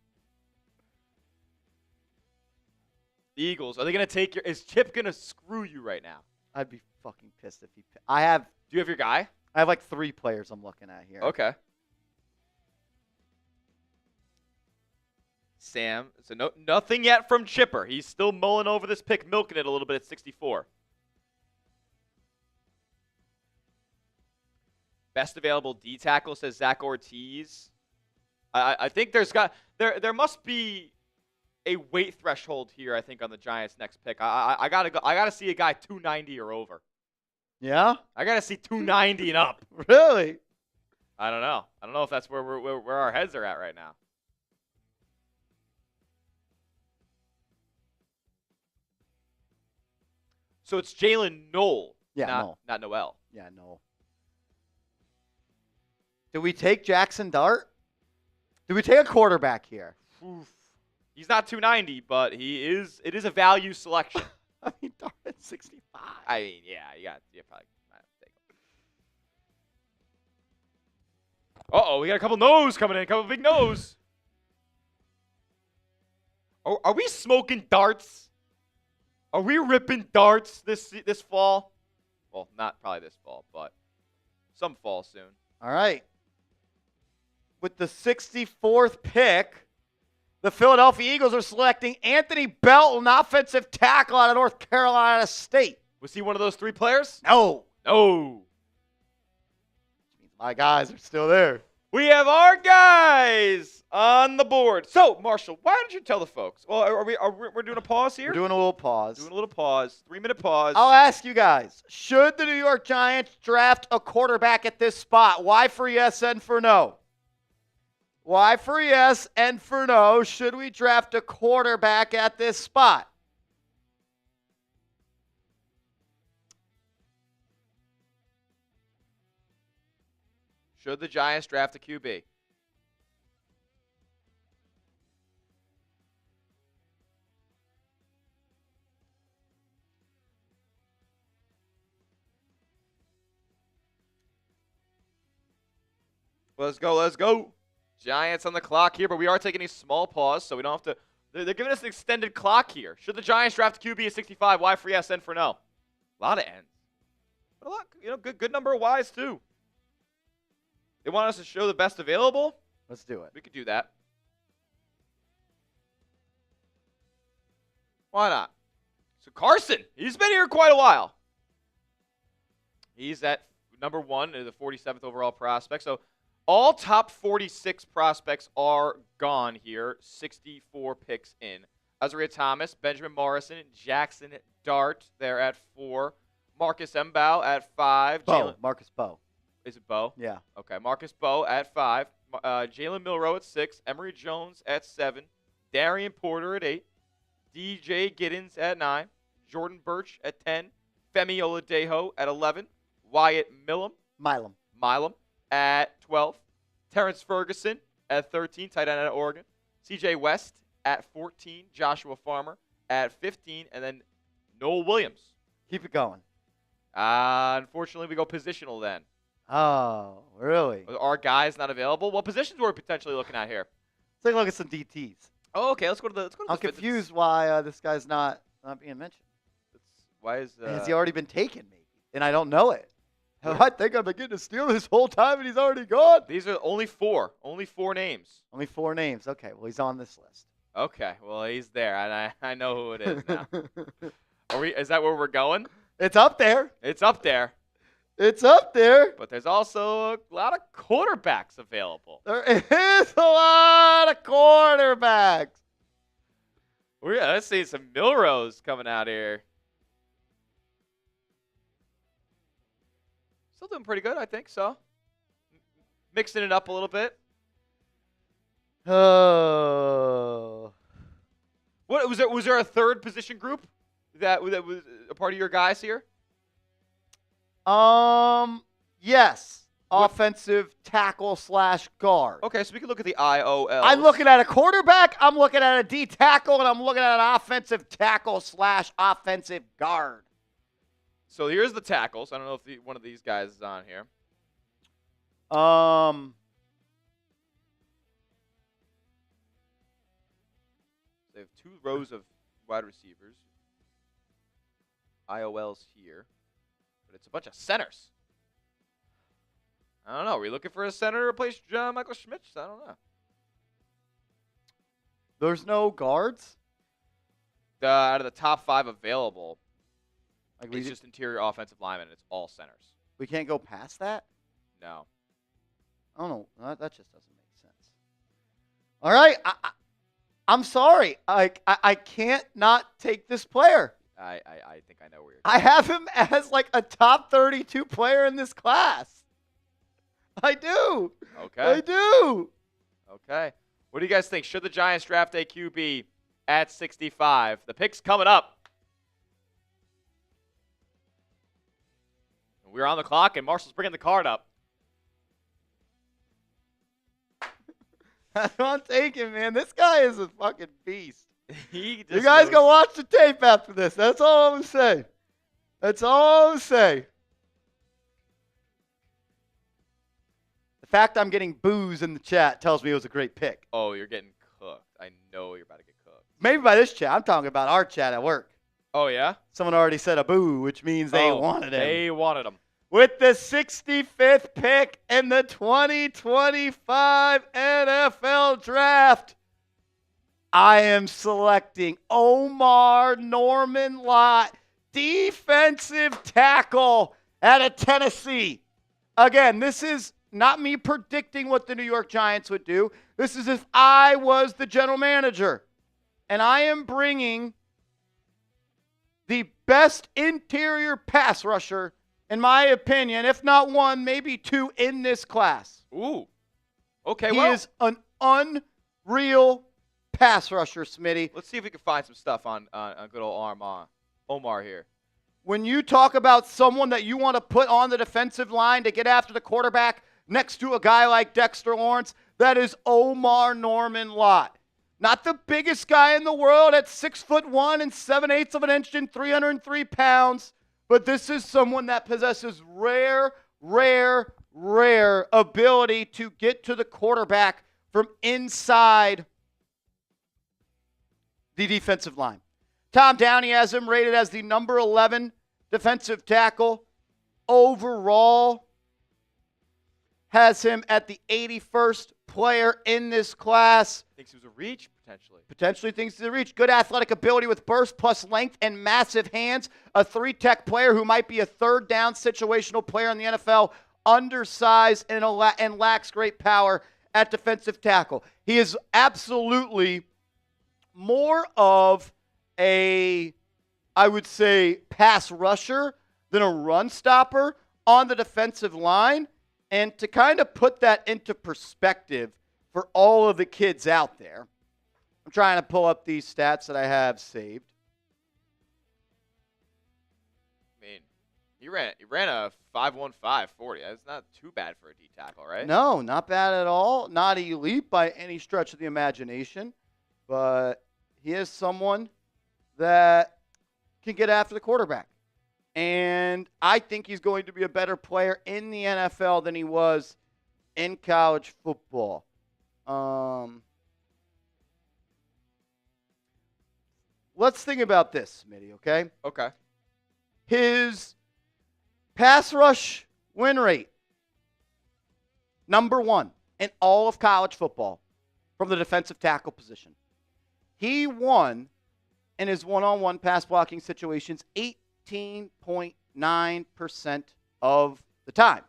The Eagles. Are they going to take your... Is Chip going to screw you right now? I'd be fucking pissed if he... I have... Do you have your guy? I have like 3 players I'm looking at here. Okay. Sam. So nothing yet from Chipper. He's still mulling over this pick, milking it a little bit at 64. Best available D tackle, says Zach Ortiz. I think there must be a weight threshold here, I think, on the Giants' next pick. I gotta see a guy 290 or over. Yeah? I gotta see 290 and up. Really? I don't know. I don't know if that's where our heads are at right now. So it's Jalen Noel. Yeah, not Noel. Yeah, no. Do we take Jackson Dart? Do we take a quarterback here? Oof. He's not 290, but it is a value selection. I mean, Dart at 65. I mean, yeah, you probably might have to take him. Uh-oh, we got a couple no's coming in, a couple big no's. Oh, are we smoking darts? Are we ripping darts this fall? Well, not probably this fall, but some fall soon. All right. With the 64th pick, the Philadelphia Eagles are selecting Anthony Belton, offensive tackle out of North Carolina State. Was he one of those 3 players? No. No. My guys are still there. We have our guys on the board. So, Marshall, why don't you tell the folks? Well, we're doing a pause here? We're doing a little pause. Doing a little pause. 3-minute pause. I'll ask you guys, should the New York Giants draft a quarterback at this spot? Why for yes and for no? Why for yes and for no? Should we draft a quarterback at this spot? Should the Giants draft a QB? Let's go, let's go. Giants on the clock here, but we are taking a small pause, so we don't have to. They're giving us an extended clock here. Should the Giants draft a QB at 65? Why for yes and for no? A lot of ends. But a lot, good number of Ys too. They want us to show the best available? Let's do it. We could do that. Why not? So Carson, he's been here quite a while. He's at number 1 in the 47th overall prospect. So all top 46 prospects are gone here. 64 picks in. Azariah Thomas, Benjamin Morrison, Jackson Dart there at 4. Marcus Mbow at 5. Marcus Bowe. Is it Bo? Yeah. Okay. Marcus Bowe at 5. Jalen Milroe at 6. Emory Jones at 7. Darian Porter at 8. DJ Giddens at 9. Jordan Birch at 10. Femi Oladejo at 11. Wyatt Milam at 12. Terrence Ferguson at 13, tight end out of Oregon. CJ West at 14. Joshua Farmer at 15. And then Noel Williams. Keep it going. Unfortunately, we go positional then. Oh, really? Are guys not available? What positions were we potentially looking at here? Let's take a look at some DTs. Oh, okay. Let's go to the. I'm confused why this guy's not being mentioned. Why is? Has he already been taken, maybe? And I don't know it. I think I've been getting a steal this whole time, and he's already gone. These are only 4. Only 4 names. Only 4 names. Okay, well, he's on this list. Okay, well, he's there, and I know who it is now. Is that where we're going? It's up there. It's up there. It's up there. But there's also a lot of quarterbacks available. There is a lot of quarterbacks. Let's see some Milrose coming out here. Still doing pretty good, I think so. Mixing it up a little bit. Oh. What was there a third position group that was a part of your guys here? Yes. Offensive tackle / guard. Okay, so we can look at the IOL. I'm looking at a quarterback, I'm looking at a D tackle, and I'm looking at an offensive tackle / offensive guard. So here's the tackles. I don't know if one of these guys is on here. They have 2 rows of wide receivers. IOLs here. But it's a bunch of centers. I don't know. Are we looking for a center to replace Michael Schmitz? I don't know. There's no guards? Out of the top 5 available, Like it's just interior offensive linemen. It's all centers. We can't go past that? No. I don't know. That just doesn't make sense. All right. I'm sorry. I can't not take this player. I think I know where you're going. I have him as like a top 32 player in this class. I do. Okay. I do. Okay. What do you guys think? Should the Giants draft a QB at 65? The pick's coming up. We're on the clock, and Marshall's bringing the card up. That's what I'm taking, man. This guy is a fucking beast. You guys go watch the tape after this. That's all I'm going to say. That's all I'm going to say. The fact I'm getting boos in the chat tells me it was a great pick. Oh, you're getting cooked. I know you're about to get cooked. Maybe by this chat. I'm talking about our chat at work. Oh, yeah? Someone already said a boo, which means they wanted him. They wanted him. With the 65th pick in the 2025 NFL Draft, I am selecting Omar Norman Lott, defensive tackle out of Tennessee. Again, this is not me predicting what the New York Giants would do. This is if I was the general manager. And I am bringing the best interior pass rusher, in my opinion, if not one, maybe two in this class. Ooh. Okay, He is an unreal pass rusher, Smitty. Let's see if we can find some stuff on good old Omar here. When you talk about someone that you want to put on the defensive line to get after the quarterback next to a guy like Dexter Lawrence, that is Omar Norman Lott. Not the biggest guy in the world at 6'1" and 7/8 of an inch and 303 pounds, but this is someone that possesses rare ability to get to the quarterback from inside the defensive line. Tom Downey has him rated as the number 11 defensive tackle. Overall, has him at the 81st player in this class. Thinks he was a reach, potentially. Potentially thinks he's a reach. Good athletic ability with burst plus length and massive hands. A three-tech player who might be a third down situational player in the NFL. Undersized and lacks great power at defensive tackle. He is absolutely more of a, I would say, pass rusher than a run stopper on the defensive line. And to kind of put that into perspective for all of the kids out there, I'm trying to pull up these stats that I have saved. I mean, he ran a 5.15 40. That's not too bad for a D tackle, right? No, not bad at all. Not elite by any stretch of the imagination, but he is someone that can get after the quarterback. And I think he's going to be a better player in the NFL than he was in college football. Let's think about this, Smitty, okay? Okay. His pass rush win rate, number 1 in all of college football from the defensive tackle position. He won in his one-on-one pass blocking situations 18.9% of the time.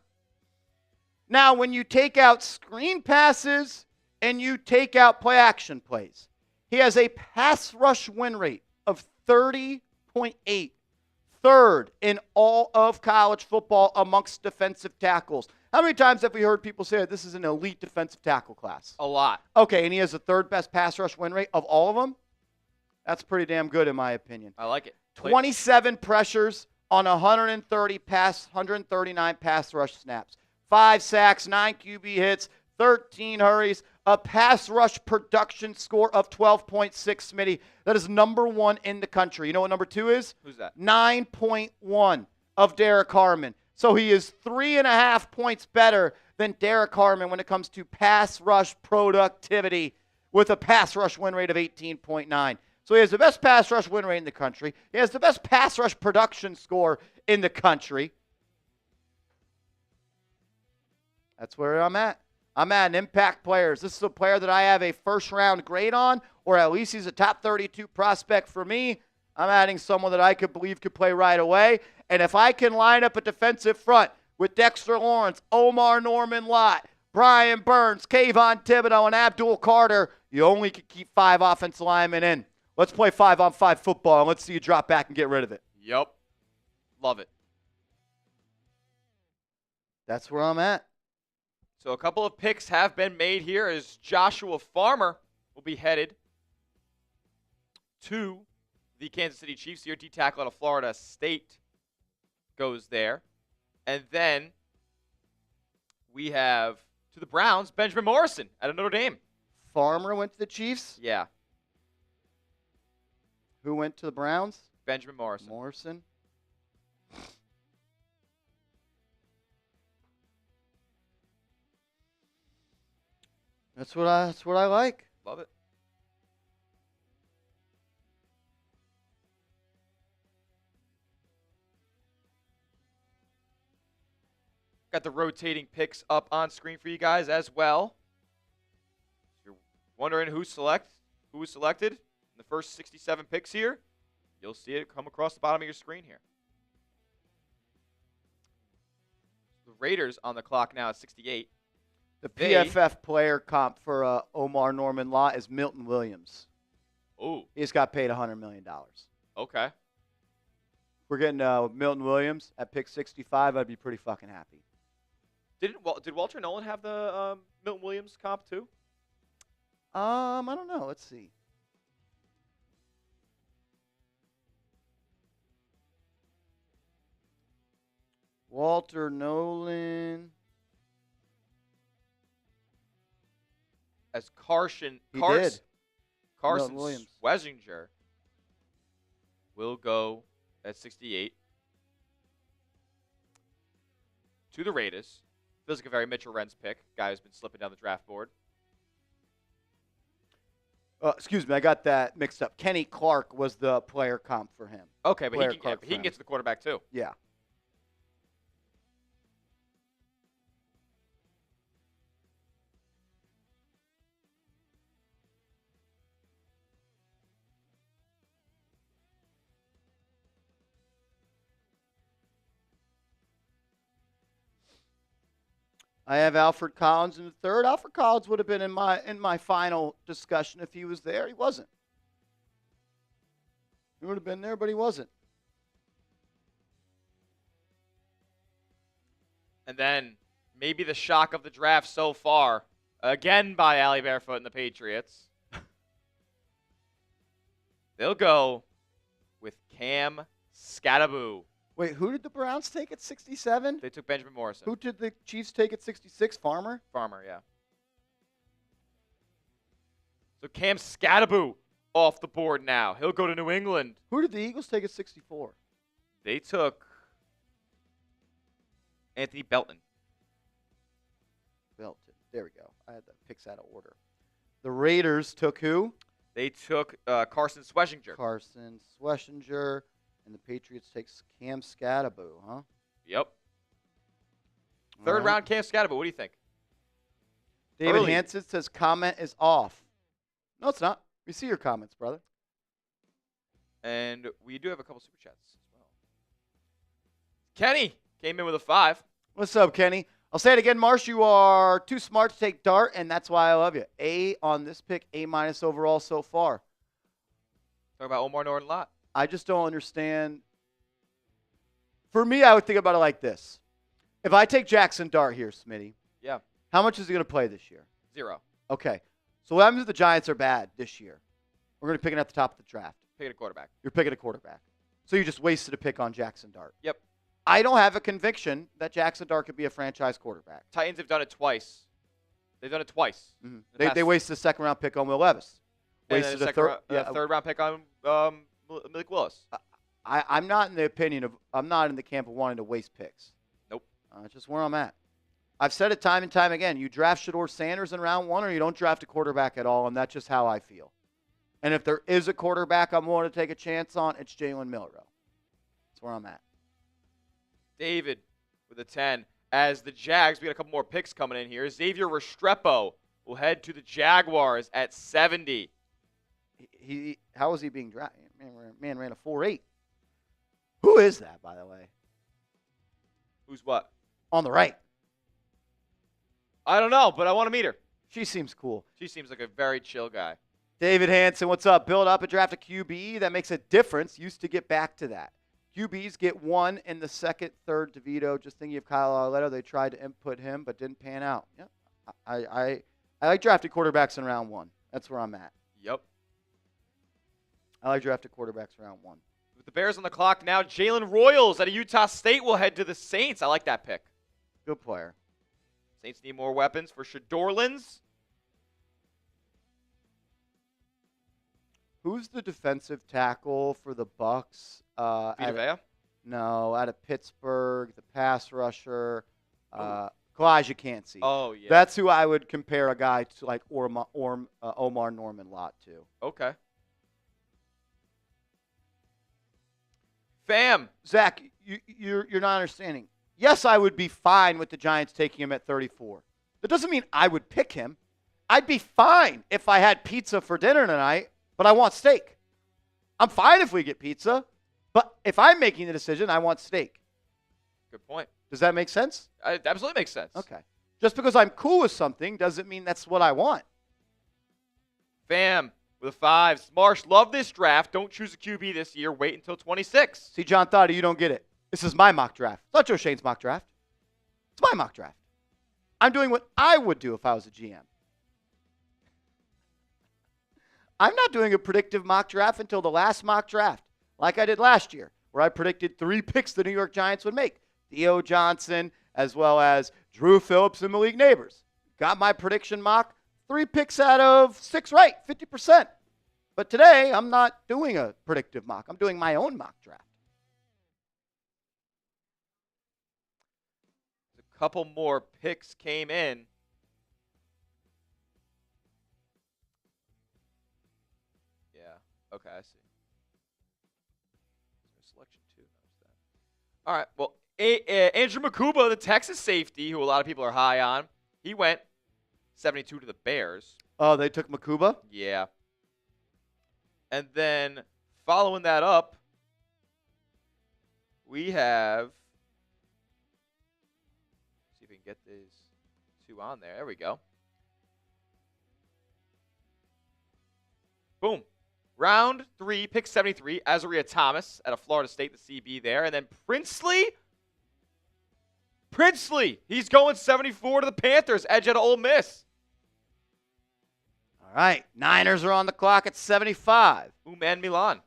Now, when you take out screen passes and you take out play action plays, he has a pass rush win rate of 30.8, third in all of college football amongst defensive tackles. How many times have we heard people say that this is an elite defensive tackle class? A lot. Okay, and he has the third best pass rush win rate of all of them? That's pretty damn good in my opinion. I like it. 27 pressures on 139 pass rush snaps. 5 sacks, 9 QB hits, 13 hurries, a pass rush production score of 12.6, Smitty. That is number 1 in the country. You know what number 2 is? Who's that? 9.1 of Derek Harmon. So he is 3.5 points better than Derek Harmon when it comes to pass rush productivity with a pass rush win rate of 18.9. So he has the best pass rush win rate in the country. He has the best pass rush production score in the country. That's where I'm at. I'm at an impact players. This is a player that I have a first-round grade on, or at least he's a top 32 prospect for me. I'm adding someone that I could believe could play right away. And if I can line up a defensive front with Dexter Lawrence, Omar Norman Lott, Brian Burns, Kayvon Thibodeau, and Abdul Carter, you only can keep 5 offensive linemen in. Let's play 5-on-5 football, and let's see you drop back and get rid of it. Yep. Love it. That's where I'm at. So a couple of picks have been made here as Joshua Farmer will be headed to the Kansas City Chiefs. Your D tackle out of Florida State goes there. And then we have to the Browns, Benjamin Morrison out of Notre Dame. Farmer went to the Chiefs. Yeah. Who went to the Browns? Benjamin Morrison. Morrison. That's what I like. Love it. Got the rotating picks up on screen for you guys as well. If you're wondering who was selected in the first 67 picks here, you'll see it come across the bottom of your screen here. The Raiders on the clock now at 68. The PFF player comp for Omar Norman Lott is Milton Williams. Ooh. He's got paid $100 million. Okay. We're getting Milton Williams at pick 65. I'd be pretty fucking happy. Did Walter Nolan have the Milton Williams comp too? I don't know. Let's see. Walter Nolan. As Carson Milton Williams. Williams. Schlesinger will go at 68 to the Raiders. Feels like a very Mitchell Renz pick. Guy who's been slipping down the draft board. Excuse me, I got that mixed up. Kenny Clark was the player comp for him. Okay, but he Clark can get to the quarterback too. Yeah. I have Alfred Collins in the third. Alfred Collins would have been in my final discussion if he was there. He wasn't. He would have been there, but he wasn't. And then maybe the shock of the draft so far, again by Allie Barefoot and the Patriots. They'll go with Cam Skattebo. Wait, who did the Browns take at 67? They took Benjamin Morrison. Who did the Chiefs take at 66? Farmer? Farmer, yeah. So Cam Skattebo off the board now. He'll go to New England. Who did the Eagles take at 64? They took Anthony Belton. Belton. There we go. I had the picks out of order. The Raiders took who? They took Carson Schlesinger. Carson Schlesinger. And the Patriots takes Cam Skattebo, huh? Yep. Third round Cam Skattebo. What do you think? David Hansen says comment is off. No, it's not. We see your comments, brother. And we do have a couple super chats as well. Kenny came in with a 5. What's up, Kenny? I'll say it again, Marsh. You are too smart to take dart, and that's why I love you. A on this pick, A- overall so far. Talk about Omar Norton Lott. I just don't understand. For me, I would think about it like this. If I take Jackson Dart here, Smitty, Yeah. how much is he going to play this year? 0. Okay. So what happens if the Giants are bad this year? We're going to pick it at the top of the draft. Picking a quarterback. You're picking a quarterback. So you just wasted a pick on Jackson Dart. Yep. I don't have a conviction that Jackson Dart could be a franchise quarterback. Titans have done it twice. They've done it twice. Mm-hmm. They wasted a second-round pick on Will Levis. Wasted a third-round pick on Malik Willis. I'm not in the camp of wanting to waste picks. Nope. It's just where I'm at. I've said it time and time again. You draft Shedeur Sanders in round 1 or you don't draft a quarterback at all, and that's just how I feel. And if there is a quarterback I'm willing to take a chance on, it's Jalen Milroe. That's where I'm at. David with a 10. As the Jags, we got a couple more picks coming in here. Xavier Restrepo will head to the Jaguars at 70. How was he being drafted? Man ran a 4.8. Who is that, by the way? Who's what? On the right. I don't know, but I want to meet her. She seems cool. She seems like a very chill guy. David Hansen, what's up? Build up and draft a QB. That makes a difference. Used to get back to that. QBs get 1 in the second, third DeVito. Just thinking of Kyle Arletto. They tried to input him, but didn't pan out. Yeah, I like drafting quarterbacks in round 1. That's where I'm at. Yep. I like drafting quarterbacks round 1. With the Bears on the clock now, Jalen Royals out of Utah State will head to the Saints. I like that pick. Good player. Saints need more weapons for Shedorlins. Who's the defensive tackle for the Bucks? Vita Vea? No, out of Pittsburgh, the pass rusher. Kalijah Cansey. Oh, yeah. That's who I would compare a guy to, like Omar Norman Lott to. Okay. Fam. Zach, you're not understanding. Yes, I would be fine with the Giants taking him at 34. That doesn't mean I would pick him. I'd be fine if I had pizza for dinner tonight, but I want steak. I'm fine if we get pizza, but if I'm making the decision, I want steak. Good point. Does that make sense? It absolutely makes sense. Okay. Just because I'm cool with something doesn't mean that's what I want. Fam with a 5. Marsh, love this draft. Don't choose a QB this year. Wait until 26. See, John Thotty, you don't get it. This is my mock draft. It's not Joe Schoen's mock draft. It's my mock draft. I'm doing what I would do if I was a GM. I'm not doing a predictive mock draft until the last mock draft, like I did last year, where I predicted 3 picks the New York Giants would make. Theo Johnson, as well as Drew Phillips and Malik Neighbors. Got my prediction mock. 3 picks out of 6 right, 50%. But today, I'm not doing a predictive mock. I'm doing my own mock draft. A couple more picks came in. Yeah, okay, I see. Selection 2. All right, well, Andrew Makuba, the Texas safety, who a lot of people are high on, he went 72 to the Bears. Oh, they took Makuba? Yeah. And then following that up, we have, see if we can get these 2 on there. There we go. Boom. Round 3, pick 73, Azaria Thomas out of Florida State, the CB there. And then Princely, he's going 74 to the Panthers, edge out of Ole Miss. All right, Niners are on the clock at 75. Uman Milan.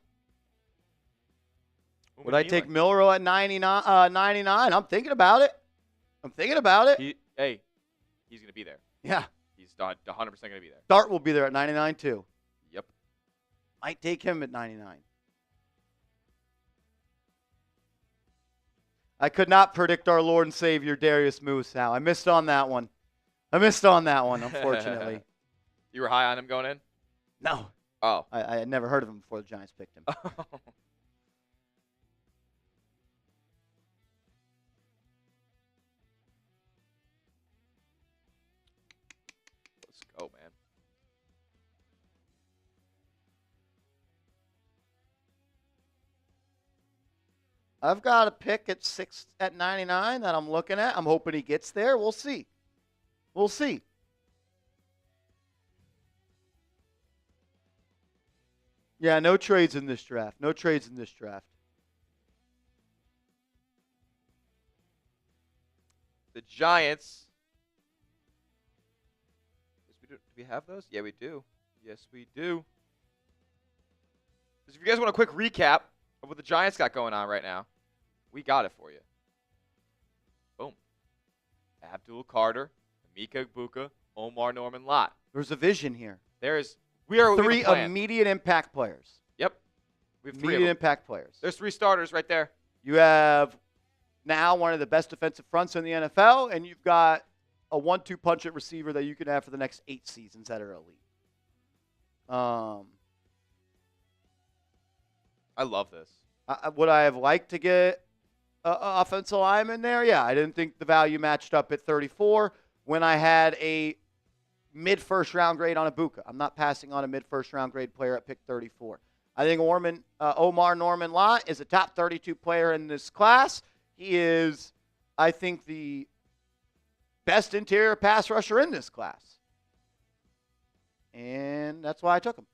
Would I take Milrow at 99? I'm thinking about it. Hey, he's going to be there. Yeah. He's 100% going to be there. Dart will be there at 99 too. Yep. Might take him at 99. I could not predict our Lord and Savior Darius Moose now. I missed on that one, unfortunately. You were high on him going in? No. Oh. I had never heard of him before the Giants picked him. Let's go, man. I've got a pick at 99 that I'm looking at. I'm hoping he gets there. We'll see. Yeah, no trades in this draft. The Giants. Do we have those? Yeah, we do. Yes, we do. If you guys want a quick recap of what the Giants got going on right now, we got it for you. Boom. Abdul Carter, Mika Igbukah, Omar Norman Lott. There's a vision here. We are 3 immediate impact players. Yep. We have 3 immediate impact players. There's 3 starters right there. You have now one of the best defensive fronts in the NFL, and you've got a 1-2 punch at receiver that you can have for the next 8 seasons that are elite. I love this. Would I have liked to get an offensive lineman there? Yeah, I didn't think the value matched up at 34 when I had a mid-first round grade on Igbukah. I'm not passing on a mid-first round grade player at pick 34. I think Omar Norman Lott is a top 32 player in this class. He is, I think, the best interior pass rusher in this class. And that's why I took him.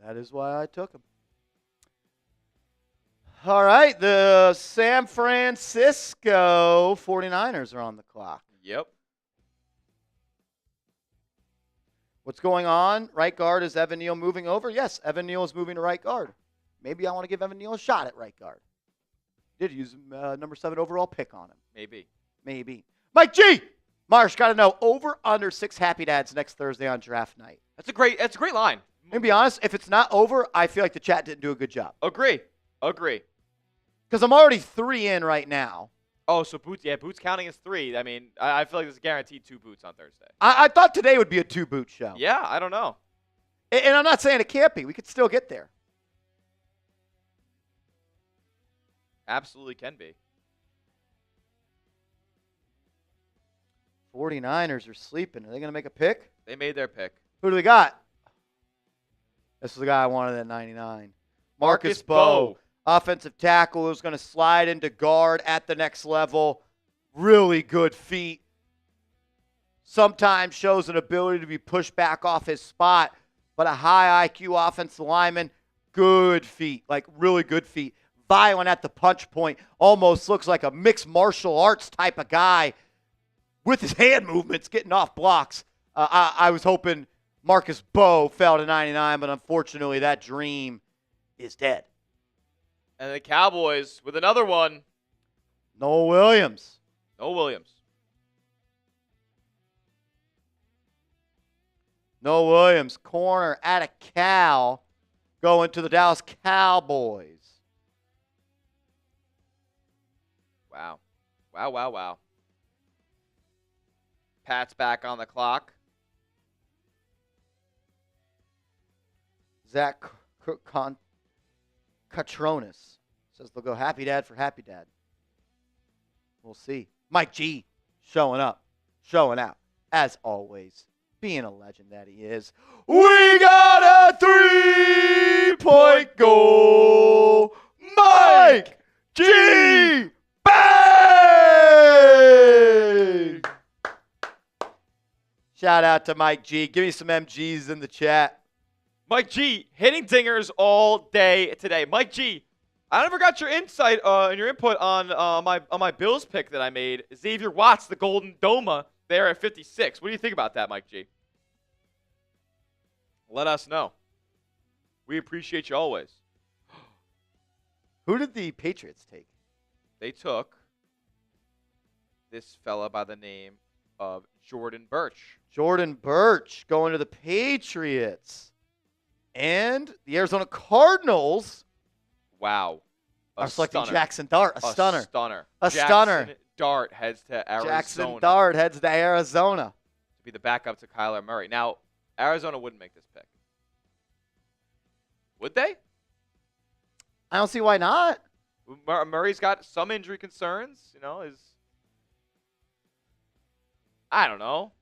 That is why I took him. All right, the San Francisco 49ers are on the clock. Yep. What's going on? Right guard, is Evan Neal moving over? Yes, Evan Neal is moving to right guard. Maybe I want to give Evan Neal a shot at right guard. Did use number 7 overall pick on him. Maybe. Mike G! Marsh, got to know, over under 6 happy dads next Thursday on draft night. That's a great line. And be honest, if it's not over, I feel like the chat didn't do a good job. Agree. Because I'm already 3 in right now. Oh, so boots counting as 3. I mean, I feel like there's guaranteed 2 boots on Thursday. I thought today would be a 2-boot show. Yeah, I don't know. And I'm not saying it can't be. We could still get there. Absolutely can be. 49ers are sleeping. Are they going to make a pick? They made their pick. Who do they got? This is the guy I wanted at 99. Marcus Bowe, offensive tackle, who's going to slide into guard at the next level. Really good feet. Sometimes shows an ability to be pushed back off his spot, but a high IQ offensive lineman, good feet, like really good feet. Violent at the punch point, almost looks like a mixed martial arts type of guy with his hand movements, getting off blocks. I was hoping Marcus Bowe fell to 99, but unfortunately that dream is dead. And the Cowboys with another one. Noah Williams. No Williams. Noah Williams, corner at a Cal, going to the Dallas Cowboys. Wow. Wow, wow, wow. Pat's back on the clock. Zach Catronis says they'll go happy dad for happy dad. We'll see. Mike G showing up, showing out, as always, being a legend that he is. We got a 3-point goal. Mike G. Bang! Shout out to Mike G. Give me some MGs in the chat. Mike G, hitting dingers all day today. Mike G, I never got your insight and your input on my Bills pick that I made. Xavier Watts, the Golden Doma, there at 56. What do you think about that, Mike G? Let us know. We appreciate you always. Who did the Patriots take? They took this fella by the name of Jordan Birch. Jordan Birch going to the Patriots. And the Arizona Cardinals Wow. are selecting Jackson Dart. A stunner. Stunner. A stunner. Dart heads to Arizona. Jackson Dart heads to Arizona. To be the backup to Kyler Murray. Now, Arizona wouldn't make this pick. Would they? I don't see why not. Murray's got some injury concerns. You know, I don't know.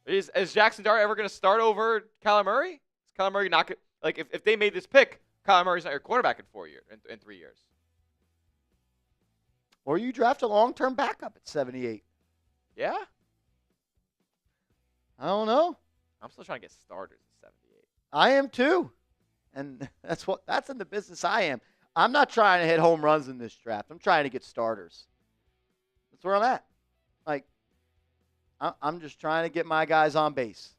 Is Jackson Dart ever going to start over Kyler Murray? Is Kyler Murray not – like, if they made this pick, Kyler Murray's not your quarterback in 4 years, in 3 years. Or you draft a long-term backup at 78. Yeah? I don't know. I'm still trying to get starters at 78. I am too. And that's in the business I am. I'm not trying to hit home runs in this draft. I'm trying to get starters. That's where I'm at. Like, I'm just trying to get my guys on base.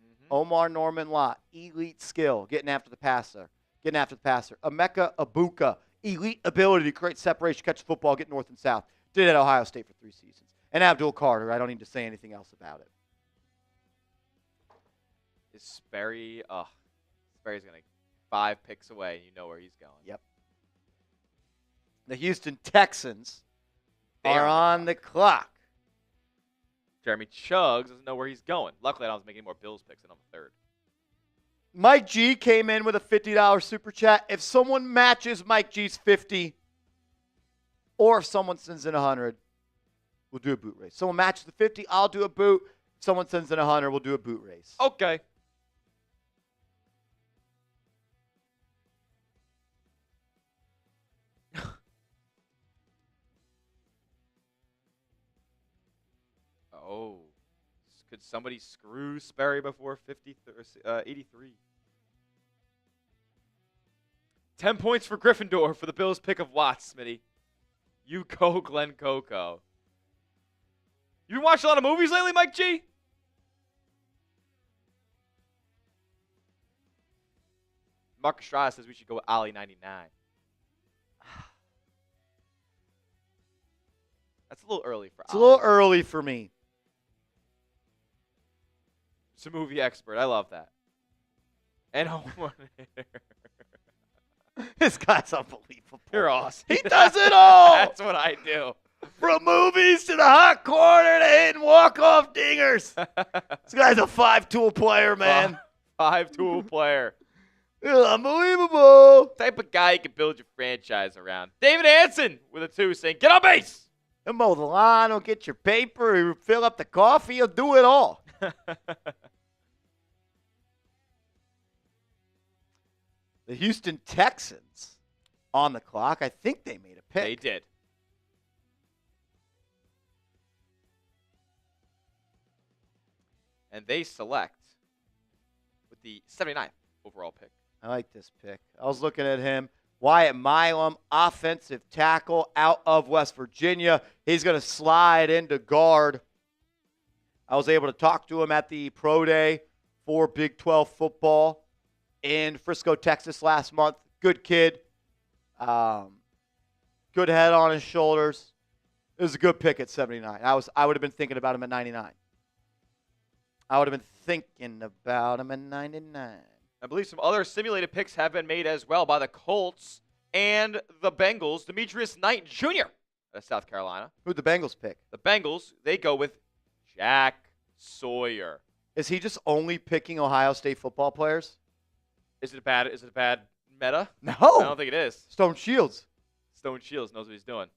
Mm-hmm. Omar Norman Lott, elite skill, getting after the passer. Emeka Ibuka, elite ability to create separation, catch the football, get north and south. Did it at Ohio State for 3 seasons. And Abdul Carter, I don't need to say anything else about it. Is Sperry's going to 5 picks away, and you know where he's going. Yep. The Houston Texans are on the clock. Jeremy Chuggs doesn't know where he's going. Luckily, I don't have to make any more Bills picks, and I'm third. Mike G came in with a $50 super chat. If someone matches Mike G's 50, or if someone sends in 100, we'll do a boot race. Someone matches the 50, I'll do a boot. If someone sends in 100, we'll do a boot race. Okay. Oh, could somebody screw Sperry before 83? 10 points for Gryffindor for the Bills' pick of Watts, Smitty. You go, Glenn Coco. You been watching a lot of movies lately, Mike G? Mark Estrada says we should go with Ali 99. That's a little early for Ali. It's a little early for me. It's a movie expert. I love that. And home run hitter. This guy's unbelievable. You're awesome. He does it all. That's what I do. From movies to the hot corner to hitting walk-off dingers. This guy's a 5-tool player, man. 5-tool player. Unbelievable. Type of guy you can build your franchise around. David Hansen with a 2 saying, get on base. He'll mow the lawn. He'll get your paper. He'll fill up the coffee. He'll do it all. The Houston Texans on the clock. I think they made a pick. They did. And they select with the 79th overall pick. I like this pick. I was looking at him. Wyatt Milam, offensive tackle out of West Virginia. He's going to slide into guard. I was able to talk to him at the Pro Day for Big 12 football in Frisco, Texas last month. Good kid. Good head on his shoulders. It was a good pick at 79. I would have been thinking about him at 99. I would have been thinking about him at 99. I believe some other simulated picks have been made as well by the Colts and the Bengals. Demetrius Knight Jr. of South Carolina. Who'd the Bengals pick? The Bengals, they go with Jack Sawyer. Is he just only picking Ohio State football players? Is it a bad meta? No. I don't think it is. Stone Shields. Stone Shields knows what he's doing.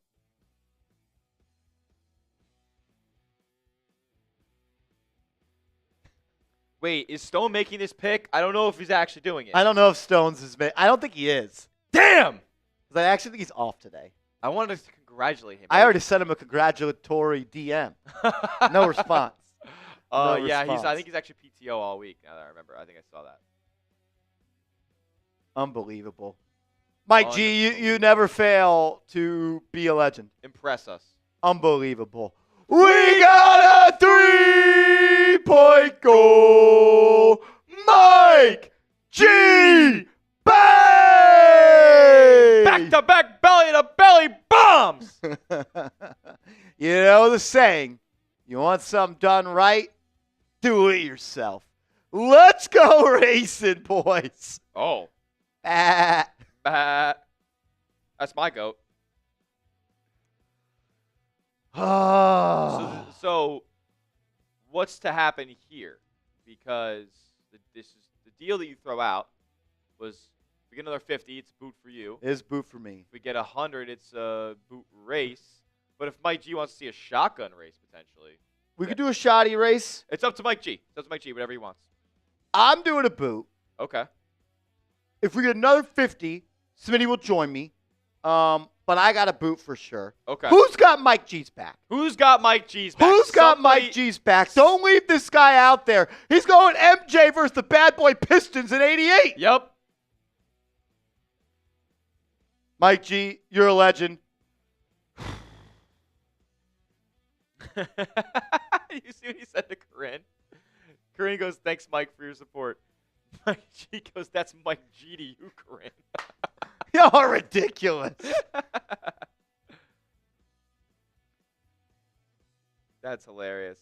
Wait, is Stone making this pick? I don't know if he's actually doing it. I don't know if Stones is. I don't think he is. Damn! Because I actually think he's off today. I wanted to congratulate him. I already sent him a congratulatory DM. No response. Yeah, response. I think he's actually PTO all week. Now that I remember, I think I saw that. Unbelievable. Mike G, you never fail to be a legend. Impress us. Unbelievable. We got a 3-point goal. Mike G. Bay! Back-to-back belly-to-belly bombs! You know the saying, you want something done right, do it yourself. Let's go racing, boys. Oh. Ah. That's my goat. Oh. So, what's to happen here? Because this is the deal that you throw out was if we get another 50, it's a boot for you. It is boot for me. If we get 100, it's a boot race. But if Mike G wants to see a shotgun race potentially, We could do a shoddy race. it's up to Mike G. It's up to Mike G. Whatever he wants. I'm doing a boot. Okay. If we get another 50, Smitty will join me. But I got a boot for sure. Okay. Who's got Mike G's back? Who's got Mike G's back? Who's got Mike G's back? Don't leave this guy out there. He's going MJ versus the bad boy Pistons in 88. Yep. Mike G, you're a legend. You see what he said to Corinne? Corinne goes, "Thanks, Mike, for your support." Mike G goes, "That's Mike G to you, Corinne." You're ridiculous. That's hilarious.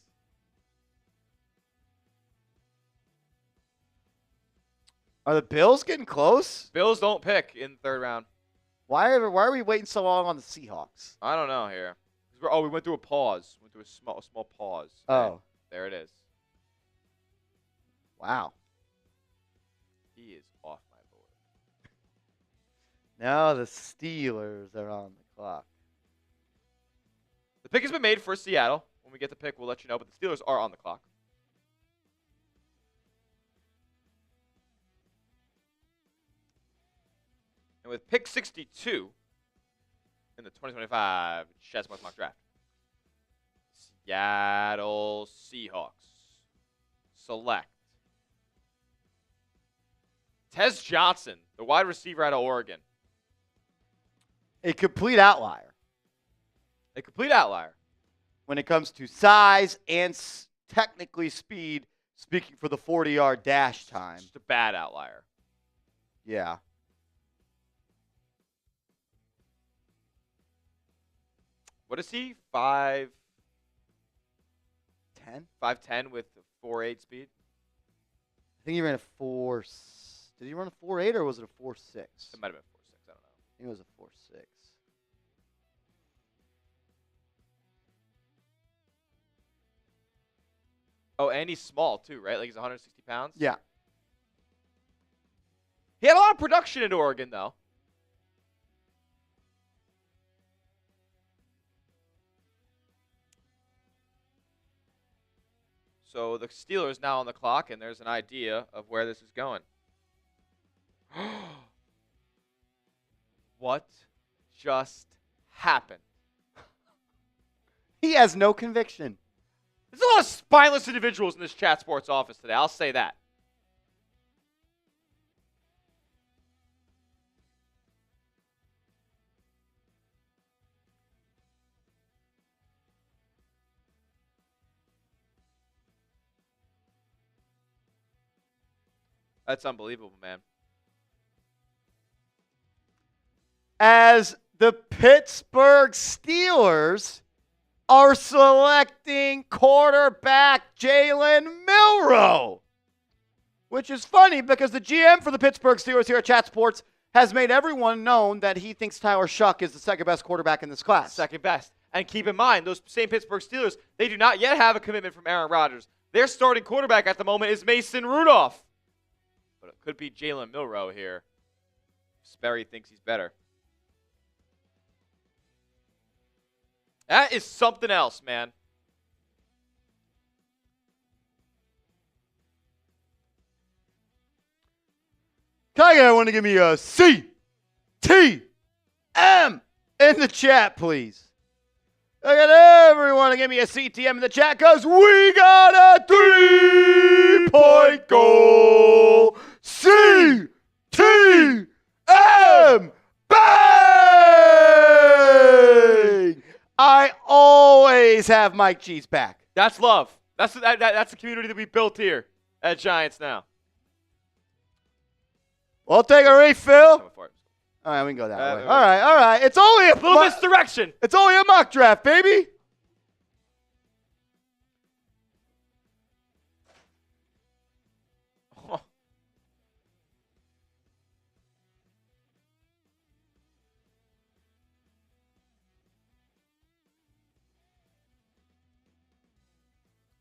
Are the Bills getting close? Bills don't pick in the third round. Why are we waiting so long on the Seahawks? I don't know here. We went through a pause. Went through a small pause. Oh. There it is. Wow. He is off my board. Now the Steelers are on the clock. The pick has been made for Seattle. When we get the pick, we'll let you know. But the Steelers are on the clock. And with pick 62 in the 2025 Chess Mock Draft, Seattle Seahawks select Tez Johnson, the wide receiver out of Oregon. A complete outlier A complete outlier. when it comes to size and technically speed, speaking for the 40-yard dash time. Just a bad outlier. Yeah. What is he? 5'10" 10? 5'10" with 4.8 speed? I think he ran a 4. Did he run a 4.8 or was it a 4.6? It might have been 4'6". I don't know. I think it was a 4.6. Oh, and he's small too, right? Like he's 160 pounds? Yeah. He had a lot of production in Oregon, though. So the Steelers now on the clock, and there's an idea of where this is going. What just happened? He has no conviction. There's a lot of spineless individuals in this chat sports office today. I'll say that. That's unbelievable, man. As the Pittsburgh Steelers are selecting quarterback Jalen Milroe, which is funny because the GM for the Pittsburgh Steelers here at Chat Sports has made everyone known that he thinks Tyler Shuck is the second best quarterback in this class. Second best. And keep in mind, those same Pittsburgh Steelers, they do not yet have a commitment from Aaron Rodgers. Their starting quarterback at the moment is Mason Rudolph. But it could be Jalen Milroe here. Sperry thinks he's better. That is something else, man. Tiger, I want to give me a CTM in the chat, please. I got everyone to give me a CTM in the chat because we got a 3-point goal. CTM bang! I always have Mike G's back. That's love. That's the community that we built here at Giants now. We'll take a refill. All All right, we can go that way. All right. It's only a little misdirection. It's only a mock draft, baby. Oh.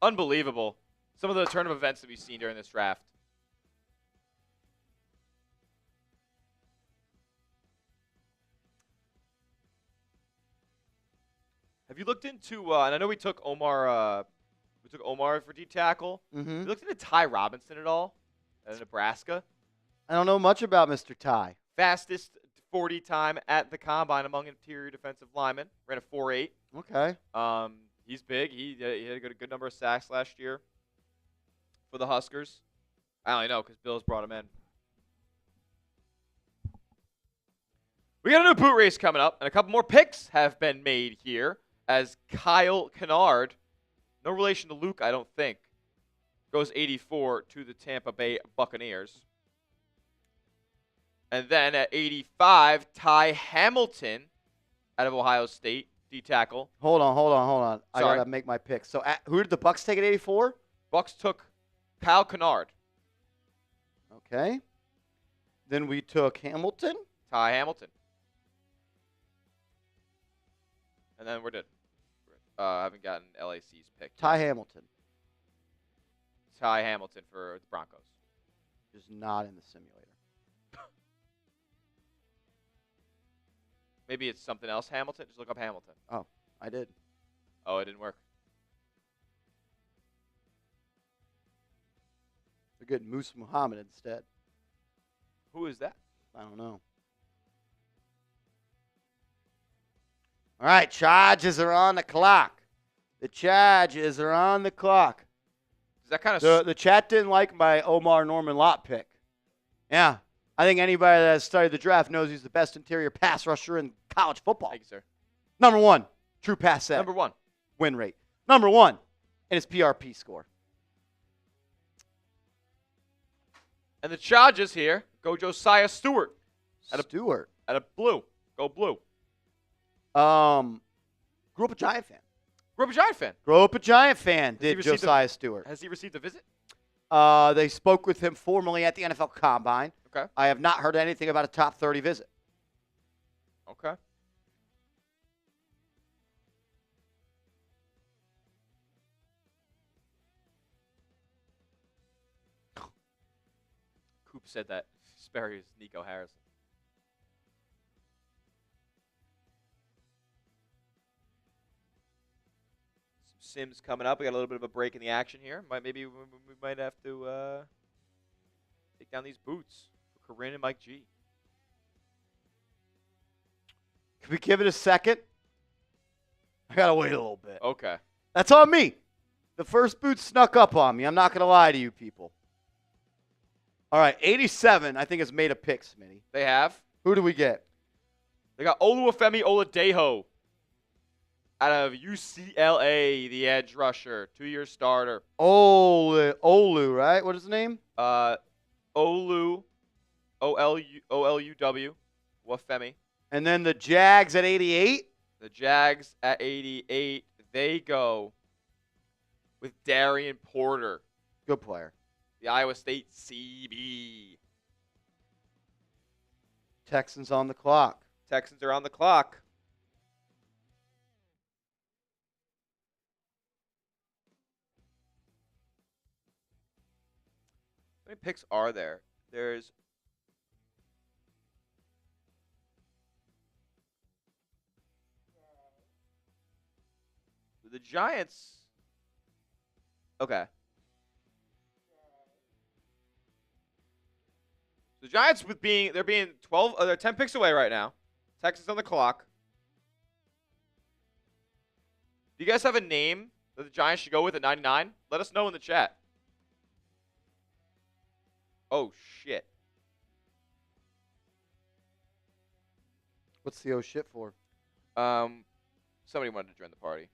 Unbelievable. Some of the turn of events that we've seen during this draft. Have you looked into? And I know we took Omar. For D tackle. Mm-hmm. You looked into Ty Robinson at all? At Nebraska. I don't know much about Mr. Ty. Fastest 40 time at the combine among interior defensive linemen. Ran a 4.8. Okay. He's big. He had a good number of sacks last year for the Huskers. I only know because Bills brought him in. We got a new boot race coming up, and a couple more picks have been made here as Kyle Kennard, no relation to Luke, I don't think, goes 84 to the Tampa Bay Buccaneers. And then at 85, Ty Hamilton out of Ohio State, D-tackle. Hold on. Sorry. I got to make my pick. So who did the Bucks take at 84? Bucks took Kyle Kennard. Okay. Then we took Hamilton. Ty Hamilton. And then we're done. I haven't gotten LAC's pick. Ty Hamilton. Ty Hamilton for the Broncos. Is not in the simulator. Maybe it's something else, Hamilton. Just look up Hamilton. Oh, I did. Oh, it didn't work. They're getting Moose Muhammad instead. Who is that? I don't know. All right, charges are on the clock. The charges are on the clock. Is that kind of The chat didn't like my Omar Norman Lott pick. Yeah. I think anybody that has studied the draft knows he's the best interior pass rusher in college football. Thank you, sir. Number one, true pass set. Number one. Win rate. Number one in his PRP score. And the charges here go Josiah Stewart. Stewart. At a blue. Go blue. Grew up a Giant fan. Grew up a Giant fan. Grew up a Giant fan, did received Josiah Stewart. Has he received a visit? They spoke with him formally at the NFL Combine. Okay. I have not heard anything about a top 30 visit. Okay. Coop said that Sperry is Nico Harrison. Sims coming up. We got a little bit of a break in the action here. Maybe we might have to take down these boots for Corinne and Mike G. Could we give it a second? I got to wait a little bit. Okay. That's on me. The first boot snuck up on me. I'm not going to lie to you people. All right, 87, I think, has made a pick, Smitty. They have. Who do we get? They got Oluwafemi Oladejo out of UCLA, the edge rusher, 2-year starter. Olu, right? What is his name? Olu, O-L-U-W, Wafemi. And then the Jags at 88? The Jags at 88, they go with Darian Porter, Good player. the Iowa State CB. Texans on the clock. Texans are on the clock. How many picks are there? There's the Giants. Okay. The Giants they're being 12 they're 10 picks away right now. Texans on the clock. Do you guys have a name that the Giants should go with at 99? Let us know in the chat. Oh shit. What's the oh shit for? Somebody wanted to join the party.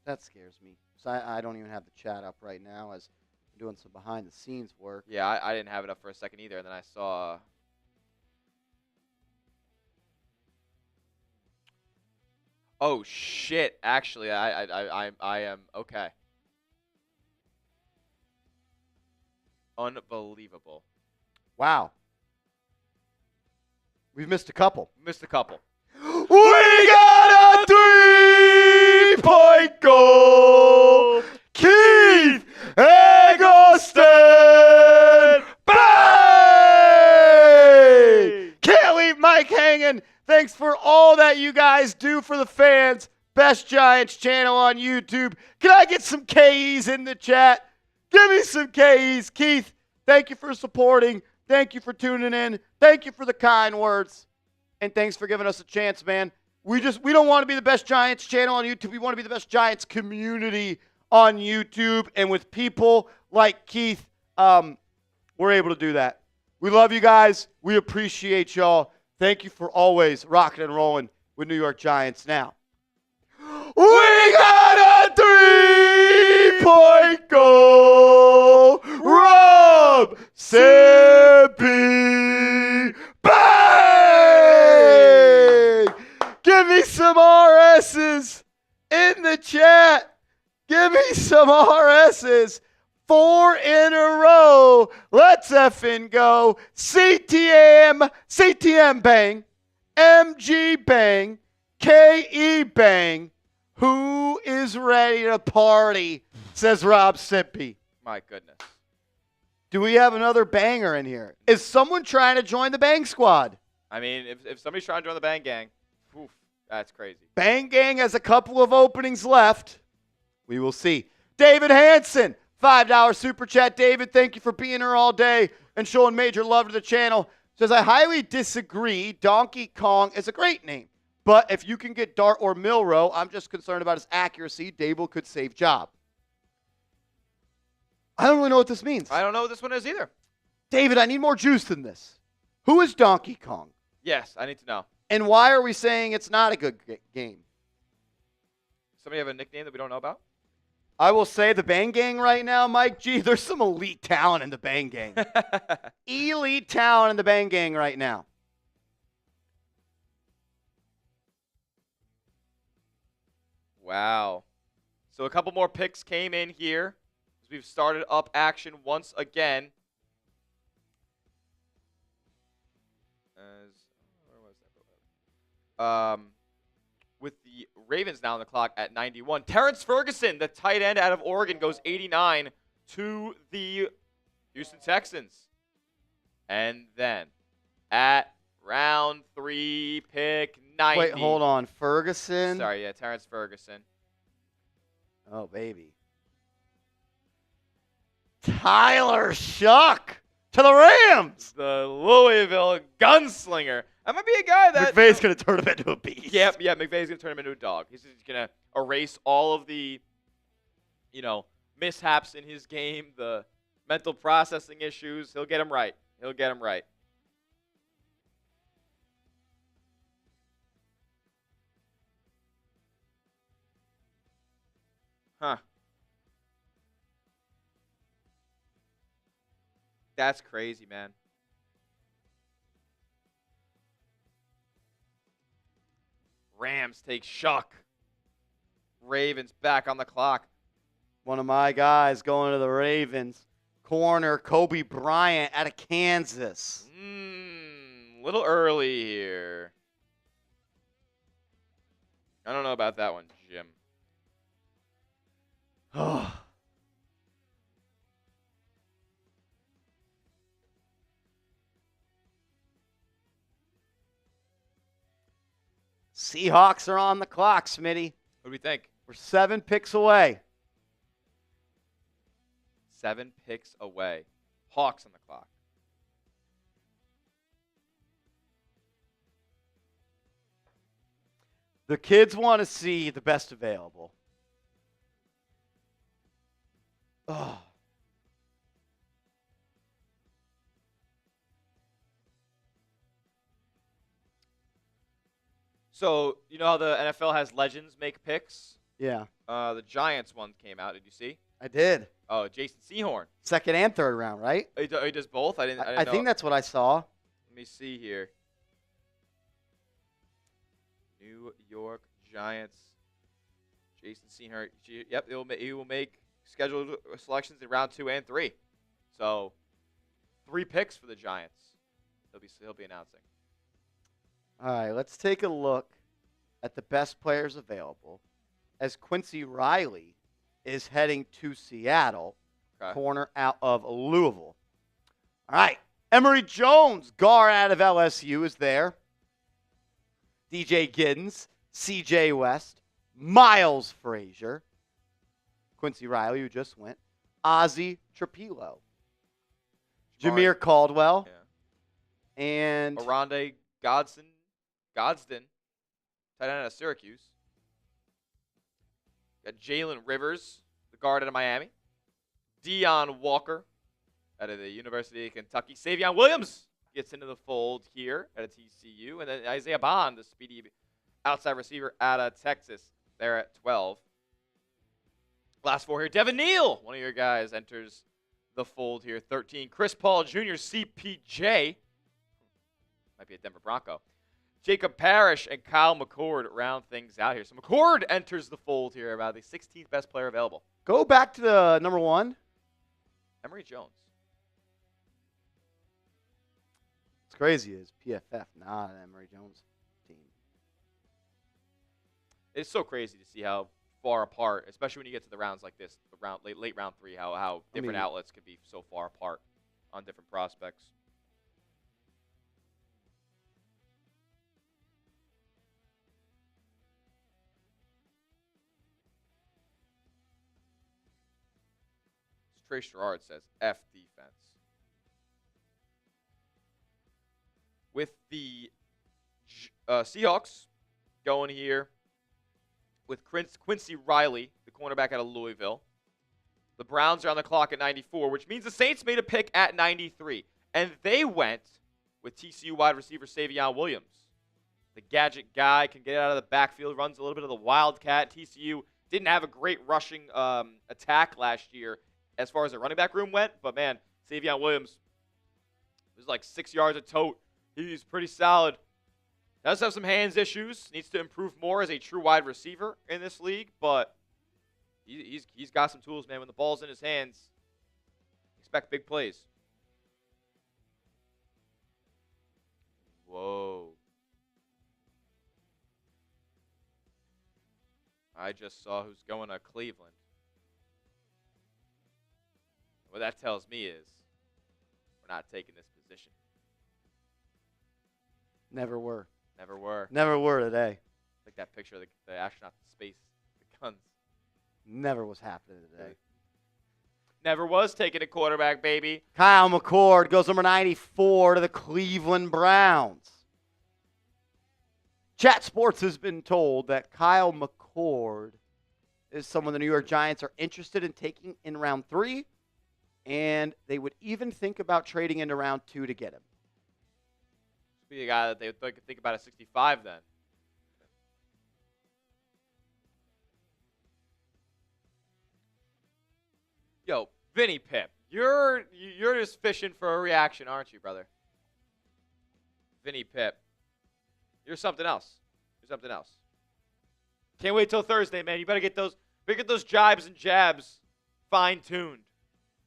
That scares me. So I don't even have the chat up right now as I'm doing some behind the scenes work. Yeah, I didn't have it up for a second either, and then I saw oh shit, actually I am okay. Unbelievable. Wow. We've missed a couple. Missed a couple. We got a 3-point goal. Keith Eggleston. Bang! Can't leave Mike hanging. Thanks for all that you guys do for the fans. Best Giants channel on YouTube. Can I get some KEs in the chat? Give me some KEs. Keith, thank you for supporting. Thank you for tuning in. Thank you for the kind words. And thanks for giving us a chance, man. We don't want to be the best Giants channel on YouTube. We want to be the best Giants community on YouTube. And with people like Keith, we're able to do that. We love you guys. We appreciate y'all. Thank you for always rocking and rolling with New York Giants now. We got a 3-point goal. Rob Sippy. Bang! Give me some RSs in the chat. Give me some RSs. 4 in a row. Let's effing go. CTM bang. MG bang. KE bang. Who is ready to party? Says Rob Sippy. My goodness. Do we have another banger in here? Is someone trying to join the Bang Squad? I mean, if somebody's trying to join the Bang Gang, oof, that's crazy. Bang Gang has a couple of openings left. We will see. David Hanson, $5 super chat. David, thank you for being here all day and showing major love to the channel. Says, I highly disagree. Donkey Kong is a great name. But if you can get Dart or Milrow, I'm just concerned about his accuracy. Dable could save job. I don't really know what this means. I don't know what this one is either. David, I need more juice than this. Who is Donkey Kong? Yes, I need to know. And why are we saying it's not a good game? Somebody have a nickname that we don't know about? I will say the Bang Gang right now, Mike G, there's some elite talent in the Bang Gang. Elite talent in the Bang Gang right now. Wow. So a couple more picks came in here as we've started up action once again. With the Ravens now on the clock at 91. Terrence Ferguson, the tight end out of Oregon, goes 89 to the Houston Texans. And then at round 3, pick 90. Wait, hold on. Ferguson? Sorry, yeah, Terrence Ferguson. Oh, baby. Tyler Shuck to the Rams. The Louisville gunslinger. That might be a guy that McVay's going to turn him into a beast. Yep, yeah, McVay's going to turn him into a dog. He's just going to erase all of the, mishaps in his game, the mental processing issues. He'll get him right. Huh. That's crazy, man. Rams take shock. Ravens back on the clock. One of my guys going to the Ravens. Corner Kobe Bryant out of Kansas. Little early here. I don't know about that one, Jim. Seahawks are on the clock, Smitty. What do we think? We're 7 picks away. 7 picks away. Hawks on the clock. The kids want to see the best available. Oh. So, you know how the NFL has legends make picks? Yeah. The Giants one came out. Did you see? I did. Oh, Jason Sehorn. Second and third round, right? Oh, he does both? I didn't I know. think that's what I saw. Let me see here. New York Giants. Jason Sehorn. Yep, he will make scheduled selections in round 2 and 3. So, 3 picks for the Giants. He'll be announcing. All right, let's take a look at the best players available as Quincy Riley is heading to Seattle, corner out of Louisville. All right, Emory Jones, guard out of LSU, is there. DJ Giddens, CJ West, Miles Frazier, Quincy Riley, who just went, Ozzie Trapilo, Jameer Caldwell, and Arande Godsden, tight end out of Syracuse. Got Jalen Rivers, the guard out of Miami. Deion Walker out of the University of Kentucky. Savion Williams gets into the fold here at TCU. And then Isaiah Bond, the speedy outside receiver out of Texas, there at 12. Last 4 here. Devin Neal, one of your guys, enters the fold here. 13. Chris Paul Jr., CPJ. Might be a Denver Bronco. Jacob Parrish and Kyle McCord round things out here. So McCord enters the fold here, about the 16th best player available. Go back to the number 1. Emory Jones. What's crazy is PFF, not an Emory Jones team. It's so crazy to see how far apart, especially when you get to the rounds like this, the late round 3, how different outlets can be so far apart on different prospects. Trey Sherrard says F defense. With the Seahawks going here with Quincy Riley, the cornerback out of Louisville. The Browns are on the clock at 94, which means the Saints made a pick at 93. And they went with TCU wide receiver Savion Williams. The gadget guy can get out of the backfield, runs a little bit of the wildcat. TCU didn't have a great rushing attack last year as far as the running back room went. But, man, Savion Williams was like 6 yards a tote. He's pretty solid. Does have some hands issues. Needs to improve more as a true wide receiver in this league. But he's got some tools, man. When the ball's in his hands, expect big plays. Whoa. I just saw who's going to Cleveland. What that tells me is we're not taking this position. Never were. Never were. Never were today. Like that picture of the astronaut in space, the guns. Never was happening today. Never was taking a quarterback, baby. Kyle McCord goes number 94 to the Cleveland Browns. Chat Sports has been told that Kyle McCord is someone the New York Giants are interested in taking in round 3, and they would even think about trading into round 2 to get him. Be the guy that they would think about at 65 then. Yo, Vinny Pip, you're just fishing for a reaction, aren't you, brother? Vinny Pip, you're something else. You're something else. Can't wait till Thursday, man. You better get those jibes and jabs fine-tuned.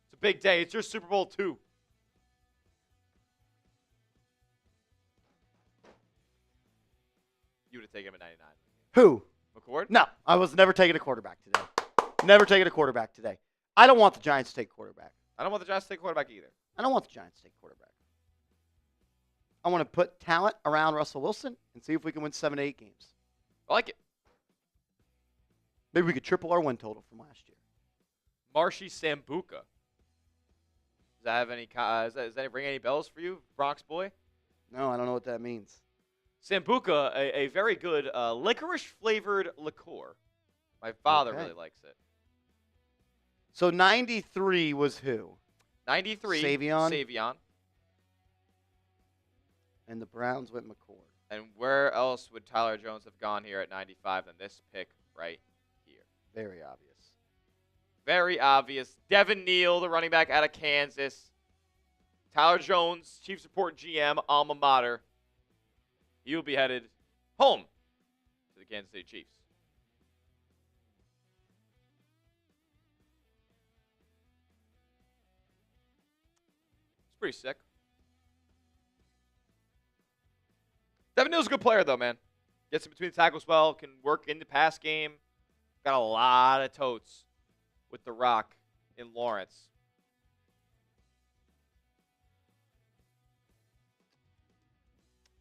It's a big day. It's your Super Bowl II. You would have taken him at 99. Who? McCord? No, I was never taking a quarterback today. Never taking a quarterback today. I don't want the Giants to take quarterback. I don't want the Giants to take quarterback either. I don't want the Giants to take quarterback. I want to put talent around Russell Wilson and see if we can win 7 to 8 games. I like it. Maybe we could triple our win total from last year. Marshy Sambuca. Does that have any? Does that ring any bells for you, Bronx boy? No, I don't know what that means. Sambuca, a very good licorice-flavored liqueur. My father really likes it. So 93 was who? 93. Savion. And the Browns went McCord. And where else would Tyler Jones have gone here at 95 than this pick right here? Very obvious. Very obvious. Devin Neal, the running back out of Kansas. Tyler Jones, Chief Support GM, alma mater. He will be headed home to the Kansas City Chiefs. It's pretty sick. Devin Neal's a good player, though, man. Gets in between the tackles well, can work in the pass game. Got a lot of totes with the rock in Lawrence.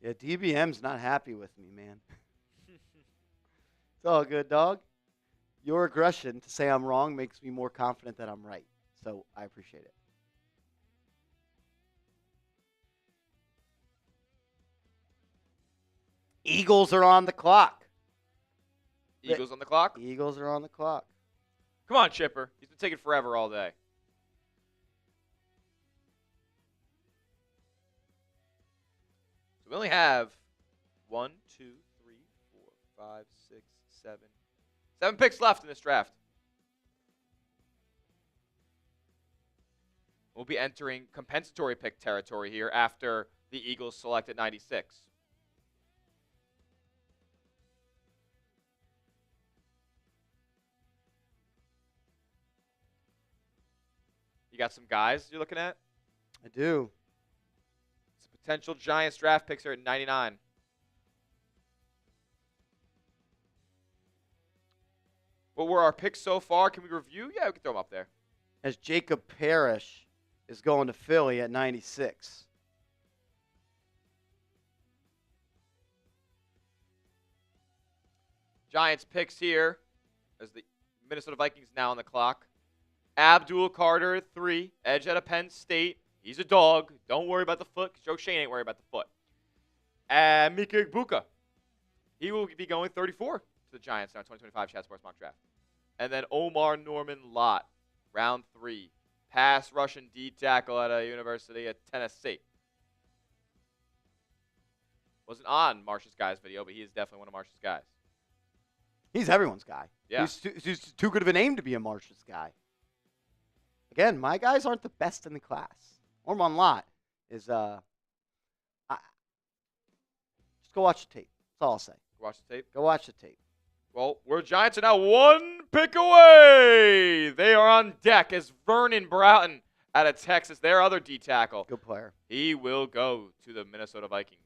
Yeah, DBM's not happy with me, man. It's all good, dog. Your aggression to say I'm wrong makes me more confident that I'm right. So I appreciate it. Eagles are on the clock. Eagles on the clock? Eagles are on the clock. Come on, Chipper. He's been taking forever all day. So we only have 1, 2, 3, 4, 5, 6, 7. 7 picks left in this draft. We'll be entering compensatory pick territory here after the Eagles select at 96. You got some guys you're looking at? I do. Some potential Giants draft picks are at 99. What were our picks so far? Can we review? Yeah, we can throw them up there. As Jacob Parrish is going to Philly at 96. Giants picks here as the Minnesota Vikings now on the clock. Abdul Carter, 3, edge out of Penn State. He's a dog. Don't worry about the foot because Joe Schoen ain't worried about the foot. And Mika Ibuka. He will be going 34 to the Giants now, 2025 Chat Sports Mock Draft. And then Omar Norman Lott, round 3. Pass Russian D tackle at a university at Tennessee. Wasn't on Marsh's guys video, but he is definitely one of Marsh's guys. He's everyone's guy. Yeah. He's too good of a name to be a Marsh's guy. Again, my guys aren't the best in the class. Ormond Lott is just go watch the tape. That's all I'll say. Watch the tape. Go watch the tape. Well, we're Giants are now 1 pick away. They are on deck as Vernon Broughton out of Texas, their other D tackle. Good player. He will go to the Minnesota Vikings.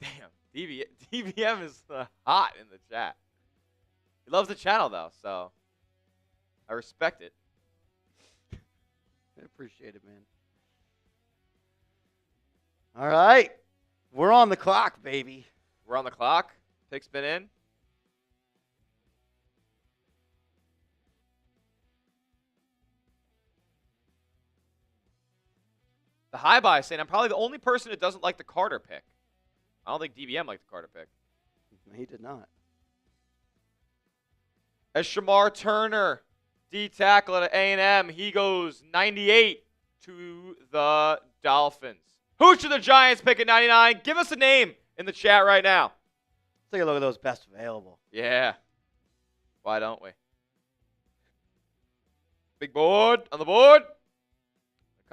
Damn, DBM is hot in the chat. He loves the channel, though, so I respect it. I appreciate it, man. All right. We're on the clock, baby. We're on the clock. Pick's been in. The high buy saying I'm probably the only person that doesn't like the Carter pick. I don't think DBM liked the Carter pick. He did not. As Shamar Turner, D tackle at A&M, he goes 98 to the Dolphins. Who should the Giants pick at 99? Give us a name in the chat right now. Let's take a look at those best available. Yeah. Why don't we? Big board on the board. A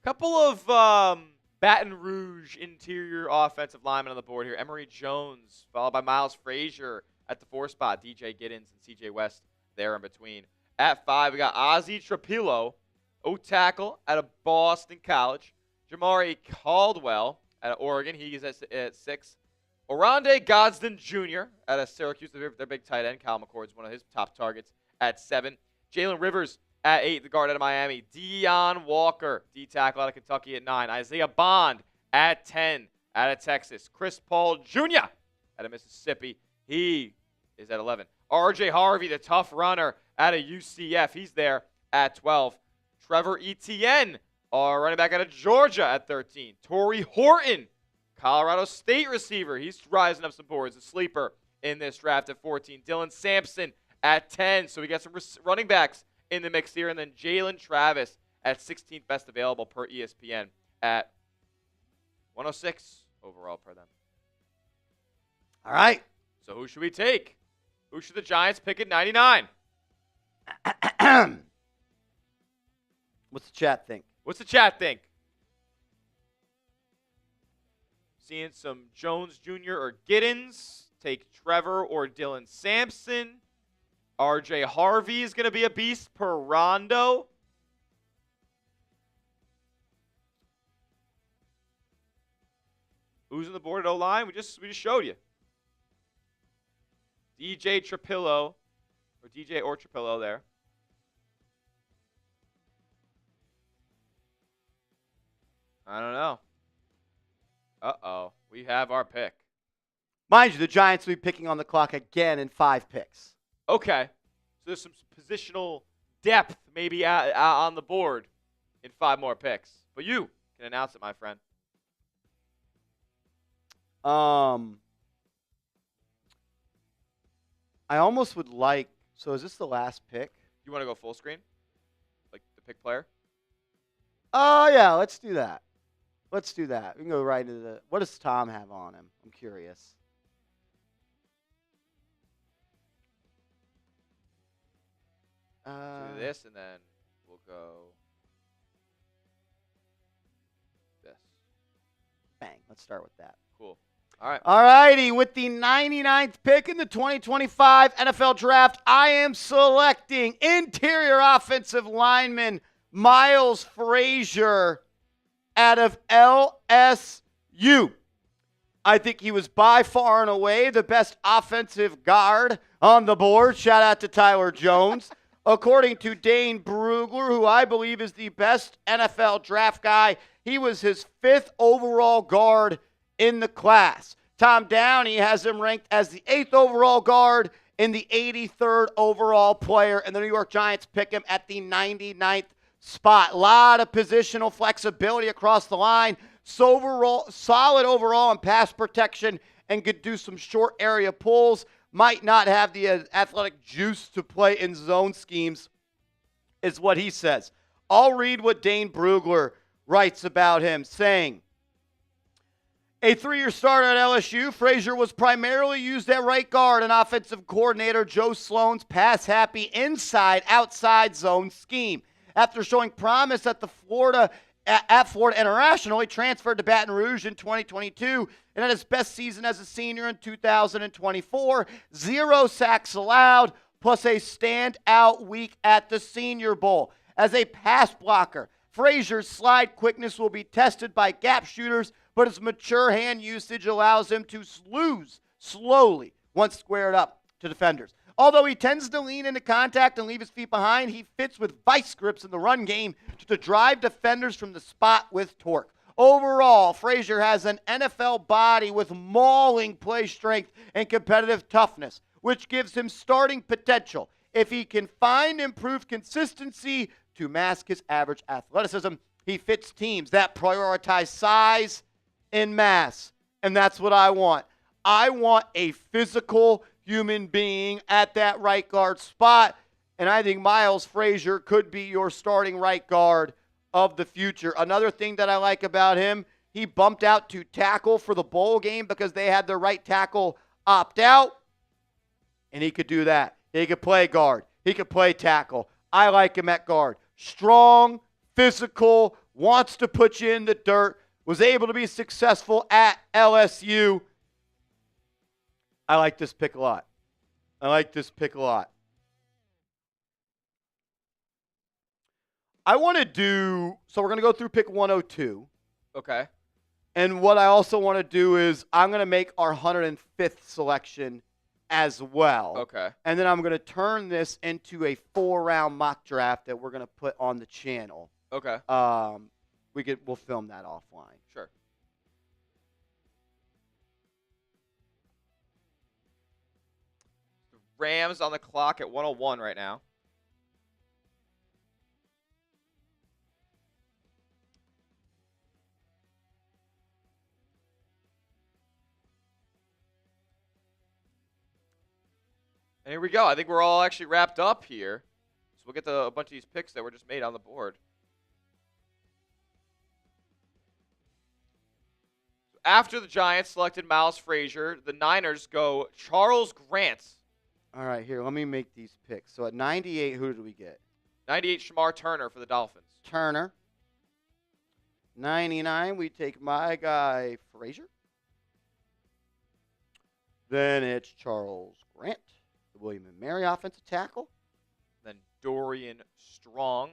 couple of Baton Rouge interior offensive linemen on the board here. Emory Jones, followed by Miles Frazier at the 4 spot. DJ Giddens and CJ West there in between. At 5, we got Ozzie Trapillo, O-tackle out of Boston College. Jamari Caldwell out of Oregon. He is at 6. Oronde Godsden Jr. out of Syracuse, their big tight end. Kyle McCord's one of his top targets at 7. Jalen Rivers at 8, the guard out of Miami. Deion Walker, D-tackle out of Kentucky at 9. Isaiah Bond at 10 out of Texas. Chris Paul Jr. out of Mississippi. He is at 11. R.J. Harvey, the tough runner out of UCF. He's there at 12. Trevor Etienne, our running back out of Georgia at 13. Torrey Horton, Colorado State receiver. He's rising up some boards, a sleeper in this draft at 14. Dylan Sampson at 10. So we got some running backs in the mix here. And then Jalen Travis at 16th best available per ESPN at 106 overall per them. All right. So who should we take? Who should the Giants pick at 99? What's the chat think? What's the chat think? Seeing some Jones Jr. or Giddens. Take Trevor or Dylan Sampson. R.J. Harvey is going to be a beast per Rondo. Who's on the board at O-line? We just showed you. DJ Trapillo, or DJ or Trapillo there. I don't know. Uh-oh. We have our pick. Mind you, the Giants will be picking on the clock again in 5 picks. Okay. So there's some positional depth maybe on the board in 5 more picks. But you can announce it, my friend. I almost would like, so is this the last pick? You want to go full screen? Like the pick player? Oh, yeah, let's do that. Let's do that. We can go right into the, what does Tom have on him? I'm curious. So do this, and then we'll go this. Bang. Let's start with that. Cool. All right. All righty. With the 99th pick in the 2025 NFL Draft, I am selecting interior offensive lineman Miles Frazier out of LSU. I think he was by far and away the best offensive guard on the board. Shout out to Tyler Jones. According to Dane Brugler, who I believe is the best NFL draft guy, he was his 5th overall guard in the class. Tom Downey has him ranked as the 8th overall guard and the 83rd overall player, and the New York Giants pick him at the 99th spot. A lot of positional flexibility across the line. So solid overall in pass protection and could do some short area pulls. Might not have the athletic juice to play in zone schemes, is what he says. I'll read what Dane Brugler writes about him, saying, a 3-year starter at LSU, Frazier was primarily used at right guard in offensive coordinator Joe Sloan's pass-happy inside-outside zone scheme. After showing promise at Florida International, he transferred to Baton Rouge in 2022 and had his best season as a senior in 2024. 0 sacks allowed, plus a standout week at the Senior Bowl. As a pass blocker, Frazier's slide quickness will be tested by gap shooters, but his mature hand usage allows him to lose slowly once squared up to defenders. Although he tends to lean into contact and leave his feet behind, he fits with vice grips in the run game to drive defenders from the spot with torque. Overall, Frazier has an NFL body with mauling play strength and competitive toughness, which gives him starting potential if he can find improved consistency to mask his average athleticism. He fits teams that prioritize size and mass, and that's what I want. I want a physical human being at that right guard spot, and I think Miles Frazier could be your starting right guard of the future. Another thing that I like about him, he bumped out to tackle for the bowl game because they had their right tackle opt out, and he could do that. He could play guard. He could play tackle. I like him at guard. Strong, physical, wants to put you in the dirt, was able to be successful at LSU. I like this pick a lot. I want to do, so we're going to go through pick 102. Okay. And what I also want to do is I'm going to make our 105th selection as well. Okay. And then I'm going to turn this into a 4-round mock draft that we're going to put on the channel. Okay. We'll film that offline. Sure. The Rams on the clock at 101 right now. And here we go. I think we're all actually wrapped up here. So we'll get to a bunch of these picks that were just made on the board. So after the Giants selected Miles Frazier, the Niners go Charles Grant. All right, here, let me make these picks. So at 98, who did we get? 98, Shamar Turner for the Dolphins. Turner. 99, we take my guy, Frazier. Then it's Charles Grant, the William & Mary offensive tackle. Then Dorian Strong,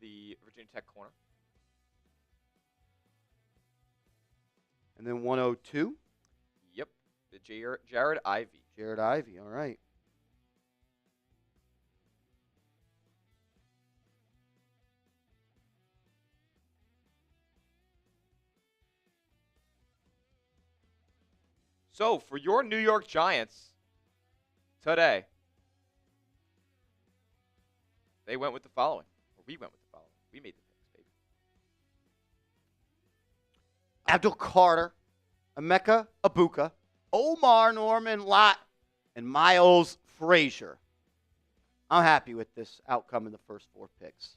the Virginia Tech corner. And then 102. Yep, the Jared Ivey. Jared Ivey, all right. So, for your New York Giants today, they went with the following. Or we went with the following. We made the picks, baby. Abdul Carter, Emeka Ibuka, Omar Norman Lott, and Miles Frazier. I'm happy with this outcome in the first 4 picks.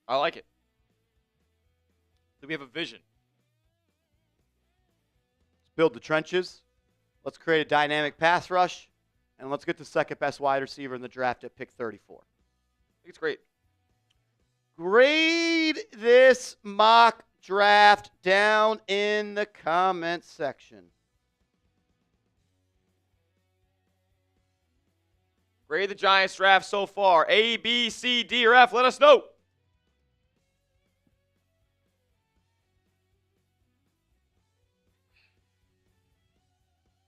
I like it. So we have a vision. Let's build the trenches. Let's create a dynamic pass rush. And let's get the second best wide receiver in the draft at pick 34. I think it's great. Grade this mock draft down in the comments section. Grade the Giants draft so far. A, B, C, D, or F. Let us know.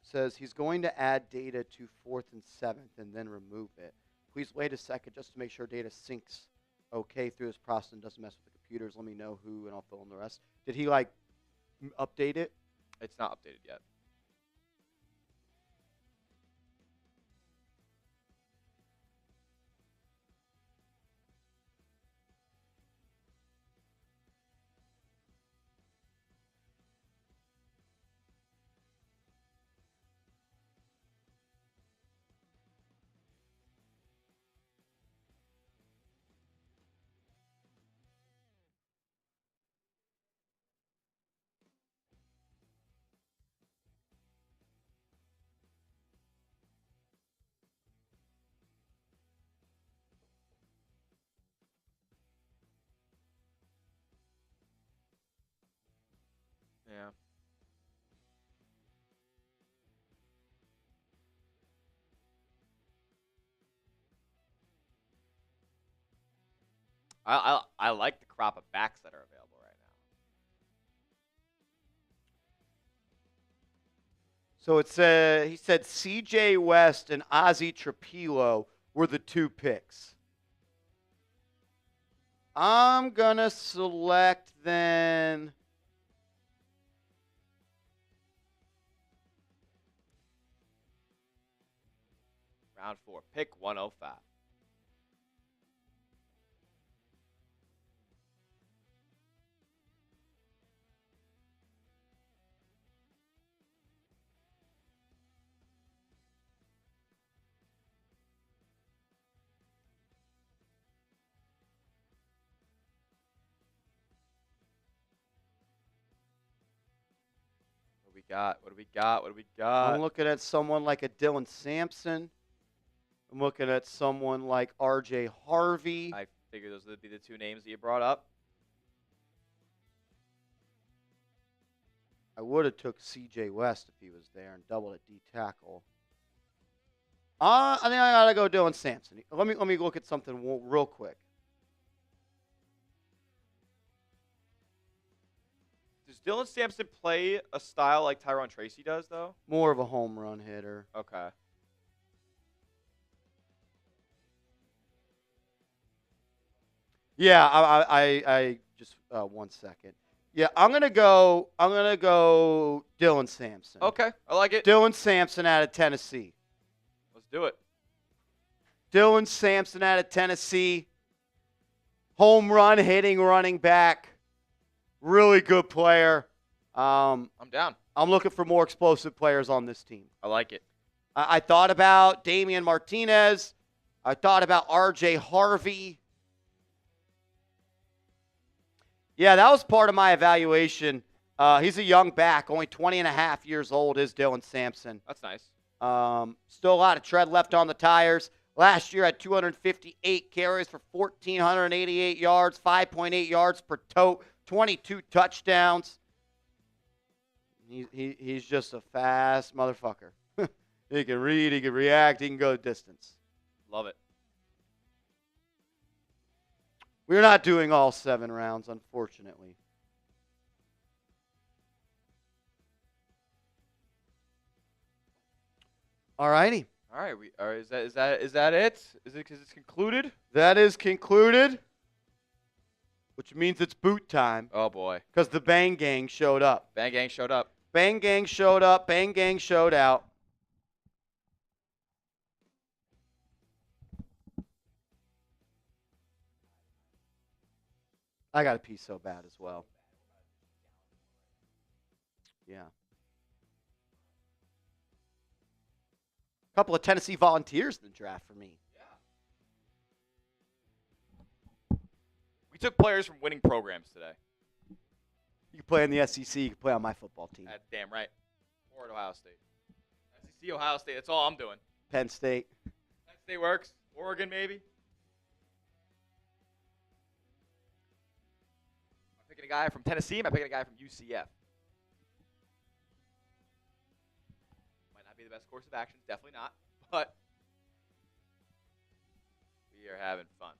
Says he's going to add data to 4th and 7th and then remove it. Please wait a second just to make sure data syncs okay through this process and doesn't mess with the computers. Let me know who, and I'll fill in the rest. Did he, update it? It's not updated yet. Yeah. I like the crop of backs that are available right So he said C.J. West and Ozzie Trapilo were the 2 picks. I'm going to select then. Round 4, pick 105. What do we got? I'm looking at someone like a Dylan Sampson. I'm looking at someone like R.J. Harvey. I figured those would be the 2 names that you brought up. I would have took C.J. West if he was there and doubled at D tackle. I think I gotta go Dylan Sampson. Let me look at something real quick. Does Dylan Sampson play a style like Tyrone Tracy does, though? More of a home run hitter. Okay. Yeah, I just 1 second. Yeah, I'm gonna go Dylan Sampson. Okay, I like it. Dylan Sampson out of Tennessee. Let's do it. Dylan Sampson out of Tennessee. Home run hitting running back. Really good player. I'm down. I'm looking for more explosive players on this team. I like it. I thought about Damian Martinez. I thought about R.J. Harvey. Yeah, that was part of my evaluation. He's a young back, only 20 and a half years old is Dylan Sampson. That's nice. Still a lot of tread left on the tires. Last year had 258 carries for 1,488 yards, 5.8 yards per tote, 22 touchdowns. He's just a fast motherfucker. He can read, he can react, he can go distance. Love it. We're not doing all 7 rounds, unfortunately. All righty. All right. Is that it? Is it because it's concluded? That is concluded, which means it's boot time. Oh boy. Because the Bang Gang showed up. Bang Gang showed up. Bang Gang showed up. Bang Gang showed out. I got to pee so bad as well. Yeah. A couple of Tennessee Volunteers in the draft for me. We took players from winning programs today. You can play in the SEC. You can play on my football team. That's damn right. Or at Ohio State. SEC, Ohio State. That's all I'm doing. Penn State. Penn State works. Oregon, maybe. Am I picking a guy from Tennessee? Am I picking a guy from UCF? Might not be the best course of action. Definitely not. But we are having fun.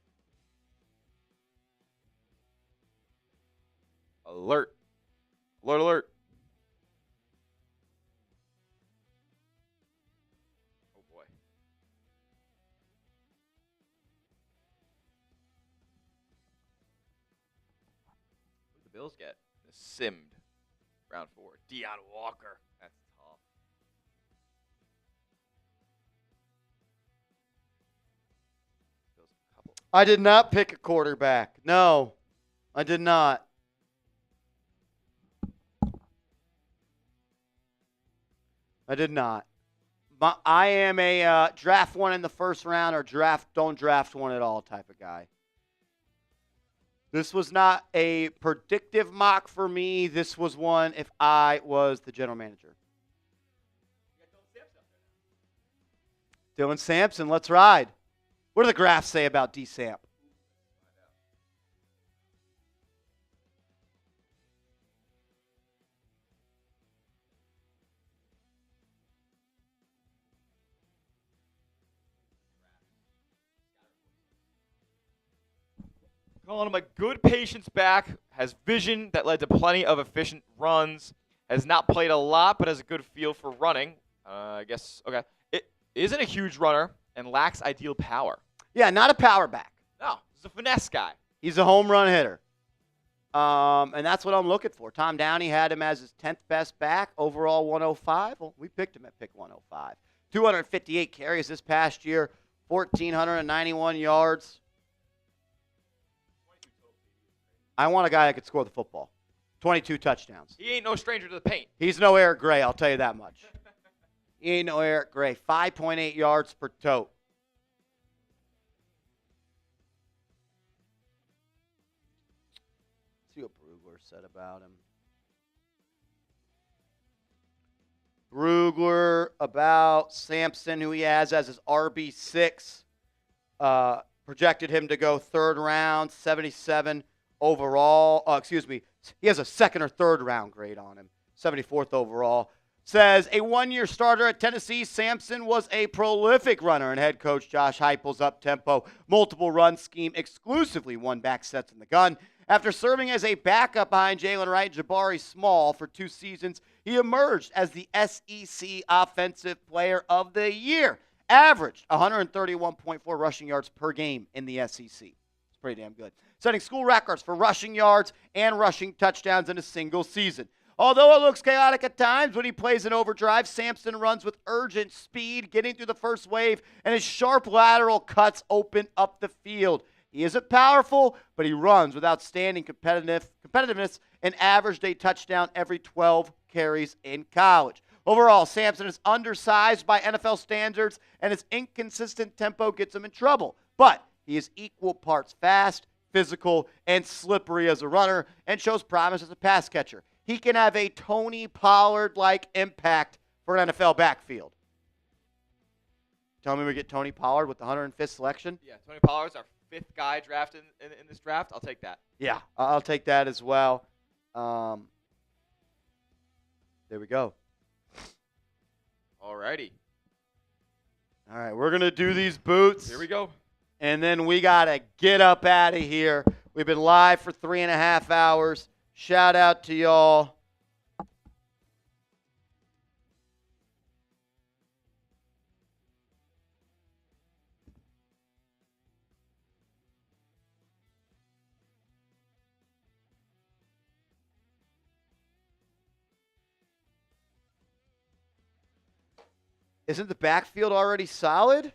Alert. Alert, alert. Oh, boy. What did the Bills get? The simmed. Round 4. Deion Walker. That's tough. Bills a couple. I did not pick a quarterback. No, I did not. I did not. I am a draft one in the first round or don't draft one at all type of guy. This was not a predictive mock for me. This was one if I was the general manager. Dylan Sampson, let's ride. What do the graphs say about D-Samp? Calling him a good patience back, has vision that led to plenty of efficient runs, Has not played a lot, but has a good feel for running. I guess, okay. It isn't a huge runner and lacks ideal power. Yeah, not a power back. No, he's a finesse guy. He's a home run hitter. And that's what I'm looking for. Tom Downey had him as his 10th best back, overall 105. Well, we picked him at pick 105. 258 carries this past year, 1,491 yards. I want a guy that could score the football. 22 touchdowns. He ain't no stranger to the paint. He's no Eric Gray, I'll tell you that much. He ain't no Eric Gray. 5.8 yards per tote. See what Brugler said about him. Brugler about Sampson, who he has as his RB6. Projected him to go third round, 77 overall. He has a second or third round grade on him, 74th overall. Says a one-year starter at Tennessee, Sampson was a prolific runner, and head coach Josh Heupel's up-tempo, multiple run scheme exclusively won back sets in the gun. After serving as a backup behind Jalen Wright and Jabari Small for 2 seasons, he emerged as the SEC Offensive Player of the Year. Averaged 131.4 rushing yards per game in the SEC. It's pretty damn good. Setting school records for rushing yards and rushing touchdowns in a single season. Although it looks chaotic at times when he plays in overdrive, Sampson runs with urgent speed, getting through the first wave, and his sharp lateral cuts open up the field. He isn't powerful, but he runs with outstanding competitiveness and averaged a touchdown every 12 carries in college. Overall, Sampson is undersized by NFL standards, and his inconsistent tempo gets him in trouble. But he is equal parts fast, physical, and slippery as a runner, and shows promise as a pass catcher. He can have a Tony Pollard-like impact for an NFL backfield. Tell me we get Tony Pollard with the 105th selection? Yeah, Tony Pollard's our 5th guy drafted in this draft. I'll take that. Yeah, I'll take that as well. There we go. Alrighty. All right, we're going to do these boots. Here we go. And then we got to get up out of here. We've been live for 3.5 hours. Shout out to y'all. Isn't the backfield already solid?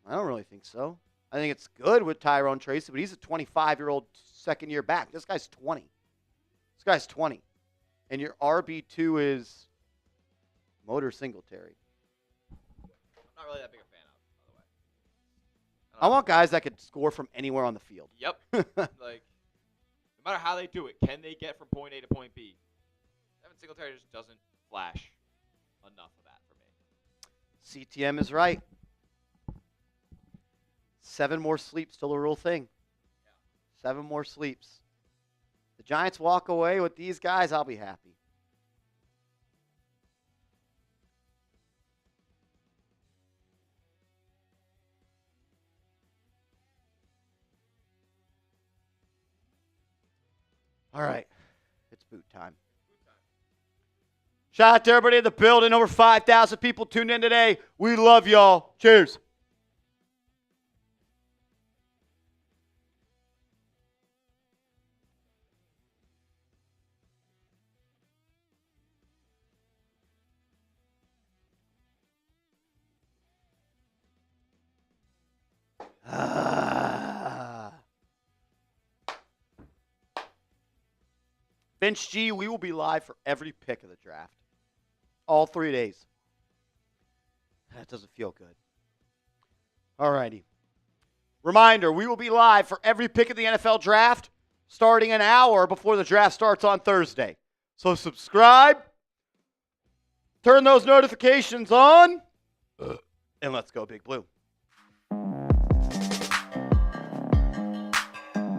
I don't really think so. I think it's good with Tyrone Tracy, but he's a 25-year-old second-year back. This guy's 20. And your RB2 is Motor Singletary. I'm not really that big a fan of, by the way. I want guys that could score from anywhere on the field. Yep. Like, no matter how they do it, can they get from point A to point B? Devin Singletary just doesn't flash enough of that for me. CTM is right. 7 more sleeps till a real thing. Yeah. 7 more sleeps. The Giants walk away with these guys, I'll be happy. All right. It's boot time. Shout out to everybody in the building. Over 5,000 people tuned in today. We love y'all. Cheers. Bench G, we will be live for every pick of the draft. All 3 days. That doesn't feel good. All righty. Reminder, we will be live for every pick of the NFL draft starting an hour before the draft starts on Thursday. So subscribe, turn those notifications on, and let's go Big Blue.